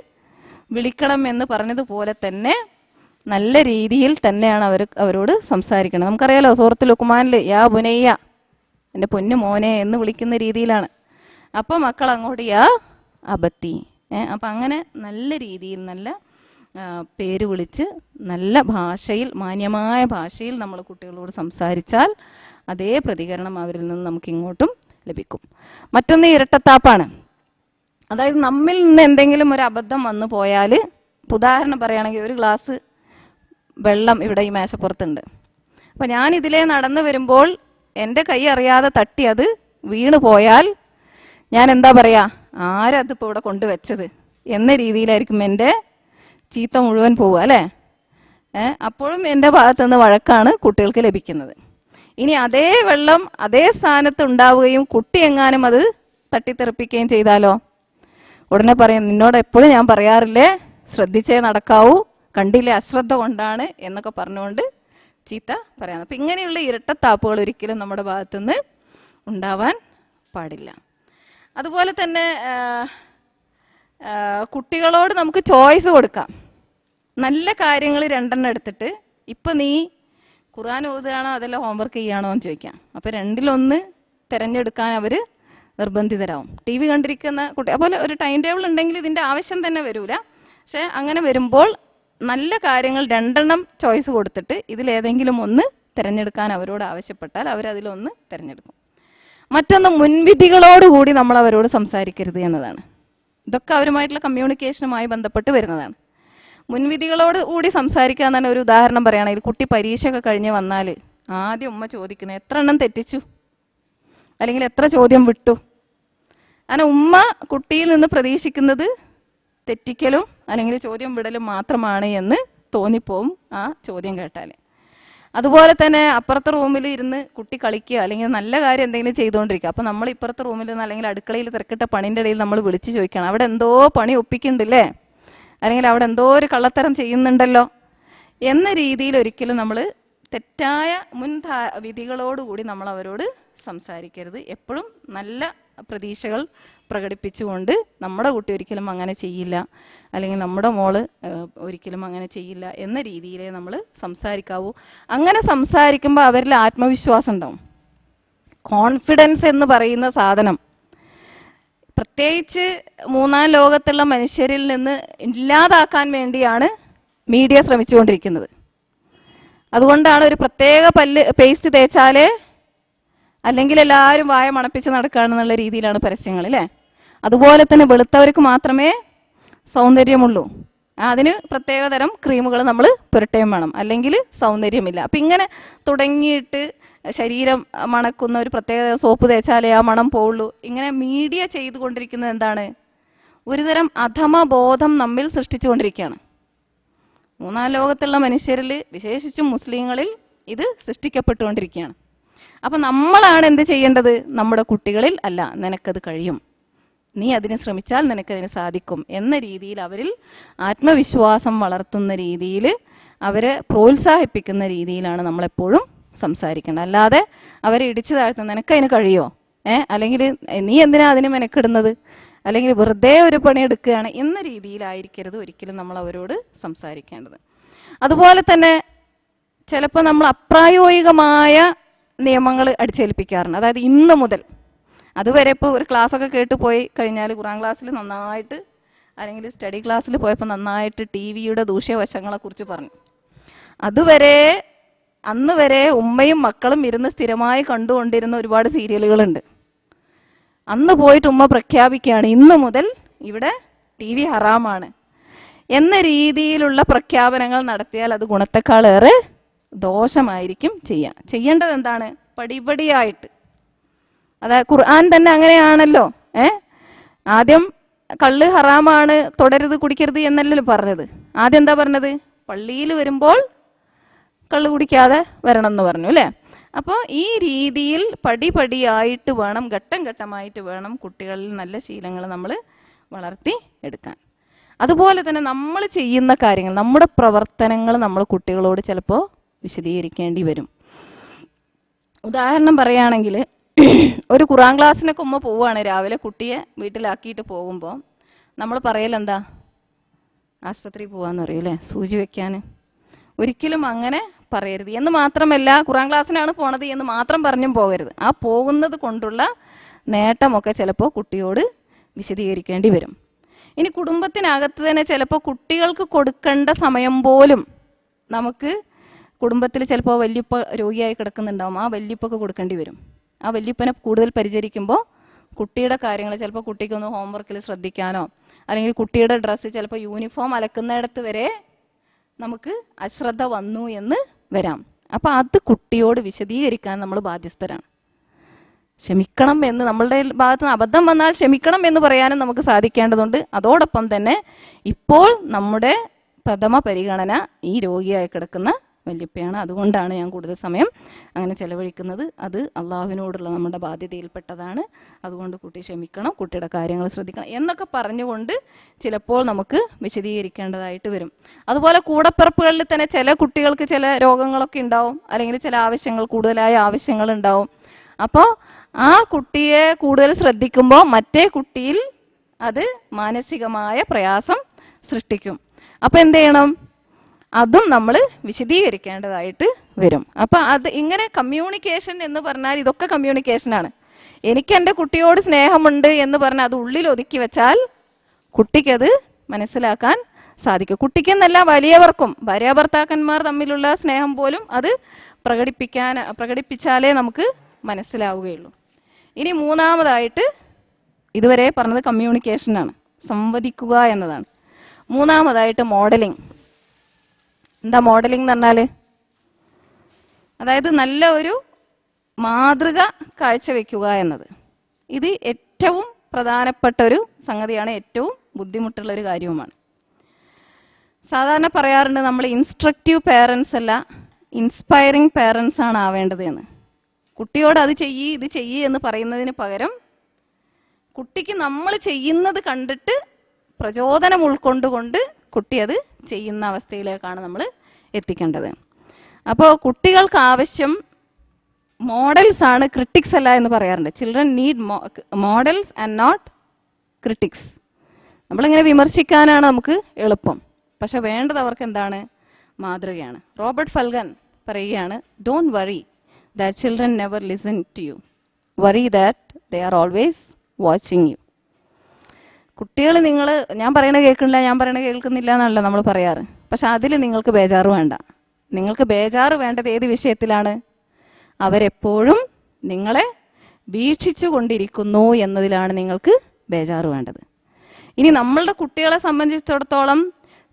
വിളിക്കണം എന്ന് പറഞ്ഞതുപോലെ തന്നെ നല്ല രീതിയിൽ തന്നെയാണ് അവരോട് സംസാരിക്കണം. നമുക്കറിയാലോ സൂറത്തുൽ ലുഖ്മാനിൽ യാ ബുനയ്യ, എൻ്റെ പൊന്നു മോനെ എന്ന് വിളിക്കുന്ന രീതിയിലാണ്. അപ്പോൾ മക്കൾ അങ്ങോട്ട് യാ അബത്തി. അപ്പം അങ്ങനെ നല്ല രീതിയിൽ നല്ല പേര് വിളിച്ച് നല്ല ഭാഷയിൽ, മാന്യമായ ഭാഷയിൽ നമ്മൾ കുട്ടികളോട് സംസാരിച്ചാൽ അതേ പ്രതികരണം അവരിൽ നിന്ന് നമുക്ക് ഇങ്ങോട്ടും ലഭിക്കും. മറ്റൊന്ന് ഇരട്ടത്താപ്പാണ്. അതായത് നമ്മിൽ നിന്ന് എന്തെങ്കിലും ഒരു അബദ്ധം വന്നു പോയാൽ, ഉദാഹരണം പറയുകയാണെങ്കിൽ ഒരു ഗ്ലാസ് വെള്ളം ഇവിടെ ഈ മേശപ്പുറത്തുണ്ട്. അപ്പോൾ ഞാൻ ഇതിലേ നടന്നു വരുമ്പോൾ എൻ്റെ കൈ അറിയാതെ തട്ടി അത് വീണ് പോയാൽ ഞാൻ എന്താ പറയുക, ആരതിപ്പോൾ ഇവിടെ കൊണ്ടുവച്ചത് എന്ന രീതിയിലായിരിക്കും എൻ്റെ ചീത്ത മുഴുവൻ പോവുക അല്ലേ. അപ്പോഴും എൻ്റെ ഭാഗത്തുനിന്ന് വഴക്കാണ് കുട്ടികൾക്ക് ലഭിക്കുന്നത്. ഇനി അതേ വെള്ളം അതേ സ്ഥാനത്ത് ഉണ്ടാവുകയും കുട്ടി എങ്ങാനും അത് തട്ടിത്തെറിപ്പിക്കുകയും ചെയ്താലോ, ഉടനെ പറയും, നിന്നോട് എപ്പോഴും ഞാൻ പറയാറില്ലേ ശ്രദ്ധിച്ചേ നടക്കാവൂ, കണ്ടില്ലേ അശ്രദ്ധ കൊണ്ടാണ് എന്നൊക്കെ പറഞ്ഞുകൊണ്ട് ചീത്ത പറയാം. അപ്പം ഇങ്ങനെയുള്ള ഇരട്ടത്താപ്പുകൾ ഒരിക്കലും നമ്മുടെ ഭാഗത്തുനിന്ന് ഉണ്ടാവാൻ പാടില്ല. അതുപോലെ തന്നെ കുട്ടികളോട് നമുക്ക് ചോയ്സ് കൊടുക്കാം. നല്ല കാര്യങ്ങൾ രണ്ടെണ്ണം എടുത്തിട്ട്, ഇപ്പം നീ ഖുർആൻ ഓതുകയാണോ അതല്ല ഹോംവർക്ക് ചെയ്യുകയാണോ എന്ന് ചോദിക്കാം. അപ്പോൾ രണ്ടിലൊന്ന് തിരഞ്ഞെടുക്കാൻ അവർ നിർബന്ധിതരാകും. TV കണ്ടിരിക്കുന്ന കുട്ടി അതുപോലെ ഒരു ടൈം ടേബിൾ ഉണ്ടെങ്കിൽ ഇതിൻ്റെ ആവശ്യം തന്നെ വരില്ല. പക്ഷേ അങ്ങനെ വരുമ്പോൾ നല്ല കാര്യങ്ങൾ രണ്ടെണ്ണം ചോയ്സ് കൊടുത്തിട്ട് ഇതിലേതെങ്കിലും ഒന്ന് തിരഞ്ഞെടുക്കാൻ അവരോട് ആവശ്യപ്പെട്ടാൽ അവരതിലൊന്ന് തിരഞ്ഞെടുക്കും. മറ്റൊന്ന്, മുൻവിധികളോടുകൂടി നമ്മൾ അവരോട് സംസാരിക്കരുത് എന്നതാണ്. ഇതൊക്കെ അവരുമായിട്ടുള്ള കമ്മ്യൂണിക്കേഷനുമായി ബന്ധപ്പെട്ട് വരുന്നതാണ്. മുൻവിധികളോട് കൂടി സംസാരിക്കുക എന്ന് തന്നെ ഒരു ഉദാഹരണം പറയുകയാണെങ്കിൽ, കുട്ടി പരീക്ഷയൊക്കെ കഴിഞ്ഞ് വന്നാൽ ആദ്യം ഉമ്മ ചോദിക്കുന്നത് എത്ര എണ്ണം തെറ്റിച്ചു, അല്ലെങ്കിൽ എത്ര ചോദ്യം വിട്ടു. അങ്ങനെ ഉമ്മ കുട്ടിയിൽ നിന്ന് പ്രതീക്ഷിക്കുന്നത് തെറ്റിക്കലും അല്ലെങ്കിൽ ചോദ്യം വിടലും മാത്രമാണ് എന്ന് തോന്നിപ്പോവും ആ ചോദ്യം കേട്ടാൽ. അതുപോലെ തന്നെ അപ്പുറത്തെ റൂമിൽ ഇരുന്ന് കുട്ടി കളിക്കുക അല്ലെങ്കിൽ നല്ല കാര്യം എന്തെങ്കിലും ചെയ്തുകൊണ്ടിരിക്കുക. അപ്പോൾ നമ്മൾ ഇപ്പുറത്തെ റൂമിൽ നിന്ന് അല്ലെങ്കിൽ അടുക്കളയിൽ തിരക്കിട്ട പണിൻ്റെ ഇടയിൽ നമ്മൾ വിളിച്ച് ചോദിക്കണം, അവിടെ എന്തോ പണി ഒപ്പിക്കുന്നുണ്ടല്ലേ, അല്ലെങ്കിൽ അവിടെ എന്തോ ഒരു കള്ളത്തരം ചെയ്യുന്നുണ്ടല്ലോ എന്ന രീതിയിൽ ഒരിക്കലും നമ്മൾ തെറ്റായ വിധികളോടുകൂടി നമ്മൾ അവരോട് സംസാരിക്കരുത്. എപ്പോഴും നല്ല പ്രതീക്ഷകൾ പ്രകടിപ്പിച്ചുകൊണ്ട് നമ്മുടെ കുട്ടി ഒരിക്കലും അങ്ങനെ ചെയ്യില്ല, അല്ലെങ്കിൽ നമ്മുടെ മോള് ഒരിക്കലും അങ്ങനെ ചെയ്യില്ല എന്ന രീതിയിലേ നമ്മൾ സംസാരിക്കാവൂ. അങ്ങനെ സംസാരിക്കുമ്പോൾ അവരിൽ ആത്മവിശ്വാസം ഉണ്ടാവും. കോൺഫിഡൻസ് എന്ന് പറയുന്ന സാധനം പ്രത്യേകിച്ച് മൂന്നാം ലോകത്തുള്ള മനുഷ്യരിൽ നിന്ന് ഇല്ലാതാക്കാൻ വേണ്ടിയാണ് മീഡിയ ശ്രമിച്ചുകൊണ്ടിരിക്കുന്നത്. അതുകൊണ്ടാണ് ഒരു പ്രത്യേക പേസ്റ്റ് തേച്ചാലേ അല്ലെങ്കിൽ എല്ലാവരും വായ മണപ്പിച്ച് നടക്കുകയാണെന്നുള്ള രീതിയിലാണ് പരസ്യങ്ങൾ അല്ലേ. അതുപോലെ തന്നെ വെളുത്തവർക്ക് മാത്രമേ സൗന്ദര്യമുള്ളൂ, അതിന് പ്രത്യേകതരം ക്രീമുകൾ നമ്മൾ പുരട്ടുകയും വേണം, അല്ലെങ്കിൽ സൗന്ദര്യമില്ല. അപ്പം ഇങ്ങനെ തുടങ്ങിയിട്ട് ശരീരം മണക്കുന്ന ഒരു പ്രത്യേക സോപ്പ് തേച്ചാലേ ആ മണം പോവുള്ളൂ. ഇങ്ങനെ മീഡിയ ചെയ്തുകൊണ്ടിരിക്കുന്നത് എന്താണ്, ഒരുതരം അധമബോധം നമ്മിൽ സൃഷ്ടിച്ചുകൊണ്ടിരിക്കുകയാണ്. മൂന്നാം ലോകത്തുള്ള മനുഷ്യരിൽ വിശേഷിച്ചും മുസ്ലിങ്ങളിൽ ഇത് സൃഷ്ടിക്കപ്പെട്ടുകൊണ്ടിരിക്കുകയാണ്. അപ്പം നമ്മളാണ് എന്ത് ചെയ്യേണ്ടത്, നമ്മുടെ കുട്ടികളിൽ അല്ല നിനക്കത് കഴിയും, നീ അതിന് ശ്രമിച്ചാൽ നിനക്കതിന് സാധിക്കും എന്ന രീതിയിൽ അവരിൽ ആത്മവിശ്വാസം വളർത്തുന്ന രീതിയിൽ അവരെ പ്രോത്സാഹിപ്പിക്കുന്ന രീതിയിലാണ് നമ്മളെപ്പോഴും സംസാരിക്കേണ്ടത്. അല്ലാതെ അവരെ ഇടിച്ചു താഴ്ത്തുന്ന നിനക്കതിന് കഴിയോ, അല്ലെങ്കിൽ നീ എന്തിനാ അതിന് മെനക്കിടുന്നത്, അല്ലെങ്കിൽ വെറുതെ ഒരു പണി എടുക്കുകയാണ് എന്ന രീതിയിലായിരിക്കരുത് ഒരിക്കലും നമ്മൾ അവരോട് സംസാരിക്കേണ്ടത്. അതുപോലെ തന്നെ ചിലപ്പോൾ നമ്മൾ അപ്രായോഗികമായ നിയമങ്ങൾ അടിച്ചേൽപ്പിക്കാറുണ്ട്. അതായത് ഇന്ന് മുതൽ, അതുവരെ ഇപ്പോൾ ഒരു ക്ലാസ്സൊക്കെ കേട്ട് പോയി കഴിഞ്ഞാൽ ഖുർആൻ ക്ലാസ്സിൽ നന്നായിട്ട് അല്ലെങ്കിൽ സ്റ്റഡി ക്ലാസ്സിൽ പോയപ്പോൾ നന്നായിട്ട് TV-യുടെ ദൂഷ്യവശങ്ങളെക്കുറിച്ച് പറഞ്ഞു. അതുവരെ അന്ന് വരെ ഉമ്മയും മക്കളും ഇരുന്ന് സ്ഥിരമായി കണ്ടുകൊണ്ടിരുന്ന ഒരുപാട് സീരിയലുകളുണ്ട്. അന്ന് പോയിട്ട് ഉമ്മ പ്രഖ്യാപിക്കുകയാണ് ഇന്ന് മുതൽ ഇവിടെ TV ഹറാമാണ് എന്ന രീതിയിലുള്ള പ്രഖ്യാപനങ്ങൾ നടത്തിയാൽ അത് ഗുണത്തെക്കാളേറെ ദോഷമായിരിക്കും ചെയ്യേണ്ടത് എന്താണ്, പടിപടിയായിട്ട്. അതായത് ഖുർആൻ തന്നെ അങ്ങനെയാണല്ലോ. ആദ്യം കള്ള് ഹറാമാണ്, തുടരുത്, കുടിക്കരുത് എന്നല്ലല്ലോ പറഞ്ഞത്. ആദ്യം എന്താ പറഞ്ഞത്, പള്ളിയിൽ വരുമ്പോൾ കള്ള് കുടിക്കാതെ വരണം എന്ന് പറഞ്ഞു അല്ലേ. അപ്പോൾ ഈ രീതിയിൽ പടിപടിയായിട്ട് വേണം, ഘട്ടം ഘട്ടമായിട്ട് വേണം കുട്ടികളിൽ നല്ല ശീലങ്ങൾ നമ്മൾ വളർത്തി എടുക്കാൻ. അതുപോലെ തന്നെ നമ്മൾ ചെയ്യുന്ന കാര്യങ്ങൾ, നമ്മുടെ പ്രവർത്തനങ്ങൾ നമ്മൾ കുട്ടികളോട് ചിലപ്പോൾ വിശദീകരിക്കേണ്ടി വരും. ഉദാഹരണം പറയുകയാണെങ്കിൽ, ഒരു ഖുർആൻ ക്ലാസ്സിനൊക്കെ ഉമ്മ പോവുകയാണ് രാവിലെ, കുട്ടിയെ വീട്ടിലാക്കിയിട്ട് പോകുമ്പോൾ നമ്മൾ പറയലെന്താ, ആസ്പത്രിയിൽ പോകാമെന്ന് പറയും അല്ലേ, സൂചി വെക്കാൻ. ഒരിക്കലും അങ്ങനെ പറയരുത്. എന്ന് മാത്രമല്ല, ഖുർആൻ ക്ലാസ്സിനാണ് പോണത് എന്ന് മാത്രം പറഞ്ഞും പോകരുത്. ആ പോകുന്നത് കൊണ്ടുള്ള നേട്ടമൊക്കെ ചിലപ്പോൾ കുട്ടിയോട് വിശദീകരിക്കേണ്ടി വരും. ഇനി കുടുംബത്തിനകത്ത് തന്നെ ചിലപ്പോൾ കുട്ടികൾക്ക് കൊടുക്കേണ്ട സമയം പോലും നമുക്ക് കുടുംബത്തിൽ ചിലപ്പോൾ വല്യപ്പ രോഗിയായി കിടക്കുന്നുണ്ടാവും, ആ വല്യപ്പൊക്കെ കൊടുക്കേണ്ടി വരും. ആ വല്യപ്പനെ കൂടുതൽ പരിചരിക്കുമ്പോൾ കുട്ടിയുടെ കാര്യങ്ങൾ ചിലപ്പോൾ കുട്ടിക്കൊന്ന് ഹോംവർക്കിൽ ശ്രദ്ധിക്കാനോ അല്ലെങ്കിൽ കുട്ടിയുടെ ഡ്രസ്സ് ചിലപ്പോൾ യൂണിഫോം അലക്കുന്നിടത്ത് വരെ നമുക്ക് അശ്രദ്ധ വന്നു എന്ന് വരാം. അപ്പം അത് കുട്ടിയോട് വിശദീകരിക്കാൻ നമ്മൾ ബാധ്യസ്ഥരാണ്. ക്ഷമിക്കണം എന്ന് നമ്മളുടെ ഭാഗത്ത് നിന്ന് അബദ്ധം വന്നാൽ ക്ഷമിക്കണം എന്ന് പറയാനും നമുക്ക് സാധിക്കേണ്ടതുണ്ട്. അതോടൊപ്പം തന്നെ ഇപ്പോൾ നമ്മുടെ പ്രഥമ പരിഗണന ഈ രോഗിയായി കിടക്കുന്ന വല്യപ്പയാണ്. അതുകൊണ്ടാണ് ഞാൻ കൂടുതൽ സമയം അങ്ങനെ ചെലവഴിക്കുന്നത്. അത് അള്ളാഹുവിനോടുള്ള നമ്മുടെ ബാധ്യതയിൽപ്പെട്ടതാണ്. അതുകൊണ്ട് കുട്ടി ക്ഷമിക്കണം, കുട്ടിയുടെ കാര്യങ്ങൾ ശ്രദ്ധിക്കണം എന്നൊക്കെ പറഞ്ഞുകൊണ്ട് ചിലപ്പോൾ നമുക്ക് വിശദീകരിക്കേണ്ടതായിട്ട് വരും. അതുപോലെ കൂടപ്പിറപ്പുകളിൽ തന്നെ ചില കുട്ടികൾക്ക് ചില രോഗങ്ങളൊക്കെ ഉണ്ടാവും, അല്ലെങ്കിൽ ചില ആവശ്യങ്ങൾ, കൂടുതലായ ആവശ്യങ്ങൾ ഉണ്ടാവും. അപ്പോൾ ആ കുട്ടിയെ കൂടുതൽ ശ്രദ്ധിക്കുമ്പോൾ മറ്റേ കുട്ടിയിൽ അത് മാനസികമായ പ്രയാസം സൃഷ്ടിക്കും. അപ്പം എന്ത് ചെയ്യണം? അതും നമ്മൾ വിശദീകരിക്കേണ്ടതായിട്ട് വരും. അപ്പം അത് ഇങ്ങനെ കമ്മ്യൂണിക്കേഷൻ എന്ന് പറഞ്ഞാൽ ഇതൊക്കെ കമ്മ്യൂണിക്കേഷനാണ്. എനിക്ക് എൻ്റെ കുട്ടിയോട് സ്നേഹമുണ്ട് എന്ന് പറഞ്ഞാൽ അത് ഉള്ളിൽ ഒതുക്കി വെച്ചാൽ കുട്ടിക്കത് മനസ്സിലാക്കാൻ സാധിക്കും. കുട്ടിക്കെന്നല്ല, വലിയവർക്കും ഭാര്യാഭർത്താക്കന്മാർ തമ്മിലുള്ള സ്നേഹം പോലും അത് പ്രകടിപ്പിച്ചാലേ നമുക്ക് മനസ്സിലാവുകയുള്ളൂ. ഇനി മൂന്നാമതായിട്ട് ഇതുവരെ പറഞ്ഞത് കമ്മ്യൂണിക്കേഷനാണ്, സംവദിക്കുക എന്നതാണ്. മൂന്നാമതായിട്ട് മോഡലിംഗ്. എന്താ മോഡലിംഗ് എന്ന് പറഞ്ഞാൽ? അതായത് നല്ല ഒരു മാതൃക കാഴ്ചവെക്കുക എന്നത്. ഇത് ഏറ്റവും പ്രധാനപ്പെട്ട ഒരു സംഗതിയാണ്, ഏറ്റവും ബുദ്ധിമുട്ടുള്ള ഒരു കാര്യവുമാണ്. സാധാരണ പറയാറുണ്ട് നമ്മൾ ഇൻസ്ട്രക്റ്റീവ് പേരൻസ് അല്ല, ഇൻസ്പയറിംഗ് പേരൻസ് ആണ് ആവേണ്ടത് എന്ന്. കുട്ടിയോട് അത് ചെയ്യ് ഇത് ചെയ്യ് എന്ന് പറയുന്നതിന് പകരം കുട്ടിക്ക് നമ്മൾ ചെയ്യുന്നത് കണ്ടിട്ട് പ്രചോദനം ഉൾക്കൊണ്ടുകൊണ്ട് കുട്ടി അത് ചെയ്യുന്ന അവസ്ഥയിലേക്കാണ് നമ്മൾ എത്തിക്കേണ്ടത്. അപ്പോൾ കുട്ടികൾക്ക് ആവശ്യം മോഡൽസ് ആണ്, ക്രിട്ടിക്സ് അല്ല എന്ന് പറയാറുണ്ട്. Children need models and not critics. നമ്മളിങ്ങനെ വിമർശിക്കാനാണ് നമുക്ക് എളുപ്പം, പക്ഷെ വേണ്ടത് അവർക്ക് എന്താണ്? മാതൃകയാണ്. റോബർട്ട് ഫൽഗൻ പറയുകയാണ്, don't worry that children never listen to you, worry that they are always watching you. കുട്ടികൾ ഞാൻ പറയണത് കേൾക്കുന്നില്ല, ഞാൻ പറയണത് കേൾക്കുന്നില്ല എന്നല്ല നമ്മൾ പറയാറ്. പക്ഷെ അതിൽ നിങ്ങൾക്ക് ബേജാറ് വേണ്ട. നിങ്ങൾക്ക് ബേജാറ് വേണ്ടത് ഏത് വിഷയത്തിലാണ്? അവരെപ്പോഴും നിങ്ങളെ വീക്ഷിച്ചു കൊണ്ടിരിക്കുന്നു എന്നതിലാണ് നിങ്ങൾക്ക് ബേജാറ് വേണ്ടത്. ഇനി നമ്മളുടെ കുട്ടികളെ സംബന്ധിച്ചിടത്തോളം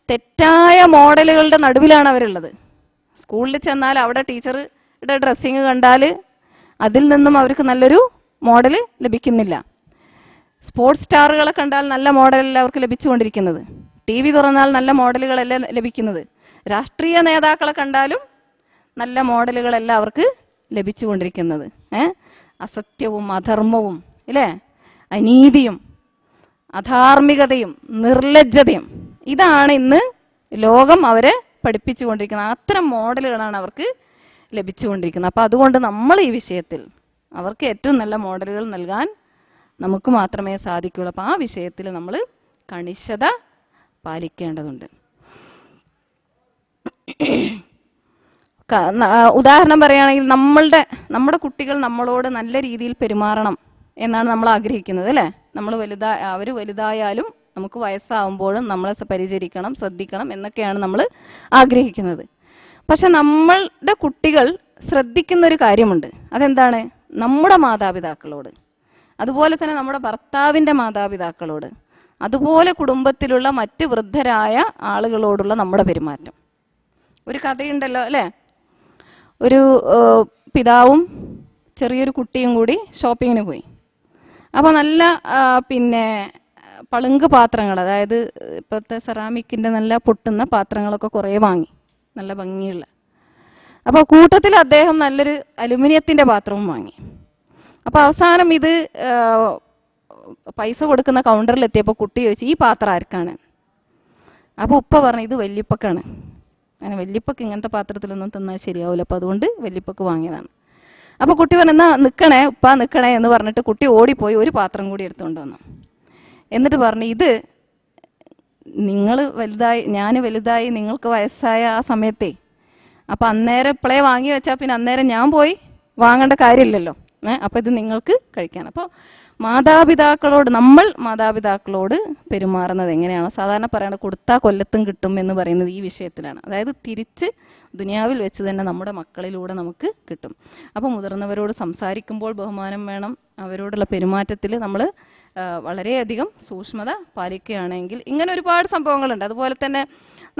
തെറ്റായ മോഡലുകളുടെ നടുവിലാണ് അവരുള്ളത്. സ്കൂളിൽ ചെന്നാൽ അവിടെ ടീച്ചറുടെ ഡ്രസ്സിങ് കണ്ടാൽ അതിൽ നിന്നും അവർക്ക് നല്ലൊരു മോഡൽ ലഭിക്കുന്നില്ല. സ്പോർട്സ് സ്റ്റാറുകളെ കണ്ടാൽ നല്ല മോഡലല്ല അവർക്ക് ലഭിച്ചുകൊണ്ടിരിക്കുന്നത്. TV തുറന്നാൽ നല്ല മോഡലുകളല്ല ലഭിക്കുന്നത്. രാഷ്ട്രീയ നേതാക്കളെ കണ്ടാലും നല്ല മോഡലുകളല്ല അവർക്ക് ലഭിച്ചുകൊണ്ടിരിക്കുന്നത്. അസത്യവും അധർമ്മവും ഇല്ലേ, അനീതിയും അധാർമികതയും നിർലജ്ജതയും, ഇതാണ് ഇന്ന് ലോകം അവരെ പഠിപ്പിച്ചുകൊണ്ടിരിക്കുന്നത്. അത്തരം മോഡലുകളാണ് അവർക്ക് ലഭിച്ചുകൊണ്ടിരിക്കുന്നത്. അപ്പോൾ അതുകൊണ്ട് നമ്മൾ ഈ വിഷയത്തിൽ അവർക്ക് ഏറ്റവും നല്ല മോഡലുകൾ നൽകാൻ നമുക്ക് മാത്രമേ സാധിക്കുകയുള്ളൂ. അപ്പോൾ ആ വിഷയത്തിൽ നമ്മൾ കണിശത പാലിക്കേണ്ടതുണ്ട്. ഉദാഹരണം പറയുകയാണെങ്കിൽ നമ്മുടെ കുട്ടികൾ നമ്മളോട് നല്ല രീതിയിൽ പെരുമാറണം എന്നാണ് നമ്മൾ ആഗ്രഹിക്കുന്നത് അല്ലേ. അവർ വലുതായാലും നമുക്ക് വയസ്സാവുമ്പോഴും നമ്മളെ പരിചരിക്കണം, ശ്രദ്ധിക്കണം എന്നൊക്കെയാണ് നമ്മൾ ആഗ്രഹിക്കുന്നത്. പക്ഷെ നമ്മളുടെ കുട്ടികൾ ശ്രദ്ധിക്കുന്നൊരു കാര്യമുണ്ട്. അതെന്താണ്? നമ്മുടെ മാതാപിതാക്കളോട്, അതുപോലെ തന്നെ നമ്മുടെ ഭർത്താവിൻ്റെ മാതാപിതാക്കളോട്, അതുപോലെ കുടുംബത്തിലുള്ള മറ്റ് വൃദ്ധരായ ആളുകളോടുള്ള നമ്മുടെ പെരുമാറ്റം. ഒരു കഥയുണ്ടല്ലോ അല്ലേ, ഒരു പിതാവും ചെറിയൊരു കുട്ടിയും കൂടി ഷോപ്പിങ്ങിന് പോയി. അപ്പോൾ നല്ല പളുങ്ക് പാത്രങ്ങൾ, അതായത് ഇപ്പോഴത്തെ സെറാമിക്കിൻ്റെ നല്ല പൊട്ടുന്ന പാത്രങ്ങളൊക്കെ കുറേ വാങ്ങി, നല്ല ഭംഗിയുള്ള. അപ്പോൾ കൂട്ടത്തിൽ അദ്ദേഹം നല്ലൊരു അലുമിനിയത്തിൻ്റെ പാത്രവും വാങ്ങി. അപ്പോൾ അവസാനം ഇത് പൈസ കൊടുക്കുന്ന കൗണ്ടറിൽ എത്തിയപ്പോൾ കുട്ടി ചോദിച്ചു, ഈ പാത്രം ആർക്കാണ്? അപ്പോൾ ഉപ്പ പറഞ്ഞു, ഇത് വല്യപ്പക്കാണ്. അങ്ങനെ വല്യപ്പക്ക് ഇങ്ങനത്തെ പാത്രത്തിലൊന്നും തിന്നാൽ ശരിയാവില്ല, അപ്പോൾ അതുകൊണ്ട് വല്യപ്പക്ക് വാങ്ങിയതാണ്. അപ്പോൾ കുട്ടി പറഞ്ഞു, എന്നാ നിൽക്കണേ ഉപ്പ നിൽക്കണേ എന്ന് പറഞ്ഞിട്ട് കുട്ടി ഓടിപ്പോയി ഒരു പാത്രം കൂടി എടുത്തുകൊണ്ട് വന്നു. എന്നിട്ട് പറഞ്ഞു, ഇത് ഞാൻ വലുതായി നിങ്ങൾക്ക് വയസ്സായ ആ സമയത്തേ, അപ്പം അന്നേരം ഇപ്പോഴേ വാങ്ങി വെച്ചാൽ പിന്നെ അന്നേരം ഞാൻ പോയി വാങ്ങേണ്ട കാര്യമില്ലല്ലോ. അപ്പോൾ ഇത് നിങ്ങൾക്ക് കഴിക്കാൻ. അപ്പോൾ മാതാപിതാക്കളോട് പെരുമാറുന്നത് എങ്ങനെയാണോ സാധാരണ പറയുന്നത്, കൊടുത്താൽ കൊല്ലത്തും കിട്ടും എന്ന് പറയുന്നത് ഈ വിഷയത്തിലാണ്. അതായത് തിരിച്ച് ദുനിയാവിൽ വെച്ച് തന്നെ നമ്മുടെ മക്കളിലൂടെ നമുക്ക് കിട്ടും. അപ്പോൾ മുതിർന്നവരോട് സംസാരിക്കുമ്പോൾ ബഹുമാനം വേണം. അവരോടുള്ള പെരുമാറ്റത്തിൽ നമ്മൾ വളരെയധികം സൂക്ഷ്മത പാലിക്കുകയാണെങ്കിൽ ഇങ്ങനെ ഒരുപാട് സംഭവങ്ങളുണ്ട്. അതുപോലെ തന്നെ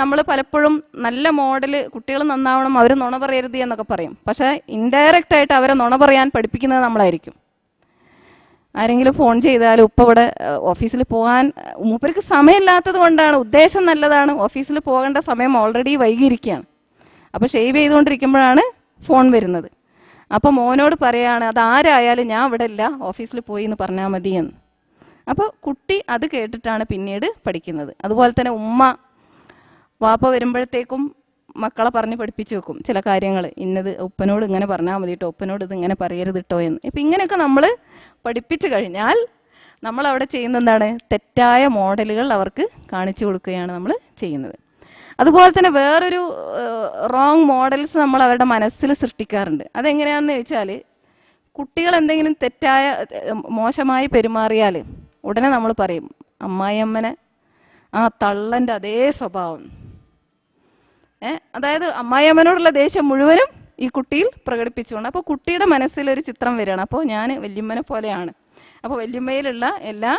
നമ്മൾ പലപ്പോഴും നല്ല മോഡൽ കുട്ടികൾ നന്നാവണം, അവർ നുണ പറയരുത് എന്നൊക്കെ പറയും. പക്ഷേ ഇൻഡയറക്റ്റ് ആയിട്ട് അവരെ നുണ പറയാൻ പഠിപ്പിക്കുന്നത് നമ്മളായിരിക്കും. ആരെങ്കിലും ഫോൺ ചെയ്താൽ ഇവിടെ ഓഫീസിൽ പോകാൻ മൂപ്പർക്ക് സമയമില്ലാത്തത് കൊണ്ടാണ്, ഉദ്ദേശം നല്ലതാണ്, ഓഫീസിൽ പോകേണ്ട സമയം ഓൾറെഡി വൈകിയിരിക്കുകയാണ്. അപ്പോൾ ഷേവ് ചെയ്തുകൊണ്ടിരിക്കുമ്പോഴാണ് ഫോൺ വരുന്നത്. അപ്പോൾ മോനോട് പറയുകയാണ്, അതാരായാലും ഞാൻ ഇവിടെ ഇല്ല, ഓഫീസിൽ പോയി എന്ന് പറഞ്ഞാൽ മതി എന്ന്. അപ്പോൾ കുട്ടി അത് കേട്ടിട്ടാണ് പിന്നീട് പഠിക്കുന്നത്. അതുപോലെ തന്നെ വാപ്പ വരുമ്പോഴത്തേക്കും മക്കളെ പറഞ്ഞ് പഠിപ്പിച്ച് വെക്കും ചില കാര്യങ്ങൾ. ഇന്നത് ഉപ്പനോട് ഇങ്ങനെ പറഞ്ഞാൽ മതി കേട്ടോ, ഉപ്പനോട് ഇത് ഇങ്ങനെ പറയരുത് കേട്ടോ എന്ന്. ഇപ്പം ഇങ്ങനെയൊക്കെ നമ്മൾ പഠിപ്പിച്ചു കഴിഞ്ഞാൽ നമ്മളവിടെ ചെയ്യുന്ന എന്താണ്, തെറ്റായ മോഡലുകൾ അവർക്ക് കാണിച്ചു കൊടുക്കുകയാണ് നമ്മൾ ചെയ്യുന്നത്. അതുപോലെ തന്നെ വേറൊരു റോങ് മോഡൽസ് നമ്മൾ അവരുടെ മനസ്സിൽ സൃഷ്ടിക്കാറുണ്ട്. അതെങ്ങനെയാണെന്ന് ചോദിച്ചാൽ, കുട്ടികൾ എന്തെങ്കിലും തെറ്റായ മോശമായി പെരുമാറിയാൽ ഉടനെ നമ്മൾ പറയും, അമ്മായിയമ്മനെ ആ തള്ളൻ്റെ അതേ സ്വഭാവം. അതായത് അമ്മായിയമ്മനോടുള്ള ദേഷ്യം മുഴുവനും ഈ കുട്ടിയിൽ പ്രകടിപ്പിച്ചുകൊണ്ട്, അപ്പോൾ കുട്ടിയുടെ മനസ്സിലൊരു ചിത്രം വരികയാണ്, അപ്പോൾ ഞാൻ വല്യമ്മനെ പോലെയാണ്, അപ്പോൾ വല്യമ്മയിലുള്ള എല്ലാ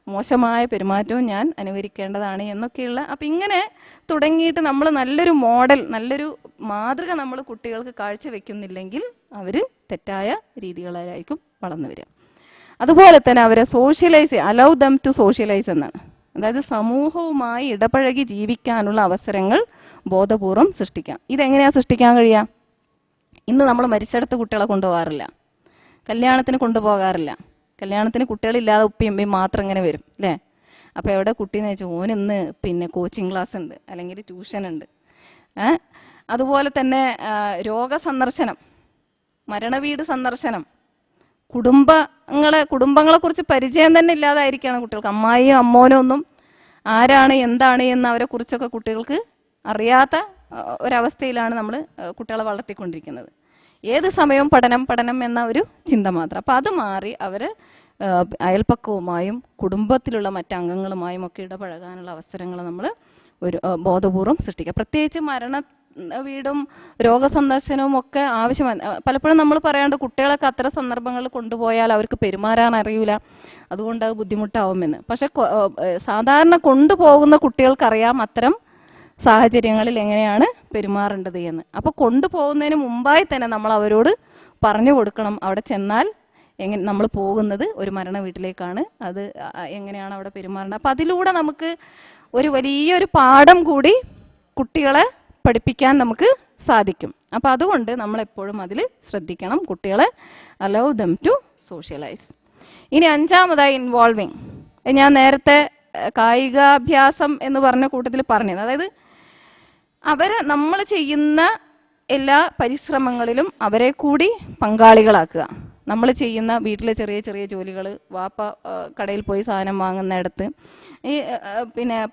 മോശമായ പെരുമാറ്റവും ഞാൻ അനുകരിക്കേണ്ടതാണ് എന്നൊക്കെയുള്ള. അപ്പം ഇങ്ങനെ തുടങ്ങിയിട്ട് നമ്മൾ നല്ലൊരു മോഡൽ, നല്ലൊരു മാതൃക നമ്മൾ കുട്ടികൾക്ക് കാഴ്ചവെക്കുന്നില്ലെങ്കിൽ അവർ തെറ്റായ രീതികളിലായിരിക്കും വളർന്നു വരിക. അതുപോലെ തന്നെ അവരെ അലൗ ദം ടു സോഷ്യലൈസ് എന്നാണ്. അതായത് സമൂഹവുമായി ഇടപഴകി ജീവിക്കാനുള്ള അവസരങ്ങൾ ബോധപൂർവം സൃഷ്ടിക്കാം. ഇതെങ്ങനെയാണ് സൃഷ്ടിക്കാൻ കഴിയുക? ഇന്ന് നമ്മൾ മരിച്ചെടുത്ത് കുട്ടികളെ കൊണ്ടുപോകാറില്ല, കല്യാണത്തിന് കൊണ്ടുപോകാറില്ല. കല്യാണത്തിന് കുട്ടികളില്ലാതെ ഉപ്പയും ഉമ്മയും മാത്രം ഇങ്ങനെ വരും അല്ലേ? അപ്പോൾ എവിടെ കുട്ടീന്ന് വെച്ചാൽ ഓനിന്ന് കോച്ചിങ് ക്ലാസ് ഉണ്ട്, അല്ലെങ്കിൽ ട്യൂഷൻ ഉണ്ട്. അതുപോലെ തന്നെ രോഗസന്ദർശനം, മരണവീട് സന്ദർശനം, കുടുംബങ്ങളെക്കുറിച്ച് പരിചയം തന്നെ ഇല്ലാതായിരിക്കുകയാണ് കുട്ടികൾക്ക്. അമ്മായിയും അമ്മോനും ഒന്നും ആരാണ് എന്താണ് എന്ന് അവരെക്കുറിച്ചൊക്കെ കുട്ടികൾക്ക് അറിയാത്ത ഒരവസ്ഥയിലാണ് നമ്മൾ കുട്ടികളെ വളർത്തിക്കൊണ്ടിരിക്കുന്നത്. ഏത് സമയവും പഠനം എന്ന ഒരു ചിന്ത മാത്രം. അപ്പോൾ അത് മാറി അവർ അയൽപ്പക്കവുമായും കുടുംബത്തിലുള്ള മറ്റംഗങ്ങളുമായും ഒക്കെ ഇടപഴകാനുള്ള അവസരങ്ങൾ നമ്മൾ ഒരു ബോധപൂർവം സൃഷ്ടിക്കുക. പ്രത്യേകിച്ച് വീടും രോഗസന്ദർശനവും ഒക്കെ ആവശ്യമാണ്. പലപ്പോഴും നമ്മൾ പറയാണ്ട് കുട്ടികളൊക്കെ അത്തരം സന്ദർഭങ്ങളിൽ കൊണ്ടുപോയാൽ അവർക്ക് പെരുമാറാൻ അറിയില്ല, അതുകൊണ്ട് അത് ബുദ്ധിമുട്ടാവുമെന്ന്. പക്ഷെ സാധാരണ കൊണ്ടുപോകുന്ന കുട്ടികൾക്കറിയാം അത്തരം സാഹചര്യങ്ങളിൽ എങ്ങനെയാണ് പെരുമാറേണ്ടത് എന്ന്. അപ്പോൾ കൊണ്ടുപോകുന്നതിന് മുമ്പായി തന്നെ നമ്മൾ അവരോട് പറഞ്ഞു കൊടുക്കണം, അവിടെ ചെന്നാൽ നമ്മൾ പോകുന്നത് ഒരു മരണ വീട്ടിലേക്കാണ്, അത് എങ്ങനെയാണ് അവിടെ പെരുമാറേണ്ടത്. അപ്പം അതിലൂടെ നമുക്ക് ഒരു വലിയൊരു പാഠം കൂടി കുട്ടികളെ പഠിപ്പിക്കാൻ നമുക്ക് സാധിക്കും. അപ്പോൾ അതുകൊണ്ട് നമ്മളെപ്പോഴും അതിൽ ശ്രദ്ധിക്കണം, കുട്ടികളെ അലൗ ദം ടു സോഷ്യലൈസ്. ഇനി അഞ്ചാമതായി ഇൻവോൾവിങ്. ഞാൻ നേരത്തെ കായികാഭ്യാസം എന്ന് പറഞ്ഞ കൂട്ടത്തിൽ പറഞ്ഞത്, അതായത് നമ്മൾ ചെയ്യുന്ന എല്ലാ പരിശ്രമങ്ങളിലും അവരെ കൂടി പങ്കാളികളാക്കുക. നമ്മൾ ചെയ്യുന്ന വീട്ടിലെ ചെറിയ ചെറിയ ജോലികൾ, വാപ്പ കടയിൽ പോയി സാധനം വാങ്ങുന്നിടത്ത്,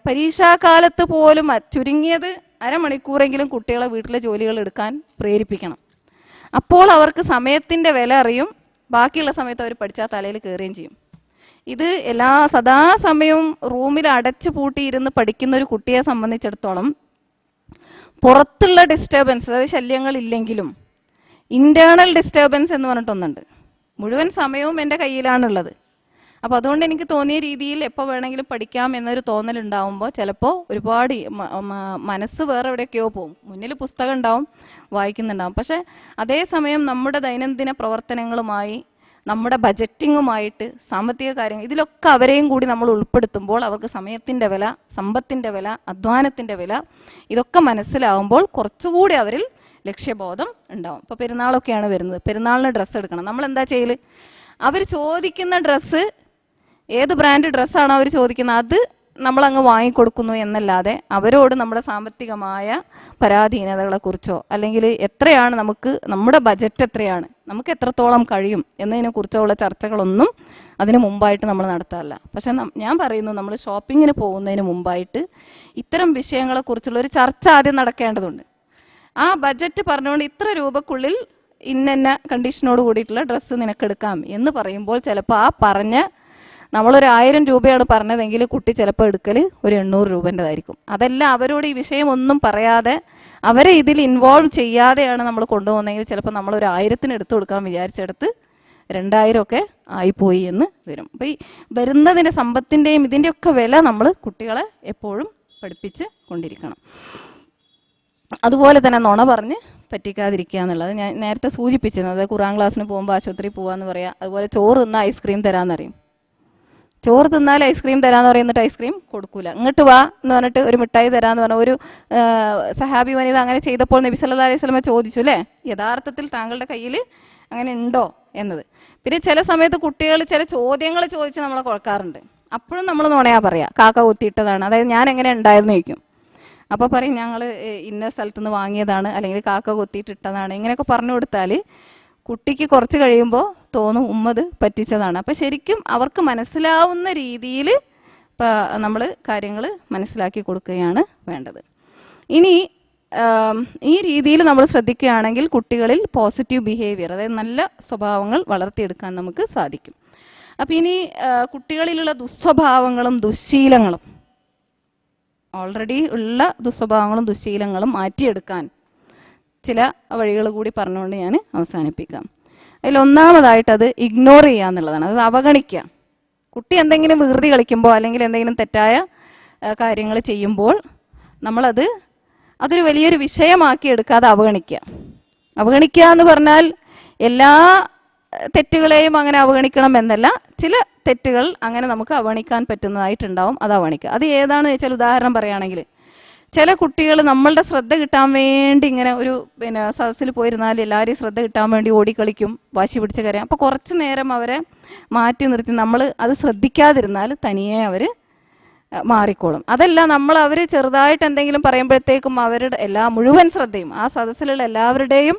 പരീക്ഷാകാലത്ത് പോലും ചുരുങ്ങിയത് അരമണിക്കൂറെങ്കിലും കുട്ടികളെ വീട്ടിലെ ജോലികൾ എടുക്കാൻ പ്രേരിപ്പിക്കണം. അപ്പോൾ അവർക്ക് സമയത്തിൻ്റെ വില അറിയും, ബാക്കിയുള്ള സമയത്ത് അവർ പഠിച്ചാൽ തലയിൽ കയറുകയും ചെയ്യും. ഇത് സദാസമയവും റൂമിൽ അടച്ചു പൂട്ടിയിരുന്ന് പഠിക്കുന്ന ഒരു കുട്ടിയെ സംബന്ധിച്ചിടത്തോളം പുറത്തുള്ള ഡിസ്റ്റർബൻസ്, അതായത് ശല്യങ്ങളില്ലെങ്കിലും ഇൻറ്റേർണൽ ഡിസ്റ്റർബൻസ് എന്ന് പറഞ്ഞിട്ടൊന്നുണ്ട്. മുഴുവൻ സമയവും എൻ്റെ കയ്യിലാണുള്ളത്. അപ്പോൾ അതുകൊണ്ട് എനിക്ക് തോന്നിയ രീതിയിൽ എപ്പോൾ വേണമെങ്കിലും പഠിക്കാം എന്നൊരു തോന്നലുണ്ടാവുമ്പോൾ ചിലപ്പോൾ ഒരുപാട് മനസ്സ് വേറെ എവിടെയൊക്കെയോ പോകും. മുന്നിൽ പുസ്തകം ഉണ്ടാവും, വായിക്കുന്നുണ്ടാവും. പക്ഷേ അതേസമയം നമ്മുടെ ദൈനംദിന പ്രവർത്തനങ്ങളുമായി, നമ്മുടെ ബജറ്റിങ്ങുമായിട്ട്, സാമ്പത്തിക കാര്യങ്ങൾ, ഇതിലൊക്കെ അവരെയും കൂടി നമ്മൾ ഉൾപ്പെടുത്തുമ്പോൾ അവർക്ക് സമയത്തിൻ്റെ വില, സമ്പത്തിൻ്റെ വില, അധ്വാനത്തിൻ്റെ വില ഇതൊക്കെ മനസ്സിലാവുമ്പോൾ കുറച്ചുകൂടി അവരിൽ ലക്ഷ്യബോധം ഉണ്ടാവും. ഇപ്പോൾ പെരുന്നാളൊക്കെയാണ് വരുന്നത്, പെരുന്നാളിന് ഡ്രസ്സ് എടുക്കണം. നമ്മൾ എന്താ ചെയ്യൽ? അവർ ചോദിക്കുന്ന ഡ്രസ്സ്, ഏത് ബ്രാൻഡ് ഡ്രസ്സാണോ അവർ ചോദിക്കുന്നത് അത് നമ്മളങ്ങ് വാങ്ങിക്കൊടുക്കുന്നു എന്നല്ലാതെ അവരോട് നമ്മുടെ സാമ്പത്തികമായ പരാധീനതകളെക്കുറിച്ചോ അല്ലെങ്കിൽ എത്രയാണ് നമ്മുടെ ബജറ്റ് എത്രയാണ്, നമുക്ക് എത്രത്തോളം കഴിയും എന്നതിനെക്കുറിച്ചോ ഉള്ള ചർച്ചകളൊന്നും അതിന് മുമ്പായിട്ട് നമ്മൾ നടത്താറില്ല. പക്ഷെ ഞാൻ പറയുന്നു, നമ്മൾ ഷോപ്പിങ്ങിന് പോകുന്നതിന് മുമ്പായിട്ട് ഇത്തരം വിഷയങ്ങളെക്കുറിച്ചുള്ള ഒരു ചർച്ച ആദ്യം നടക്കേണ്ടതുണ്ട്. ആ ബജറ്റ് പറഞ്ഞുകൊണ്ട് ഇത്ര രൂപക്കുള്ളിൽ ഇന്ന കണ്ടീഷനോട് കൂടിയിട്ടുള്ള ഡ്രസ്സ് നിനക്കെടുക്കാം എന്ന് പറയുമ്പോൾ ചിലപ്പോൾ ആ പറഞ്ഞ നമ്മളൊരു 1000 രൂപയാണ് പറഞ്ഞതെങ്കിൽ കുട്ടി ചിലപ്പോൾ എടുക്കൽ ഒരു 800 രൂപേൻ്റെതായിരിക്കും. അതല്ല അവരോട് ഈ വിഷയം ഒന്നും പറയാതെ അവരെ ഇതിൽ ഇൻവോൾവ് ചെയ്യാതെയാണ് നമ്മൾ കൊണ്ടുപോകുന്നതെങ്കിൽ ചിലപ്പോൾ നമ്മളൊരു 1000-ന് എടുത്തു കൊടുക്കാൻ വിചാരിച്ചെടുത്ത് 2000 ഒക്കെ ആയിപ്പോയി എന്ന് വരും. അപ്പോൾ ഈ വരുന്നതിൻ്റെ സമ്പത്തിൻ്റെയും ഇതിൻ്റെയൊക്കെ വില നമ്മൾ കുട്ടികളെ എപ്പോഴും പഠിപ്പിച്ച് കൊണ്ടിരിക്കണം. അതുപോലെ തന്നെ നുണ പറഞ്ഞ് പറ്റിക്കാതിരിക്കുക എന്നുള്ളത് ഞാൻ നേരത്തെ സൂചിപ്പിച്ചിരുന്നത്. ഖുർആൻ ക്ലാസ്സിന് പോകുമ്പോൾ ആശുപത്രി പോകാമെന്ന് പറയാം. അതുപോലെ ചോറ് തിന്നാൽ ഐസ്ക്രീം തരാമെന്നറിയും. ചോറ് തിന്നാൽ ഐസ്ക്രീം തരാമെന്ന് പറയുന്നിട്ട് ഐസ്ക്രീം കൊടുക്കൂല. ഇങ്ങോട്ട് വാ എന്ന് പറഞ്ഞിട്ട് ഒരു മിഠായി തരാമെന്ന് പറഞ്ഞ ഒരു സഹാബി വനിത അങ്ങനെ ചെയ്തപ്പോൾ നബി സല്ലല്ലാഹു അലൈഹി വസല്ലമ ചോദിച്ചു, അല്ലേ, യഥാർത്ഥത്തിൽ താങ്കളുടെ കയ്യിൽ അങ്ങനെ ഉണ്ടോ എന്നത്. പിന്നെ ചില സമയത്ത് കുട്ടികൾ ചില ചോദ്യങ്ങൾ ചോദിച്ച് നമ്മളെ കുഴക്കാറുണ്ട്. അപ്പോഴും നമ്മൾ നുണയാ പറയാം, കാക്ക കുത്തിയിട്ടതാണ്, അതായത് ഞാൻ എങ്ങനെ ഉണ്ടായിരുന്നു ചോദിക്കും. അപ്പോൾ പറയും ഞങ്ങൾ ഇന്ന സ്ഥലത്തു നിന്ന് വാങ്ങിയതാണ്, അല്ലെങ്കിൽ കാക്ക കൊത്തിയിട്ടിട്ടതാണ്. ഇങ്ങനെയൊക്കെ പറഞ്ഞു കൊടുത്താൽ കുട്ടിക്ക് കുറച്ച് കഴിയുമ്പോൾ തോന്നും ഉമ്മത് പറ്റിച്ചതാണ്. അപ്പോൾ ശരിക്കും അവർക്ക് മനസ്സിലാവുന്ന രീതിയിൽ നമ്മൾ കാര്യങ്ങൾ മനസ്സിലാക്കി കൊടുക്കുകയാണ് വേണ്ടത്. ഇനി ഈ രീതിയിൽ നമ്മൾ ശ്രദ്ധിക്കുകയാണെങ്കിൽ കുട്ടികളിൽ പോസിറ്റീവ് ബിഹേവിയർ, അതായത് നല്ല സ്വഭാവങ്ങൾ വളർത്തിയെടുക്കാൻ നമുക്ക് സാധിക്കും. അപ്പം ഇനി കുട്ടികളിലുള്ള ദുസ്വഭാവങ്ങളും ദുശ്ശീലങ്ങളും, ഓൾറെഡി ഉള്ള ദുസ്വഭാവങ്ങളും ദുശ്ശീലങ്ങളും മാറ്റിയെടുക്കാൻ ചില വഴികൾ കൂടി പറഞ്ഞുകൊണ്ട് ഞാൻ അവസാനിപ്പിക്കാം. അതിലൊന്നാമതായിട്ട് അത് ഇഗ്നോർ ചെയ്യുക എന്നുള്ളതാണ്, അത് അവഗണിക്കുക. കുട്ടി എന്തെങ്കിലും വികൃതി കളിക്കുമ്പോൾ അല്ലെങ്കിൽ എന്തെങ്കിലും തെറ്റായ കാര്യങ്ങൾ ചെയ്യുമ്പോൾ അതൊരു വലിയൊരു വിഷയമാക്കി എടുക്കാതെ അവഗണിക്കുക. അവഗണിക്കുക എന്ന് പറഞ്ഞാൽ എല്ലാ തെറ്റുകളെയും അങ്ങനെ അവഗണിക്കണം എന്നല്ല, ചില തെറ്റുകൾ അങ്ങനെ നമുക്ക് അവഗണിക്കാൻ പറ്റുന്നതായിട്ടുണ്ടാവും, അത് അവഗണിക്കുക. അത് ഏതാണെന്ന് ചോദിച്ചാൽ, ഉദാഹരണം പറയുകയാണെങ്കിൽ, ചില കുട്ടികൾ നമ്മളുടെ ശ്രദ്ധ കിട്ടാൻ വേണ്ടി ഇങ്ങനെ ഒരു സദസ്സിൽ പോയിരുന്നാൽ എല്ലാവരെയും ശ്രദ്ധ കിട്ടാൻ വേണ്ടി ഓടിക്കളിക്കും, വാശി പിടിച്ച് കരയാം. അപ്പോൾ കുറച്ച് നേരം അവരെ മാറ്റി നിർത്തി നമ്മൾ അത് ശ്രദ്ധിക്കാതിരുന്നാൽ തനിയെ അവർ മാറിക്കോളും. അതല്ല, അവർ ചെറുതായിട്ട് എന്തെങ്കിലും പറയുമ്പോഴത്തേക്കും അവരുടെ മുഴുവൻ ശ്രദ്ധയും, ആ സദസ്സിലുള്ള എല്ലാവരുടെയും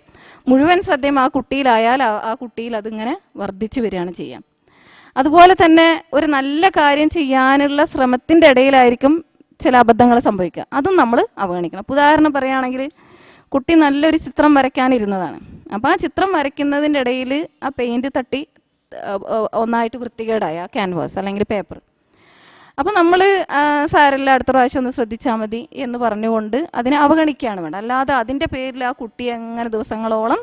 മുഴുവൻ ശ്രദ്ധയും ആ കുട്ടിയിലായാൽ ആ കുട്ടിയിൽ അതിങ്ങനെ വർദ്ധിച്ചു വരികയാണ് ചെയ്യാം. അതുപോലെ തന്നെ ഒരു നല്ല കാര്യം ചെയ്യാനുള്ള ശ്രമത്തിൻ്റെ ഇടയിലായിരിക്കും ചില അബദ്ധങ്ങൾ സംഭവിക്കുക, അതും നമ്മൾ അവഗണിക്കണം. ഉദാഹരണം പറയുകയാണെങ്കിൽ, കുട്ടി നല്ലൊരു ചിത്രം വരയ്ക്കാനിരുന്നതാണ്. അപ്പോൾ ആ ചിത്രം വരയ്ക്കുന്നതിൻ്റെ ഇടയിൽ ആ പെയിൻറ്റ് തട്ടി ഒന്നായിട്ട് വൃത്തികേടായ ക്യാൻവാസ് അല്ലെങ്കിൽ പേപ്പർ. അപ്പോൾ നമ്മൾ സാരമില്ല, അടുത്ത പ്രാവശ്യം ഒന്ന് ശ്രദ്ധിച്ചാൽ മതി എന്ന് പറഞ്ഞുകൊണ്ട് അതിനെ അവഗണിക്കുകയാണ് വേണ്ട. അല്ലാതെ അതിൻ്റെ പേരിൽ ആ കുട്ടിയെ അങ്ങനെ ദിവസങ്ങളോളം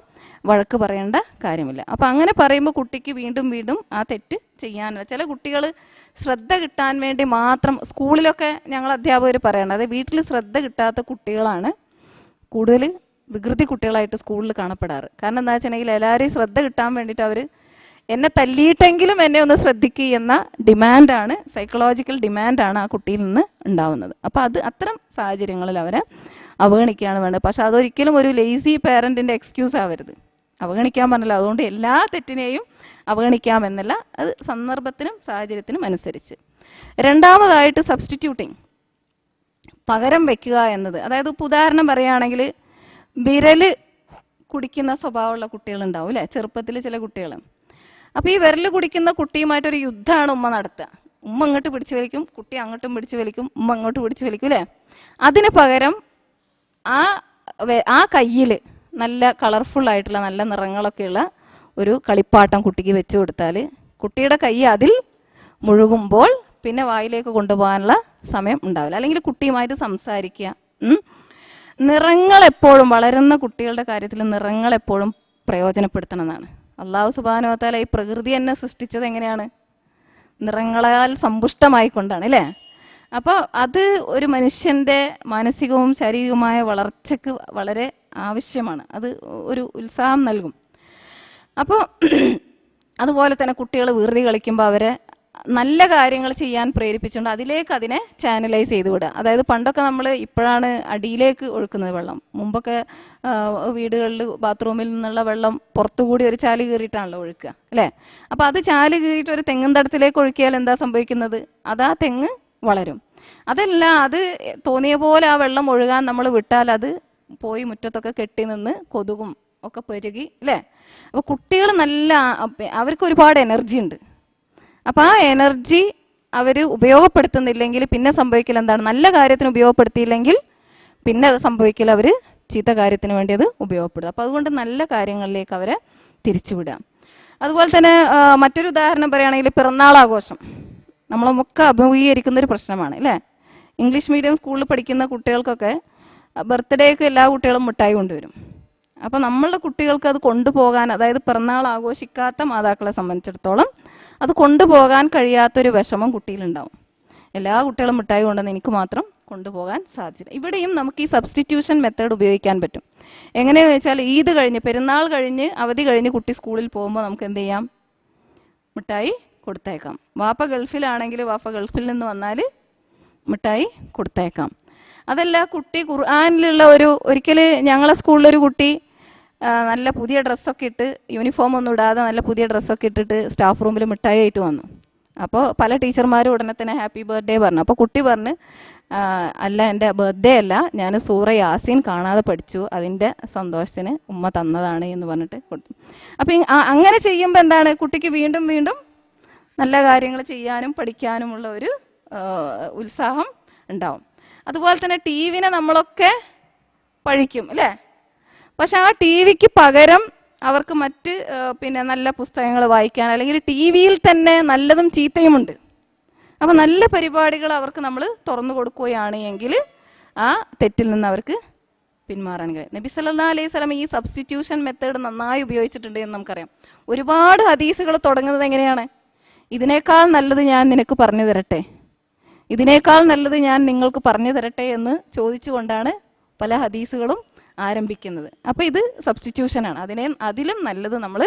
വഴക്ക് പറയേണ്ട കാര്യമില്ല. അപ്പോൾ അങ്ങനെ പറയുമ്പോൾ കുട്ടിക്ക് വീണ്ടും വീണ്ടും ആ തെറ്റ് ചെയ്യാനുള്ള, ചില കുട്ടികൾ ശ്രദ്ധ കിട്ടാൻ വേണ്ടി മാത്രം, സ്കൂളിലൊക്കെ ഞങ്ങൾ അധ്യാപകർ പറയണത്, വീട്ടിൽ ശ്രദ്ധ കിട്ടാത്ത കുട്ടികളാണ് കൂടുതൽ വികൃതി കുട്ടികളായിട്ട് സ്കൂളിൽ കാണപ്പെടാറ്. കാരണം എന്താ വെച്ചിട്ടുണ്ടെങ്കിൽ എല്ലാവരെയും ശ്രദ്ധ കിട്ടാൻ വേണ്ടിയിട്ട് അവർ എന്നെ തല്ലിയിട്ടെങ്കിലും എന്നെ ഒന്ന് ശ്രദ്ധിക്കുക എന്ന ഡിമാൻഡാണ്, സൈക്കോളജിക്കൽ ഡിമാൻഡാണ് ആ കുട്ടിയിൽ നിന്ന് ഉണ്ടാവുന്നത്. അപ്പോൾ അത്തരം സാഹചര്യങ്ങളിൽ അവരെ അവഗണിക്കുകയാണ് വേണ്ടത്. പക്ഷെ അതൊരിക്കലും ഒരു ലേസി പേരൻറ്റിൻ്റെ എക്സ്ക്യൂസ് ആവരുത്. അവഗണിക്കാൻ പറഞ്ഞല്ലോ, അതുകൊണ്ട് എല്ലാ തെറ്റിനെയും അവഗണിക്കാമെന്നല്ല, അത് സന്ദർഭത്തിനും സാഹചര്യത്തിനും അനുസരിച്ച്. രണ്ടാമതായിട്ട് സബ്സ്റ്റിറ്റ്യൂട്ടിങ്, പകരം വെക്കുക എന്നത്. അതായത് ഉദാഹരണം പറയുകയാണെങ്കിൽ, വിരൽ കുടിക്കുന്ന സ്വഭാവമുള്ള കുട്ടികളുണ്ടാവും അല്ലേ, ചെറുപ്പത്തിൽ ചില കുട്ടികൾ. അപ്പോൾ ഈ വിരൽ കുടിക്കുന്ന കുട്ടിയുമായിട്ടൊരു യുദ്ധമാണ് ഉമ്മ നടത്തുക. ഉമ്മ അങ്ങോട്ട് പിടിച്ചു വലിക്കും, കുട്ടി അങ്ങോട്ടും പിടിച്ചു വലിക്കും, ഉമ്മ അങ്ങോട്ട് പിടിച്ചു വലിക്കും അല്ലേ. അതിന് പകരം ആ കയ്യിൽ നല്ല കളർഫുള്ളായിട്ടുള്ള നല്ല നിറങ്ങളൊക്കെയുള്ള ഒരു കളിപ്പാട്ടം കുട്ടിക്ക് വെച്ച് കൊടുത്താൽ കുട്ടിയുടെ കൈ അതിൽ മുഴുകുമ്പോൾ പിന്നെ വായിലേക്ക് കൊണ്ടുപോകാനുള്ള സമയം ഉണ്ടാവില്ല. അല്ലെങ്കിൽ കുട്ടിയുമായിട്ട് സംസാരിക്കുക. നിറങ്ങളെപ്പോഴും, വളരുന്ന കുട്ടികളുടെ കാര്യത്തിൽ നിറങ്ങളെപ്പോഴും പ്രയോജനപ്പെടുത്തണമെന്നാണ്. അള്ളാഹു സുബ്ഹാനഹു വ തആല ഈ പ്രകൃതി എന്നെ സൃഷ്ടിച്ചത് എങ്ങനെയാണ്? നിറങ്ങളാൽ സമ്പുഷ്ടമായിക്കൊണ്ടാണ് അല്ലേ. അപ്പോൾ അത് ഒരു മനുഷ്യൻ്റെ മാനസികവും ശാരീരികവുമായ വളർച്ചയ്ക്ക് വളരെ ആവശ്യമാണ്. അത് ഒരു ഉത്സാഹം നൽകും. അപ്പോൾ അതുപോലെ തന്നെ കുട്ടികൾ വികൃതി കളിക്കുമ്പോൾ അവരെ നല്ല കാര്യങ്ങൾ ചെയ്യാൻ പ്രേരിപ്പിച്ചുകൊണ്ട് അതിനെ ചാനലൈസ് ചെയ്ത് വിടുക. അതായത് പണ്ടൊക്കെ നമ്മൾ ഇപ്പോഴാണ് അടിയിലേക്ക് ഒഴുക്കുന്നത് വെള്ളം. മുമ്പൊക്കെ വീടുകളിൽ ബാത്റൂമിൽ നിന്നുള്ള വെള്ളം പുറത്തുകൂടി ഒരു ചാല് കീറിയിട്ടാണല്ലോ ഒഴുക്കുക അല്ലേ. അപ്പോൾ അത് ചാല് കീറിയിട്ട് ഒരു തെങ്ങിൻ തടത്തിലേക്ക് ഒഴുക്കിയാൽ എന്താ സംഭവിക്കുന്നത്? അതാ തെങ്ങ് വളരും. അതല്ല, അത് തോന്നിയ പോലെ ആ വെള്ളം ഒഴുകാൻ നമ്മൾ വിട്ടാൽ അത് പോയി മുറ്റത്തൊക്കെ കെട്ടി നിന്ന് കൊതുകും ഒക്കെ പെരുകി അല്ലേ. അപ്പോൾ കുട്ടികൾ അവർക്ക് ഒരുപാട് എനർജി ഉണ്ട്. അപ്പോൾ ആ എനർജി അവർ ഉപയോഗപ്പെടുത്തുന്നില്ലെങ്കിൽ പിന്നെ സംഭവിക്കൽ എന്താണ്? നല്ല കാര്യത്തിന് ഉപയോഗപ്പെടുത്തിയില്ലെങ്കിൽ പിന്നെ അത് സംഭവിക്കൽ അവർ ചീത്ത കാര്യത്തിന് വേണ്ടി അത് ഉപയോഗപ്പെടും. അപ്പോൾ അതുകൊണ്ട് നല്ല കാര്യങ്ങളിലേക്ക് അവരെ തിരിച്ചുവിടുക. അതുപോലെ തന്നെ മറ്റൊരു ഉദാഹരണം പറയുകയാണെങ്കിൽ പിറന്നാൾ ആഘോഷം നമ്മളൊക്കെ അഭിമുഖീകരിക്കുന്നൊരു പ്രശ്നമാണ് അല്ലേ. ഇംഗ്ലീഷ് മീഡിയം സ്കൂളിൽ പഠിക്കുന്ന കുട്ടികൾക്കൊക്കെ ബർത്ത്ഡേക്ക് എല്ലാ കുട്ടികളും മിഠായി കൊണ്ടുവരും. അപ്പോൾ നമ്മളുടെ കുട്ടികൾക്ക് അത് കൊണ്ടുപോകാൻ, അതായത് പിറന്നാൾ ആഘോഷിക്കാത്ത മാതാക്കളെ സംബന്ധിച്ചിടത്തോളം അത് കൊണ്ടുപോകാൻ കഴിയാത്തൊരു വിഷമം കുട്ടിയിലുണ്ടാവും. എല്ലാ കുട്ടികളും മിഠായി കൊണ്ടുവന്ന് എനിക്ക് മാത്രം കൊണ്ടുപോകാൻ സാധിച്ചില്ല. ഇവിടെയും നമുക്ക് ഈ സബ്സ്റ്റിറ്റ്യൂഷൻ മെത്തേഡ് ഉപയോഗിക്കാൻ പറ്റും. എങ്ങനെയാണെന്ന് വെച്ചാൽ ഈദ് കഴിഞ്ഞ്, പെരുന്നാൾ കഴിഞ്ഞ്, അവധി കഴിഞ്ഞ് കുട്ടി സ്കൂളിൽ പോകുമ്പോൾ നമുക്ക് എന്ത് ചെയ്യാം? മിഠായി കൊടുത്തേക്കാം. വാപ്പ ഗൾഫിലാണെങ്കിൽ വാപ്പ ഗൾഫിൽ നിന്ന് വന്നാൽ മിഠായി കൊടുത്തേക്കാം. അതല്ല, കുട്ടി ഖുർആനിലുള്ള ഒരിക്കൽ ഞങ്ങളെ സ്കൂളിലൊരു കുട്ടി നല്ല പുതിയ ഡ്രസ്സൊക്കെ ഇട്ട്, യൂണിഫോം ഒന്നും ഇടാതെ നല്ല പുതിയ ഡ്രസ്സൊക്കെ ഇട്ടിട്ട് സ്റ്റാഫ് റൂമിൽ മിഠായി ആയിട്ട് വന്നു. അപ്പോൾ പല ടീച്ചർമാരും ഉടനെ തന്നെ ഹാപ്പി ബർത്ത്ഡേ പറഞ്ഞു. അപ്പോൾ കുട്ടി പറഞ്ഞ്, അല്ല എൻ്റെ ബർത്ത്ഡേ അല്ല, ഞാൻ സൂറ യാസീൻ കാണാതെ പഠിച്ചു, അതിൻ്റെ സന്തോഷത്തിന് ഉമ്മ തന്നതാണ് എന്ന് പറഞ്ഞിട്ട് കൊടുത്തു. അപ്പം അങ്ങനെ ചെയ്യുമ്പോൾ എന്താണ്, കുട്ടിക്ക് വീണ്ടും വീണ്ടും നല്ല കാര്യങ്ങൾ ചെയ്യാനും പഠിക്കാനുമുള്ള ഒരു ഉത്സാഹം ഉണ്ടാവും. അതുപോലെ തന്നെ ടി വിനെ നമ്മളൊക്കെ പഴിക്കും അല്ലേ. പക്ഷെ ആ ടി വിക്ക് പകരം അവർക്ക് മറ്റ് നല്ല പുസ്തകങ്ങൾ വായിക്കാൻ, അല്ലെങ്കിൽ ടി വിയിൽ തന്നെ നല്ലതും ചീത്തയുമുണ്ട്. അപ്പോൾ നല്ല പരിപാടികൾ അവർക്ക് നമ്മൾ തുറന്നു കൊടുക്കുകയാണ് എങ്കിൽ ആ തെറ്റിൽ നിന്ന് അവർക്ക് പിന്മാറാൻ കഴിയും. നബി സല്ലല്ലാഹു അലൈഹി വസല്ലം ഈ സബ്സ്റ്റിറ്റ്യൂഷൻ മെത്തേഡ് നന്നായി ഉപയോഗിച്ചിട്ടുണ്ട് എന്ന് നമുക്കറിയാം. ഒരുപാട് ഹദീസുകൾ തുടങ്ങുന്നത് എങ്ങനെയാണ്? ഇതിനേക്കാൾ നല്ലത് ഞാൻ നിനക്ക് പറഞ്ഞു തരട്ടെ, ഇതിനേക്കാൾ നല്ലത് ഞാൻ നിങ്ങൾക്ക് പറഞ്ഞു തരട്ടെ എന്ന് ചോദിച്ചുകൊണ്ടാണ് പല ഹദീസുകളും ആരംഭിക്കുന്നത്. അപ്പോൾ ഇത് സബ്സ്റ്റിറ്റ്യൂഷനാണ്. അതിലും നല്ലത് നമ്മൾ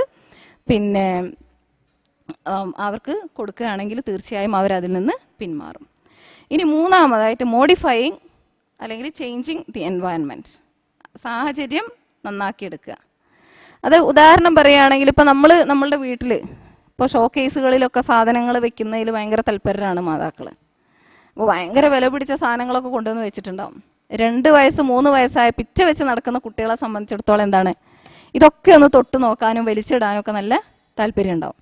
അവർക്ക് കൊടുക്കുകയാണെങ്കിൽ തീർച്ചയായും അവരതിൽ നിന്ന് പിന്മാറും. ഇനി മൂന്നാമതായിട്ട് മോഡിഫയിങ് അല്ലെങ്കിൽ ചേഞ്ചിങ് ദി എൻവയൺമെൻറ്റ്, സാഹചര്യം നന്നാക്കിയെടുക്കുക. അത് ഉദാഹരണം പറയുകയാണെങ്കിൽ ഇപ്പോൾ നമ്മളുടെ വീട്ടിൽ ഇപ്പോൾ ഷോക്കേസുകളിലൊക്കെ സാധനങ്ങൾ വെക്കുന്നതിൽ ഭയങ്കര തൽപരരാണ് മാതാക്കൾ. അപ്പോൾ ഭയങ്കര വില പിടിച്ച സാധനങ്ങളൊക്കെ കൊണ്ടുവന്ന് വെച്ചിട്ടുണ്ടാവും. 2 വയസ്സ് 3 വയസ്സായ പിച്ച വെച്ച് നടക്കുന്ന കുട്ടികളെ സംബന്ധിച്ചിടത്തോളം എന്താണ്, ഇതൊക്കെ ഒന്ന് തൊട്ട് നോക്കാനും വലിച്ചിടാനും ഒക്കെ നല്ല താല്പര്യം ഉണ്ടാവും.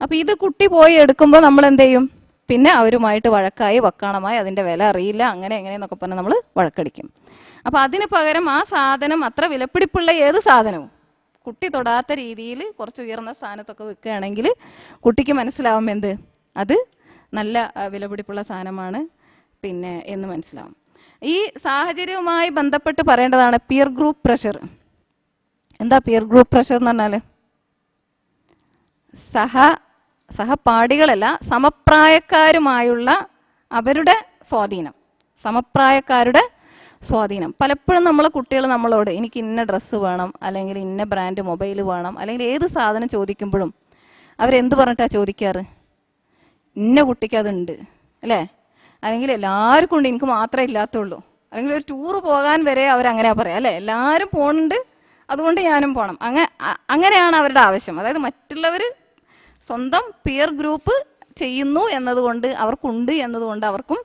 അപ്പോൾ ഇത് കുട്ടി പോയി എടുക്കുമ്പോൾ നമ്മൾ എന്ത് ചെയ്യും? പിന്നെ അവരുമായിട്ട് വഴക്കായി വക്കാണമായി, അതിൻ്റെ വില അറിയില്ല, അങ്ങനെ എങ്ങനെയെന്നൊക്കെ പറഞ്ഞാൽ നമ്മൾ വഴക്കടിക്കും. അപ്പോൾ അതിന് പകരം ആ സാധനം അത്ര വിലപിടിപ്പുള്ള ഏത് സാധനവും കുട്ടി തൊടാത്ത രീതിയിൽ കുറച്ച് ഉയർന്ന സ്ഥാനത്തൊക്കെ വെക്കുകയാണെങ്കിൽ കുട്ടിക്ക് മനസ്സിലാവും എന്ത്, അത് നല്ല വിലപിടിപ്പുള്ള സാധനമാണ് എന്ന് മനസ്സിലാവും. ഈ സാഹചര്യവുമായി ബന്ധപ്പെട്ട് പറയേണ്ടതാണ് പിയർ ഗ്രൂപ്പ് പ്രഷർ. എന്താ പിയർ ഗ്രൂപ്പ് പ്രഷർ എന്ന് പറഞ്ഞാൽ? സഹപാഠികളല്ല, സമപ്രായക്കാരുമായുള്ള അവരുടെ സ്വാധീനം, സമപ്രായക്കാരുടെ സ്വാധീനം. പലപ്പോഴും നമ്മളെ കുട്ടികൾ നമ്മളോട് എനിക്ക് ഇന്ന ഡ്രസ്സ് വേണം, അല്ലെങ്കിൽ ഇന്ന ബ്രാൻഡ് മൊബൈൽ വേണം, അല്ലെങ്കിൽ ഏത് സാധനം ചോദിക്കുമ്പോഴും അവരെന്ത് പറഞ്ഞിട്ടാണ് ചോദിക്കാറ്? ഇന്ന കുട്ടിക്ക് അതുണ്ട് അല്ലേ, അല്ലെങ്കിൽ എല്ലാവർക്കും ഉണ്ട് എനിക്ക് മാത്രമേ ഇല്ലാത്തുള്ളൂ, അല്ലെങ്കിൽ ഒരു ടൂറ് പോകാൻ വരെ അവരങ്ങനെയാ പറയാം അല്ലേ, എല്ലാവരും പോകുന്നുണ്ട് അതുകൊണ്ട് ഞാനും പോകണം. അങ്ങനെയാണ് അവരുടെ ആവശ്യം. അതായത് മറ്റുള്ളവർ സ്വന്തം പിയർ ഗ്രൂപ്പ് ചെയ്യുന്നു എന്നതുകൊണ്ട്, അവർക്കുണ്ട് എന്നതുകൊണ്ട് അവർക്കും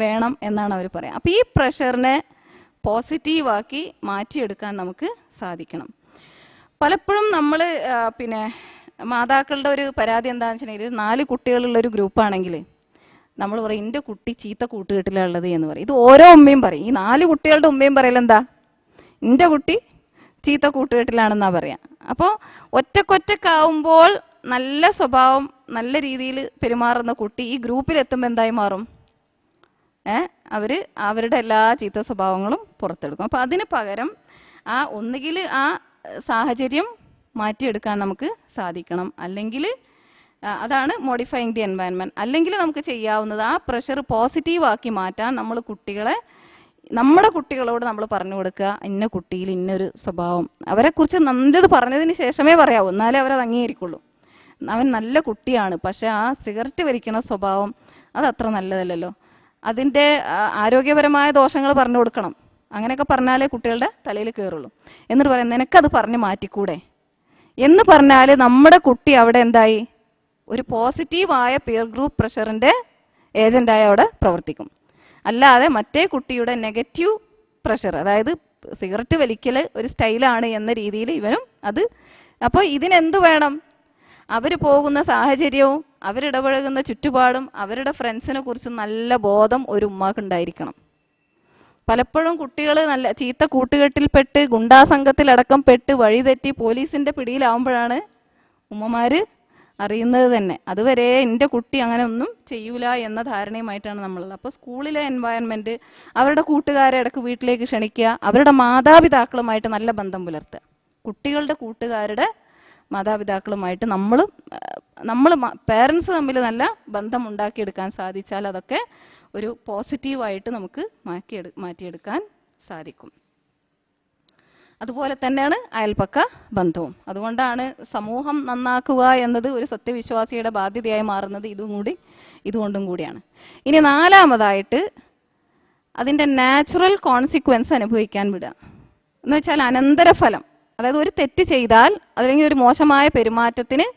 വേണം എന്നാണ് അവർ പറയുക. അപ്പോൾ ഈ പ്രഷറിനെ പോസിറ്റീവാക്കി മാറ്റിയെടുക്കാൻ നമുക്ക് സാധിക്കണം. പലപ്പോഴും നമ്മൾ മാതാക്കളുടെ ഒരു പരാതി എന്താണെന്ന് വെച്ചിട്ടുണ്ടെങ്കിൽ, 4 കുട്ടികളുള്ളൊരു ഗ്രൂപ്പാണെങ്കിൽ നമ്മൾ പറയും എൻ്റെ കുട്ടി ചീത്ത കൂട്ടുകെട്ടിലുള്ളത് എന്ന് പറയും. ഇത് ഓരോ ഉമ്മയും പറയും. ഈ 4 കുട്ടികളുടെ ഉമ്മയും പറയലെന്താ, എൻ്റെ കുട്ടി ചീത്ത കൂട്ടുകെട്ടിലാണെന്നാണ് പറയാം. അപ്പോൾ ഒറ്റക്കൊറ്റക്കാവുമ്പോൾ നല്ല സ്വഭാവം, നല്ല രീതിയിൽ പെരുമാറുന്ന കുട്ടി ഈ ഗ്രൂപ്പിലെത്തുമ്പോൾ എന്തായി മാറും? അവരുടെ എല്ലാ ചീത്ത സ്വഭാവങ്ങളും പുറത്തെടുക്കും. അപ്പോൾ അതിന് പകരം ഒന്നുകിൽ ആ സാഹചര്യം മാറ്റിയെടുക്കാൻ നമുക്ക് സാധിക്കണം, അല്ലെങ്കിൽ അതാണ് മോഡിഫൈങ് ദി എൻവയൺമെൻറ്റ്. അല്ലെങ്കിൽ നമുക്ക് ചെയ്യാവുന്നത് ആ പ്രഷർ പോസിറ്റീവാക്കി മാറ്റാൻ നമ്മുടെ കുട്ടികളോട് നമ്മൾ പറഞ്ഞു കൊടുക്കുക, ഇന്ന കുട്ടിയിൽ ഇന്നൊരു സ്വഭാവം, അവരെക്കുറിച്ച് നല്ലത് പറഞ്ഞതിന് ശേഷമേ പറയാവൂ, എന്നാലേ അവരത് അംഗീകരിക്കുള്ളൂ. അവൻ നല്ല കുട്ടിയാണ്, പക്ഷേ ആ സിഗരറ്റ് വലിക്കുന്ന സ്വഭാവം അതത്ര നല്ലതല്ലല്ലോ, അതിൻ്റെ ആരോഗ്യപരമായ ദോഷങ്ങൾ പറഞ്ഞു കൊടുക്കണം. അങ്ങനെയൊക്കെ പറഞ്ഞാലേ കുട്ടികളുടെ തലയിൽ കയറുള്ളൂ. എന്നിട്ട് പറയാം നിനക്കത് പറഞ്ഞ് മാറ്റിക്കൂടെ എന്ന് പറഞ്ഞാൽ നമ്മുടെ കുട്ടി അവിടെ എന്തായി? ഒരു പോസിറ്റീവായ പിയർ ഗ്രൂപ്പ് പ്രഷറിൻ്റെ ഏജൻ്റായി അവിടെ പ്രവർത്തിക്കും. അല്ലാതെ മറ്റേ കുട്ടിയുടെ നെഗറ്റീവ് പ്രഷർ, അതായത് സിഗരറ്റ് വലിക്കൽ ഒരു സ്റ്റൈലാണ് എന്ന രീതിയിൽ ഇവനും അത്. അപ്പോൾ ഇതിനെന്ത് വേണം? അവർ പോകുന്ന സാഹചര്യവും അവരിടപഴകുന്ന ചുറ്റുപാടും അവരുടെ ഫ്രണ്ട്സിനെ കുറിച്ച് നല്ല ബോധം ഒരു ഉമ്മാക്ക് ഉണ്ടായിരിക്കണം. പലപ്പോഴും കുട്ടികൾ നല്ല ചീത്ത കൂട്ടുകെട്ടിൽപ്പെട്ട് ഗുണ്ടാസംഘത്തിലടക്കം പെട്ട് വഴിതെറ്റി പോലീസിൻ്റെ പിടിയിലാവുമ്പോഴാണ് ഉമ്മമാർ അറിയുന്നത് തന്നെ. അതുവരെ എൻ്റെ കുട്ടി അങ്ങനെ ഒന്നും ചെയ്യൂല എന്ന ധാരണയുമായിട്ടാണ് നമ്മളുള്ളത്. അപ്പോൾ സ്കൂളിലെ എൻവയൺമെൻറ്റ്, അവരുടെ കൂട്ടുകാരെ ഇടയ്ക്ക് വീട്ടിലേക്ക് ക്ഷണിക്കുക, അവരുടെ മാതാപിതാക്കളുമായിട്ട് നല്ല ബന്ധം പുലർത്തുക. കുട്ടികളുടെ കൂട്ടുകാരുടെ മാതാപിതാക്കളുമായിട്ട് നമ്മൾ പേരൻസ് തമ്മിൽ നല്ല ബന്ധം ഉണ്ടാക്കിയെടുക്കാൻ സാധിച്ചാൽ അതൊക്കെ ഒരു പോസിറ്റീവായിട്ട് നമുക്ക് മാറ്റിയെടുക്കാൻ സാധിക്കും. അതുപോലെ തന്നെയാണ് അയൽപക്ക ബന്ധവും. അതുകൊണ്ടാണ് സമൂഹം നന്നാക്കുക എന്നത് ഒരു സത്യവിശ്വാസിയുടെ ബാധ്യതയായി മാറുന്നത് ഇതുകൊണ്ടും കൂടിയാണ്. ഇനി നാലാമതായിട്ട് അതിൻ്റെ നാച്ചുറൽ കോൺസിക്വൻസ് അനുഭവിക്കാൻ വിടുക എന്ന് വെച്ചാൽ അനന്തരഫലം. അതായത് ഒരു തെറ്റ് ചെയ്താൽ അല്ലെങ്കിൽ ഒരു മോശമായ പെരുമാറ്റത്തിന്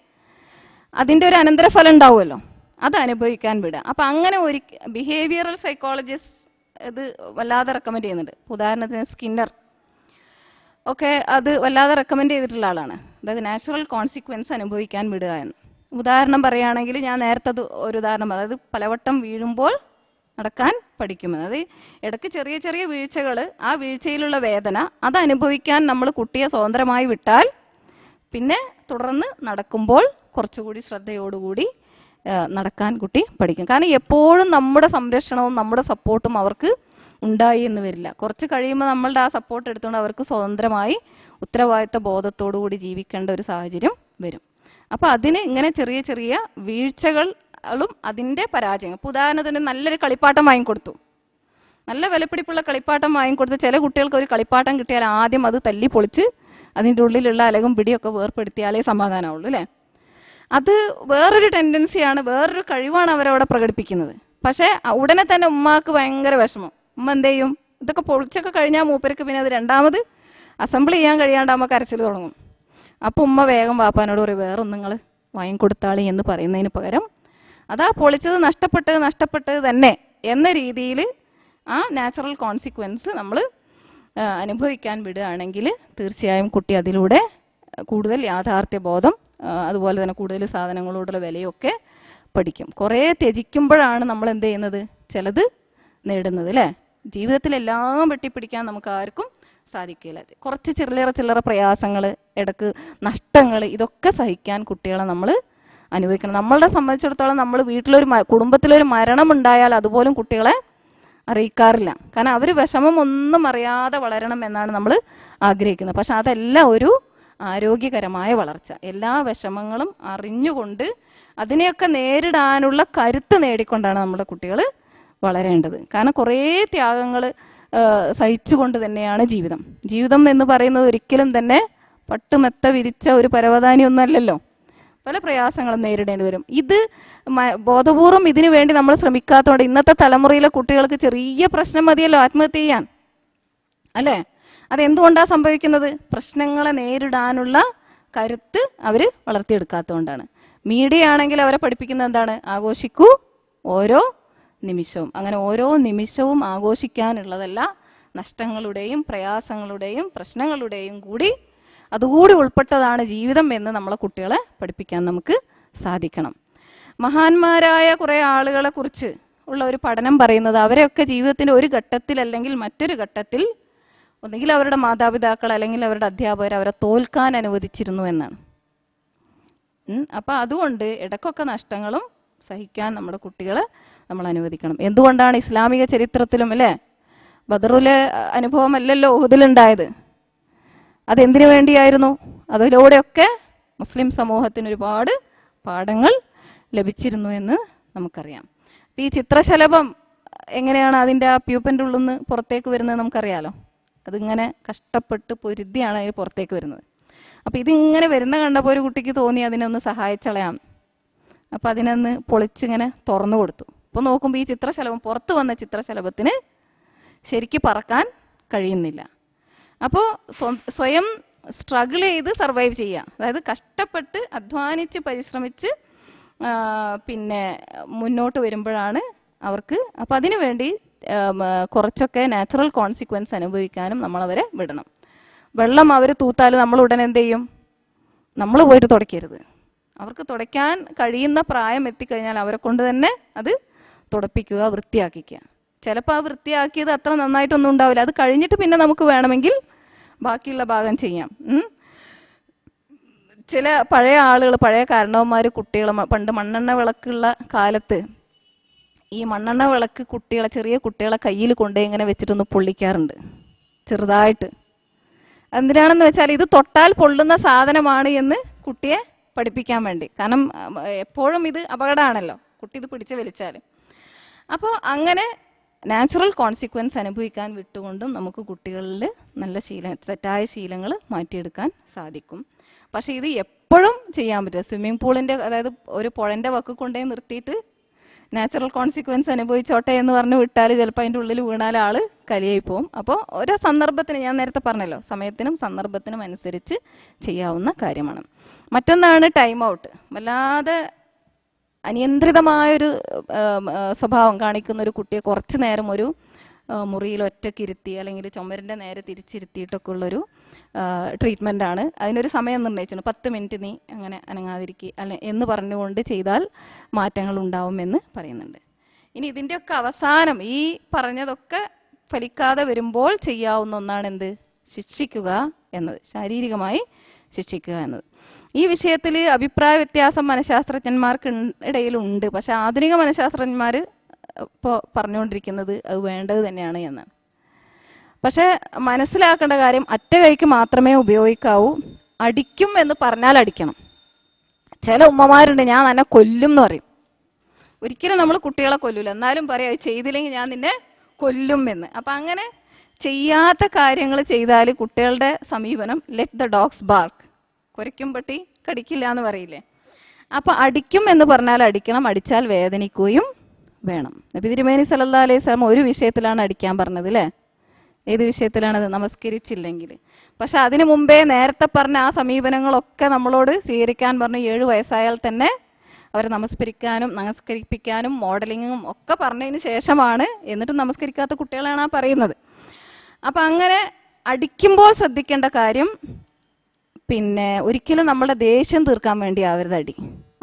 അതിൻ്റെ ഒരു അനന്തരഫലം ഉണ്ടാവുമല്ലോ, അത് അനുഭവിക്കാൻ വിടുക. അപ്പം അങ്ങനെ ഒരു ബിഹേവിയറൽ സൈക്കോളജിസ്റ്റ് ഇത് വല്ലാതെ റെക്കമെൻഡ് ചെയ്യുന്നുണ്ട്. ഉദാഹരണത്തിന് സ്കിന്നർ ഒക്കെ അത് വല്ലാതെ റെക്കമെൻഡ് ചെയ്തിട്ടുള്ള ആളാണ്. അതായത് നാച്ചുറൽ കോൺസിക്വൻസ് അനുഭവിക്കാൻ വിടുക എന്ന്. ഉദാഹരണം പറയുകയാണെങ്കിൽ ഞാൻ നേരത്തെ ഒരു ഉദാഹരണം, അതായത് പലവട്ടം വീഴുമ്പോൾ നടക്കാൻ പഠിക്കുമെന്ന്. അത് ഇടയ്ക്ക് ചെറിയ ചെറിയ വീഴ്ചകൾ, ആ വീഴ്ചയിലുള്ള വേദന അത് അനുഭവിക്കാൻ നമ്മൾ കുട്ടിയെ സ്വതന്ത്രമായി വിട്ടാൽ പിന്നെ തുടർന്ന് നടക്കുമ്പോൾ കുറച്ചുകൂടി ശ്രദ്ധയോടുകൂടി നടക്കാൻ കുട്ടി പഠിക്കും. കാരണം എപ്പോഴും നമ്മുടെ സംരക്ഷണവും നമ്മുടെ സപ്പോർട്ടും അവർക്ക് ഉണ്ടായി എന്ന് വരില്ല. കുറച്ച് കഴിയുമ്പോൾ നമ്മളുടെ ആ സപ്പോർട്ട് എടുത്തുകൊണ്ട് അവർക്ക് സ്വതന്ത്രമായി ഉത്തരവാദിത്ത ബോധത്തോടു കൂടി ജീവിക്കേണ്ട ഒരു സാഹചര്യം വരും. അപ്പോൾ അതിന് ഇങ്ങനെ ചെറിയ ചെറിയ വീഴ്ചകളും അതിൻ്റെ പരാജയം. ഇപ്പോൾ ഉദാഹരണത്തിന് നല്ലൊരു കളിപ്പാട്ടം വാങ്ങിക്കൊടുത്തു, നല്ല വിലപിടിപ്പുള്ള കളിപ്പാട്ടം വാങ്ങിക്കൊടുത്ത് ചില കുട്ടികൾക്ക് ഒരു കളിപ്പാട്ടം കിട്ടിയാൽ ആദ്യം അത് തല്ലി പൊളിച്ച് അതിൻ്റെ ഉള്ളിലുള്ള അലകും പിടിയൊക്കെ വേർപ്പെടുത്തിയാലേ സമാധാനമുള്ളൂ അല്ലേ. അത് വേറൊരു ടെൻഡൻസിയാണ്, വേറൊരു കഴിവാണ് അവരവിടെ പ്രകടിപ്പിക്കുന്നത്. പക്ഷേ ഉടനെ തന്നെ ഉമ്മാക്ക് ഭയങ്കര വിഷമം. ഉമ്മ എന്ത് ചെയ്യും? ഇതൊക്കെ പൊളിച്ചൊക്കെ കഴിഞ്ഞാൽ മൂപ്പർക്ക് പിന്നെ അത് രണ്ടാമത് അസംബിൾ ചെയ്യാൻ കഴിയാണ്ടാകുമ്പോൾ കരച്ചിൽ തുടങ്ങും. അപ്പോൾ ഉമ്മ വേഗം വാപ്പാനോട് പറയും, വേറൊന്നും നിങ്ങൾ വാങ്ങിക്കൊടുത്താളി എന്ന് പറയുന്നതിന് പകരം അതാ പൊളിച്ചത് നഷ്ടപ്പെട്ടത് തന്നെ എന്ന രീതിയിൽ ആ നാച്ചുറൽ കോൺസിക്വൻസ് നമ്മൾ അനുഭവിക്കാൻ വിടുകയാണെങ്കിൽ തീർച്ചയായും കുട്ടി അതിലൂടെ കൂടുതൽ യാഥാർത്ഥ്യ ബോധം, അതുപോലെ തന്നെ കൂടുതൽ സാധനങ്ങളോടുള്ള വിലയൊക്കെ പഠിക്കും. കുറേ ത്യജിക്കുമ്പോഴാണ് നമ്മൾ എന്ത് ചെയ്യുന്നത്? ചിലത് നേടുന്നത് അല്ലേ. ജീവിതത്തിലെല്ലാം വെട്ടിപ്പിടിക്കാൻ നമുക്ക് ആർക്കും സാധിക്കില്ല. കുറച്ച് ചില്ലറ പ്രയാസങ്ങൾ, ഇടക്ക് നഷ്ടങ്ങൾ, ഇതൊക്കെ സഹിക്കാൻ കുട്ടികളെ നമ്മൾ അനുഭവിക്കണം. നമ്മളെ സംബന്ധിച്ചിടത്തോളം നമ്മൾ കുടുംബത്തിലൊരു മരണം ഉണ്ടായാൽ അതുപോലും കുട്ടികളെ അറിയിക്കാറില്ല. കാരണം അവർ വിഷമം ഒന്നും അറിയാതെ വളരണം എന്നാണ് നമ്മൾ ആഗ്രഹിക്കുന്നത്. പക്ഷെ അതല്ല ഒരു ആരോഗ്യകരമായ വളർച്ച. എല്ലാ വിഷമങ്ങളും അറിഞ്ഞുകൊണ്ട് അതിനെയൊക്കെ നേരിടാനുള്ള കരുത്ത് നേടിക്കൊണ്ടാണ് നമ്മുടെ കുട്ടികൾ വളരേണ്ടത്. കാരണം കുറേ ത്യാഗങ്ങൾ സഹിച്ചുകൊണ്ട് തന്നെയാണ് ജീവിതം എന്ന് പറയുന്നത് ഒരിക്കലും തന്നെ പട്ടുമെത്ത വിരിച്ച ഒരു പരവതാനിയൊന്നും അല്ലല്ലോ. പല പ്രയാസങ്ങളും നേരിടേണ്ടി വരും. ഇത് ബോധപൂർവം ഇതിനു വേണ്ടി നമ്മൾ ശ്രമിക്കാത്തതുകൊണ്ട് ഇന്നത്തെ തലമുറയിലെ കുട്ടികൾക്ക് ചെറിയ പ്രശ്നം മതിയല്ലോ ആത്മഹത്യ ചെയ്യാൻ അല്ലേ. അതെന്തുകൊണ്ടാണ് സംഭവിക്കുന്നത്? പ്രശ്നങ്ങളെ നേരിടാനുള്ള കരുത്ത് അവർ വളർത്തിയെടുക്കാത്തതുകൊണ്ടാണ്. മീഡിയ ആണെങ്കിൽ അവരെ പഠിപ്പിക്കുന്നത് എന്താണ്? ആഘോഷിക്കൂ ഓരോ നിമിഷവും. അങ്ങനെ ഓരോ നിമിഷവും ആഘോഷിക്കാനുള്ളതല്ല, നഷ്ടങ്ങളുടെയും പ്രയാസങ്ങളുടെയും പ്രശ്നങ്ങളുടെയും അതുകൂടി ഉൾപ്പെട്ടതാണ് ജീവിതം എന്ന് നമ്മളെ കുട്ടികളെ പഠിപ്പിക്കാൻ നമുക്ക് സാധിക്കണം. മഹാന്മാരായ കുറേ ആളുകളെ കുറിച്ച് ഉള്ള ഒരു പഠനം പറയുന്നത് അവരെയൊക്കെ ജീവിതത്തിൻ്റെ ഒരു ഘട്ടത്തിൽ അല്ലെങ്കിൽ മറ്റൊരു ഘട്ടത്തിൽ ഒന്നുകിൽ അവരുടെ മാതാപിതാക്കൾ അല്ലെങ്കിൽ അവരുടെ അധ്യാപകർ അവരെ തോൽക്കാൻ അനുവദിച്ചിരുന്നു എന്നാണ്. അപ്പം അതുകൊണ്ട് ഇടയ്ക്കൊക്കെ നഷ്ടങ്ങളും സഹിക്കാൻ നമ്മുടെ കുട്ടികളെ നമ്മൾ അനുവദിക്കണം. എന്തുകൊണ്ടാണ് ഇസ്ലാമിക ചരിത്രത്തിലും അല്ലേ ബദറിലെ അനുഭവമല്ലല്ലോ ഉഹുദിലുണ്ടായത്? അതെന്തിനു വേണ്ടിയായിരുന്നു? അതിലൂടെയൊക്കെ മുസ്ലിം സമൂഹത്തിന് ഒരുപാട് പാഠങ്ങൾ ലഭിച്ചിരുന്നു എന്ന് നമുക്കറിയാം. ഈ ചിത്രശലഭം എങ്ങനെയാണ് അതിൻ്റെ ആ പ്യൂപ്പൻ്റെ ഉള്ളിൽ നിന്ന് പുറത്തേക്ക് വരുന്നത് നമുക്കറിയാലോ. അതിങ്ങനെ കഷ്ടപ്പെട്ട് പൊരുതിയാണ് അതിന് പുറത്തേക്ക് വരുന്നത്. അപ്പോൾ ഇതിങ്ങനെ വരുന്ന കണ്ടപ്പോൾ ഒരു കുട്ടിക്ക് തോന്നി അതിനൊന്ന് സഹായിച്ചളയാം. അപ്പോൾ അതിനൊന്ന് പൊളിച്ചിങ്ങനെ തുറന്നു കൊടുത്തു. അപ്പോൾ നോക്കുമ്പോൾ ഈ ചിത്രശലഭം, പുറത്ത് വന്ന ചിത്രശലഭത്തിന് ശരിക്ക് പറക്കാൻ കഴിയുന്നില്ല. അപ്പോൾ സ്വയം സ്ട്രഗിൾ ചെയ്ത് സർവൈവ് ചെയ്യുക, അതായത് കഷ്ടപ്പെട്ട് അധ്വാനിച്ച് പരിശ്രമിച്ച് പിന്നെ മുന്നോട്ട് വരുമ്പോഴാണ് അവർക്ക്. അപ്പോൾ അതിനു വേണ്ടി കുറച്ചൊക്കെ നാച്ചുറൽ കോൺസിക്വൻസ് അനുഭവിക്കാനും നമ്മളവരെ വിടണം. വെള്ളം അവർ തൂത്താൽ നമ്മൾ ഉടനെ എന്ത് ചെയ്യും? നമ്മൾ പോയിട്ട് തുടയ്ക്കരുത്. അവർക്ക് തുടയ്ക്കാൻ കഴിയുന്ന പ്രായം എത്തിക്കഴിഞ്ഞാൽ അവരെ കൊണ്ട് തന്നെ അത് തുടപ്പിക്കുക, വൃത്തിയാക്കിക്കുക. ചിലപ്പോൾ ആ വൃത്തിയാക്കിയത് അത്ര നന്നായിട്ടൊന്നും ഉണ്ടാവില്ല. അത് കഴിഞ്ഞിട്ട് പിന്നെ നമുക്ക് വേണമെങ്കിൽ ബാക്കിയുള്ള ഭാഗം ചെയ്യാം. ചില പഴയ ആളുകൾ, പഴയ കാരണവന്മാർ കുട്ടികളെ പണ്ട് മണ്ണെണ്ണ വിളക്കുള്ള കാലത്ത് ഈ മണ്ണെണ്ണ വിളക്ക് ചെറിയ കുട്ടികളെ കയ്യിൽ കൊണ്ടുപോയി ഇങ്ങനെ വെച്ചിട്ടൊന്ന് പൊള്ളിക്കാറുണ്ട് ചെറുതായിട്ട്. എന്തിനാണെന്ന് വെച്ചാൽ ഇത് തൊട്ടാൽ പൊള്ളുന്ന സാധനമാണ് എന്ന് കുട്ടിയെ പഠിപ്പിക്കാൻ വേണ്ടി. കാരണം എപ്പോഴും ഇത് അപകടമാണല്ലോ കുട്ടി ഇത് പിടിച്ച് വലിച്ചാൽ. അപ്പോൾ അങ്ങനെ നാച്ചുറൽ കോൺസിക്വൻസ് അനുഭവിക്കാൻ വിട്ടുകൊണ്ടും നമുക്ക് കുട്ടികളിൽ തെറ്റായ ശീലങ്ങൾ മാറ്റിയെടുക്കാൻ സാധിക്കും. പക്ഷേ ഇത് എപ്പോഴും ചെയ്യാൻ പറ്റില്ല. സ്വിമ്മിംഗ് പൂളിൻ്റെ, അതായത് ഒരു പുഴൻ്റെ വക്ക് കൊണ്ടേ നിർത്തിയിട്ട് നാച്ചുറൽ കോൺസിക്വൻസ് അനുഭവിച്ചോട്ടെ എന്ന് പറഞ്ഞ് വിട്ടാൽ ചിലപ്പോൾ അതിൻ്റെ ഉള്ളിൽ വീണാൽ ആൾ കലിയായി പോവും. അപ്പോൾ ഓരോ സന്ദർഭത്തിന്, ഞാൻ നേരത്തെ പറഞ്ഞല്ലോ, സമയത്തിനും സന്ദർഭത്തിനും അനുസരിച്ച് ചെയ്യാവുന്ന കാര്യമാണ്. മറ്റൊന്നാണ് ടൈം ഔട്ട്. വല്ലാതെ അനിയന്ത്രിതമായൊരു സ്വഭാവം കാണിക്കുന്ന ഒരു കുട്ടിയെ കുറച്ച് നേരം ഒരു മുറിയിൽ ഒറ്റക്കിരുത്തി അല്ലെങ്കിൽ ചുമരിൻ്റെ നേരെ തിരിച്ചിരുത്തിയിട്ടൊക്കെ ഉള്ളൊരു ട്രീറ്റ്മെൻറ്റാണ്. അതിനൊരു സമയം നിർണ്ണയിച്ചു, 10 മിനിറ്റ് നീ അങ്ങനെ അനങ്ങാതിരിക്കുക എന്ന് പറഞ്ഞുകൊണ്ട് ചെയ്താൽ മാറ്റങ്ങൾ ഉണ്ടാവുമെന്ന് പറയുന്നുണ്ട്. ഇനി ഇതിൻ്റെയൊക്കെ അവസാനം ഈ പറഞ്ഞതൊക്കെ ഫലിക്കാതെ വരുമ്പോൾ ചെയ്യാവുന്ന ഒന്നാണ് എന്ത്? ശിക്ഷിക്കുക എന്നത്, ശാരീരികമായി ശിക്ഷിക്കുക എന്നത്. ഈ വിഷയത്തിൽ അഭിപ്രായ വ്യത്യാസം മനഃശാസ്ത്രജ്ഞന്മാർക്ക് ഇടയിലുണ്ട്. പക്ഷെ ആധുനിക മനഃശാസ്ത്രജ്ഞന്മാർ ഇപ്പോൾ പറഞ്ഞുകൊണ്ടിരിക്കുന്നത് അത് വേണ്ടത് തന്നെയാണ് എന്നാണ്. പക്ഷേ മനസ്സിലാക്കേണ്ട കാര്യം, അറ്റ കൈക്ക് മാത്രമേ ഉപയോഗിക്കാവൂ. അടിക്കും എന്ന് പറഞ്ഞാൽ അടിക്കണം. ചില ഉമ്മമാരുണ്ട്, ഞാൻ തന്നെ കൊല്ലും എന്ന് പറയും. ഒരിക്കലും നമ്മൾ കുട്ടികളെ കൊല്ലൂല, എന്നാലും പറയാം അത് ചെയ്തില്ലെങ്കിൽ ഞാൻ നിന്നെ കൊല്ലും എന്ന്. അപ്പം അങ്ങനെ ചെയ്യാത്ത കാര്യങ്ങൾ ചെയ്താൽ കുട്ടികളുടെ സമീപനം ലെറ്റ് ദ ഡോഗ്സ് ബാർക്ക്, കുരയ്ക്കും പട്ടി കടിക്കില്ല എന്ന് പറയില്ലേ. അപ്പോൾ അടിക്കും എന്ന് പറഞ്ഞാൽ അടിക്കണം, അടിച്ചാൽ വേദനിക്കുകയും വേണം. നബി തിരുമേനി സല്ലല്ലാഹു അലൈഹി വസല്ലം ഒരു വിഷയത്തിലാണ് അടിക്കാൻ പറഞ്ഞത് അല്ലേ? ഏത് വിഷയത്തിലാണത്? നമസ്കരിച്ചില്ലെങ്കിൽ. പക്ഷെ അതിനു മുമ്പേ നേരത്തെ പറഞ്ഞ ആ സമീപനങ്ങളൊക്കെ നമ്മളോട് സ്വീകരിക്കാൻ പറഞ്ഞു. 7 വയസ്സായാൽ തന്നെ അവരെ നമസ്കരിപ്പിക്കാനും മോഡലിങ്ങും ഒക്കെ പറഞ്ഞതിന് ശേഷമാണ്. എന്നിട്ടും നമസ്കരിക്കാത്ത കുട്ടികളാണ് ആ പറയുന്നത്. അപ്പം അങ്ങനെ അടിക്കുമ്പോൾ ശ്രദ്ധിക്കേണ്ട കാര്യം, പിന്നെ ഒരിക്കലും നമ്മുടെ ദേഷ്യം തീർക്കാൻ വേണ്ടി ആവരുത് അടി.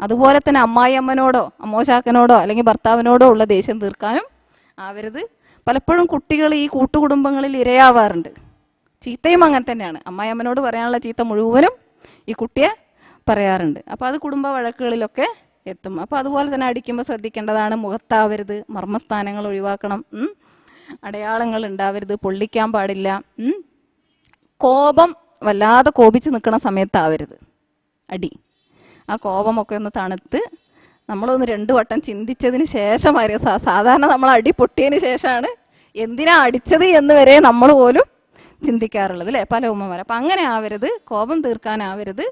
അതുപോലെ തന്നെ അമ്മായിയമ്മനോടോ അമ്മോശാക്കനോടോ അല്ലെങ്കിൽ ഭർത്താവിനോടോ ഉള്ള ദേഷ്യം തീർക്കാനും ആവരുത്. പലപ്പോഴും കുട്ടികൾ ഈ കൂട്ടുകുടുംബങ്ങളിൽ ഇരയാവാറുണ്ട്. ചീത്തയും അങ്ങനെ തന്നെയാണ്. അമ്മായിയമ്മനോട് പറയാനുള്ള ചീത്ത മുഴുവനും ഈ കുട്ടിയെ പറയാറുണ്ട്. അപ്പോൾ അത് കുടുംബ വഴക്കുകളിലൊക്കെ എത്തും. അപ്പോൾ അതുപോലെ തന്നെ അടിക്കുമ്പോൾ ശ്രദ്ധിക്കേണ്ടതാണ്, മുഖത്താവരുത്, മർമ്മസ്ഥാനങ്ങൾ ഒഴിവാക്കണം, അടയാളങ്ങൾ ഉണ്ടാവരുത്, പൊള്ളിക്കാൻ പാടില്ല, കോപം വല്ലാതെ കോപിച്ച് നിൽക്കുന്ന സമയത്താവരുത് അടി. ആ കോപമൊക്കെ ഒന്ന് തണുത്ത് നമ്മളൊന്ന് 2 വട്ടം ചിന്തിച്ചതിന് ശേഷമായിരുന്നു. സാധാരണ നമ്മൾ അടി പൊട്ടിയതിന് ശേഷമാണ് എന്തിനാ അടിച്ചത് എന്ന് വരെ നമ്മൾ പോലും ചിന്തിക്കാറുള്ളത് അല്ലേ പല ഉമ്മമാർ. അപ്പം അങ്ങനെ ആവരുത്, കോപം തീർക്കാനാവരുത്.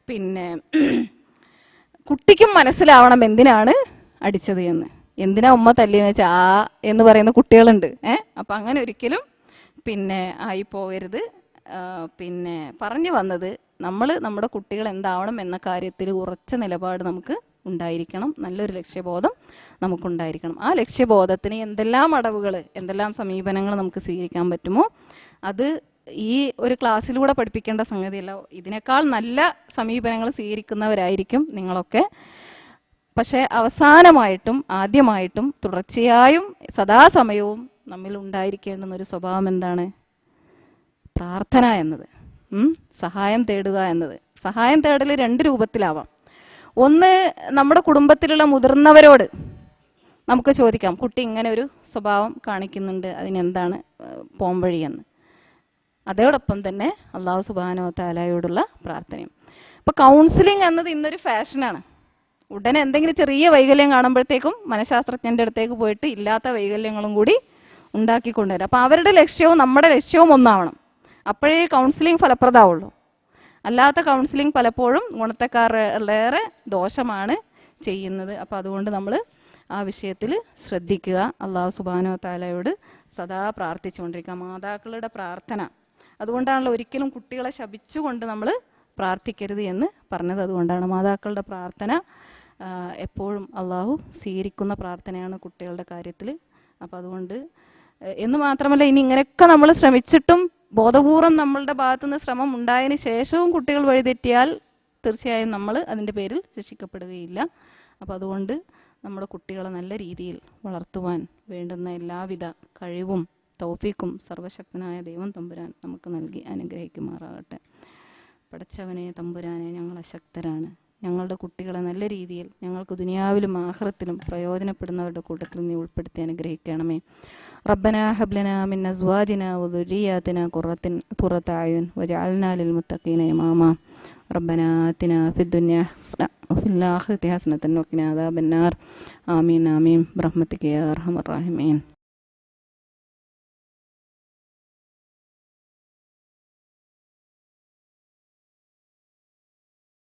പിന്നെ കുട്ടിക്കും മനസ്സിലാവണം എന്തിനാണ് അടിച്ചത് എന്ന്. എന്തിനാ ഉമ്മ തല്ലിയെന്ന് വെച്ചാൽ എന്ന് പറയുന്ന കുട്ടികളുണ്ട്. അപ്പം അങ്ങനെ ഒരിക്കലും പിന്നെ ആയി പോകരുത്. പിന്നെ പറഞ്ഞു വന്നത്, നമ്മുടെ കുട്ടികൾ എന്താവണം എന്ന കാര്യത്തിൽ ഉറച്ച നിലപാട് നമുക്ക് ഉണ്ടായിരിക്കണം. നല്ലൊരു ലക്ഷ്യബോധം നമുക്കുണ്ടായിരിക്കണം. ആ ലക്ഷ്യബോധത്തിന് എന്തെല്ലാം അടവുകൾ, എന്തെല്ലാം സമീപനങ്ങൾ നമുക്ക് സ്വീകരിക്കാൻ പറ്റുമോ അത് ഈ ഒരു ക്ലാസ്സിലൂടെ പഠിപ്പിക്കേണ്ട സംഗതിയല്ല. ഇതിനേക്കാൾ നല്ല സമീപനങ്ങൾ സ്വീകരിക്കുന്നവരായിരിക്കും നിങ്ങളൊക്കെ. പക്ഷേ അവസാനമായിട്ടും ആദ്യമായിട്ടും തുടർച്ചയായും സദാസമയവും നമ്മിൽ ഉണ്ടായിരിക്കേണ്ടുന്ന ഒരു സ്വഭാവം എന്താണ്? പ്രാർത്ഥന എന്നത്, സഹായം തേടുക എന്നത്. സഹായം തേടൽ 2 രൂപത്തിലാവാം. ഒന്ന്, നമ്മുടെ കുടുംബത്തിലുള്ള മുതിർന്നവരോട് നമുക്ക് ചോദിക്കാം, കുട്ടി ഇങ്ങനെ ഒരു സ്വഭാവം കാണിക്കുന്നുണ്ട്, അതിനെന്താണ് പോംവഴിയെന്ന്. അതോടൊപ്പം തന്നെ അല്ലാഹു സുബ്ഹാനഹു വ തആലയോടുള്ള പ്രാർത്ഥനയും. ഇപ്പോൾ കൗൺസിലിംഗ് എന്നത് ഇന്നൊരു ഫാഷനാണ്. ഉടനെ എന്തെങ്കിലും ചെറിയ വൈകല്യം കാണുമ്പോഴത്തേക്കും മനഃശാസ്ത്രജ്ഞൻ്റെ അടുത്തേക്ക് പോയിട്ട് ഇല്ലാത്ത വൈകല്യങ്ങളും കൂടി ഉണ്ടാക്കിക്കൊണ്ടുവരും. അപ്പോൾ അവരുടെ ലക്ഷ്യവും നമ്മുടെ ലക്ഷ്യവും ഒന്നാവണം. അപ്പോഴേ കൗൺസിലിംഗ് ഫലപ്രദമാവുള്ളൂ. അല്ലാത്ത കൗൺസിലിംഗ് പലപ്പോഴും ഗുണത്തെക്കാളേറെ ദോഷമാണ് ചെയ്യുന്നത്. അപ്പോൾ അതുകൊണ്ട് നമ്മൾ ആ വിഷയത്തിൽ ശ്രദ്ധിക്കുക. അല്ലാഹു സുബ്ഹാനഹു വ തആലയോട് സദാ പ്രാർത്ഥിച്ചുകൊണ്ടിരിക്കുക. മാതാക്കളുടെ പ്രാർത്ഥന, അതുകൊണ്ടാണല്ലോ ഒരിക്കലും കുട്ടികളെ ശപിച്ചുകൊണ്ട് നമ്മൾ പ്രാർത്ഥിക്കരുത് എന്ന് പറഞ്ഞത്. അതുകൊണ്ടാണ് മാതാക്കളുടെ പ്രാർത്ഥന എപ്പോഴും അള്ളാഹു സ്വീകരിക്കുന്ന പ്രാർത്ഥനയാണ് കുട്ടികളുടെ കാര്യത്തിൽ. അപ്പം അതുകൊണ്ട് എന്ന് മാത്രമല്ല, ഇനി ഇങ്ങനെയൊക്കെ നമ്മൾ ശ്രമിച്ചിട്ടും ബോധപൂർവം നമ്മളുടെ ഭാഗത്തുനിന്ന് ശ്രമം ഉണ്ടായതിന് ശേഷവും കുട്ടികൾ വഴിതെറ്റിയാൽ തീർച്ചയായും നമ്മൾ അതിൻ്റെ പേരിൽ ശിക്ഷിക്കപ്പെടുകയില്ല. അപ്പോൾ അതുകൊണ്ട് നമ്മുടെ കുട്ടികളെ നല്ല രീതിയിൽ വളർത്തുവാൻ വേണ്ടുന്ന എല്ലാവിധ കഴിവും തൗഫീക്കും സർവശക്തനായ ദൈവം തമ്പുരാൻ നമുക്ക് നൽകി അനുഗ്രഹിക്കുമാറാകട്ടെ. പടച്ചവനെ തമ്പുരാനെ, ഞങ്ങൾ അശക്തരാണ്. ഞങ്ങളുടെ കുട്ടികളെ നല്ല രീതിയിൽ ഞങ്ങൾക്ക് ദുനിയാവിലും ആഖിറത്തിലും പ്രയോജനപ്പെടുന്നവരുടെ കൂട്ടത്തിൽ നീ ഉൾപ്പെടുത്തി അനുഗ്രഹിക്കണമേ. റബ്ബനാ ഹബ്ലനാ മിൻ അസ്വാജിനാ വദുരിയാതിനാ ഖുറത അയുൻ വജഅൽനാ ലിൽ മുത്തഖീന ഇമാമാ. റബ്ബനാ ആതിനാ ഫിദ്ദുനിയാ ഹസന വഫിൽ ആഖിറതി ഹസനതൻ വഖിനാ അദാബന്നാർ. ആമീൻ ആമീൻ ബിറഹ്മതിക യാ അർഹമർ റഹീമീൻ.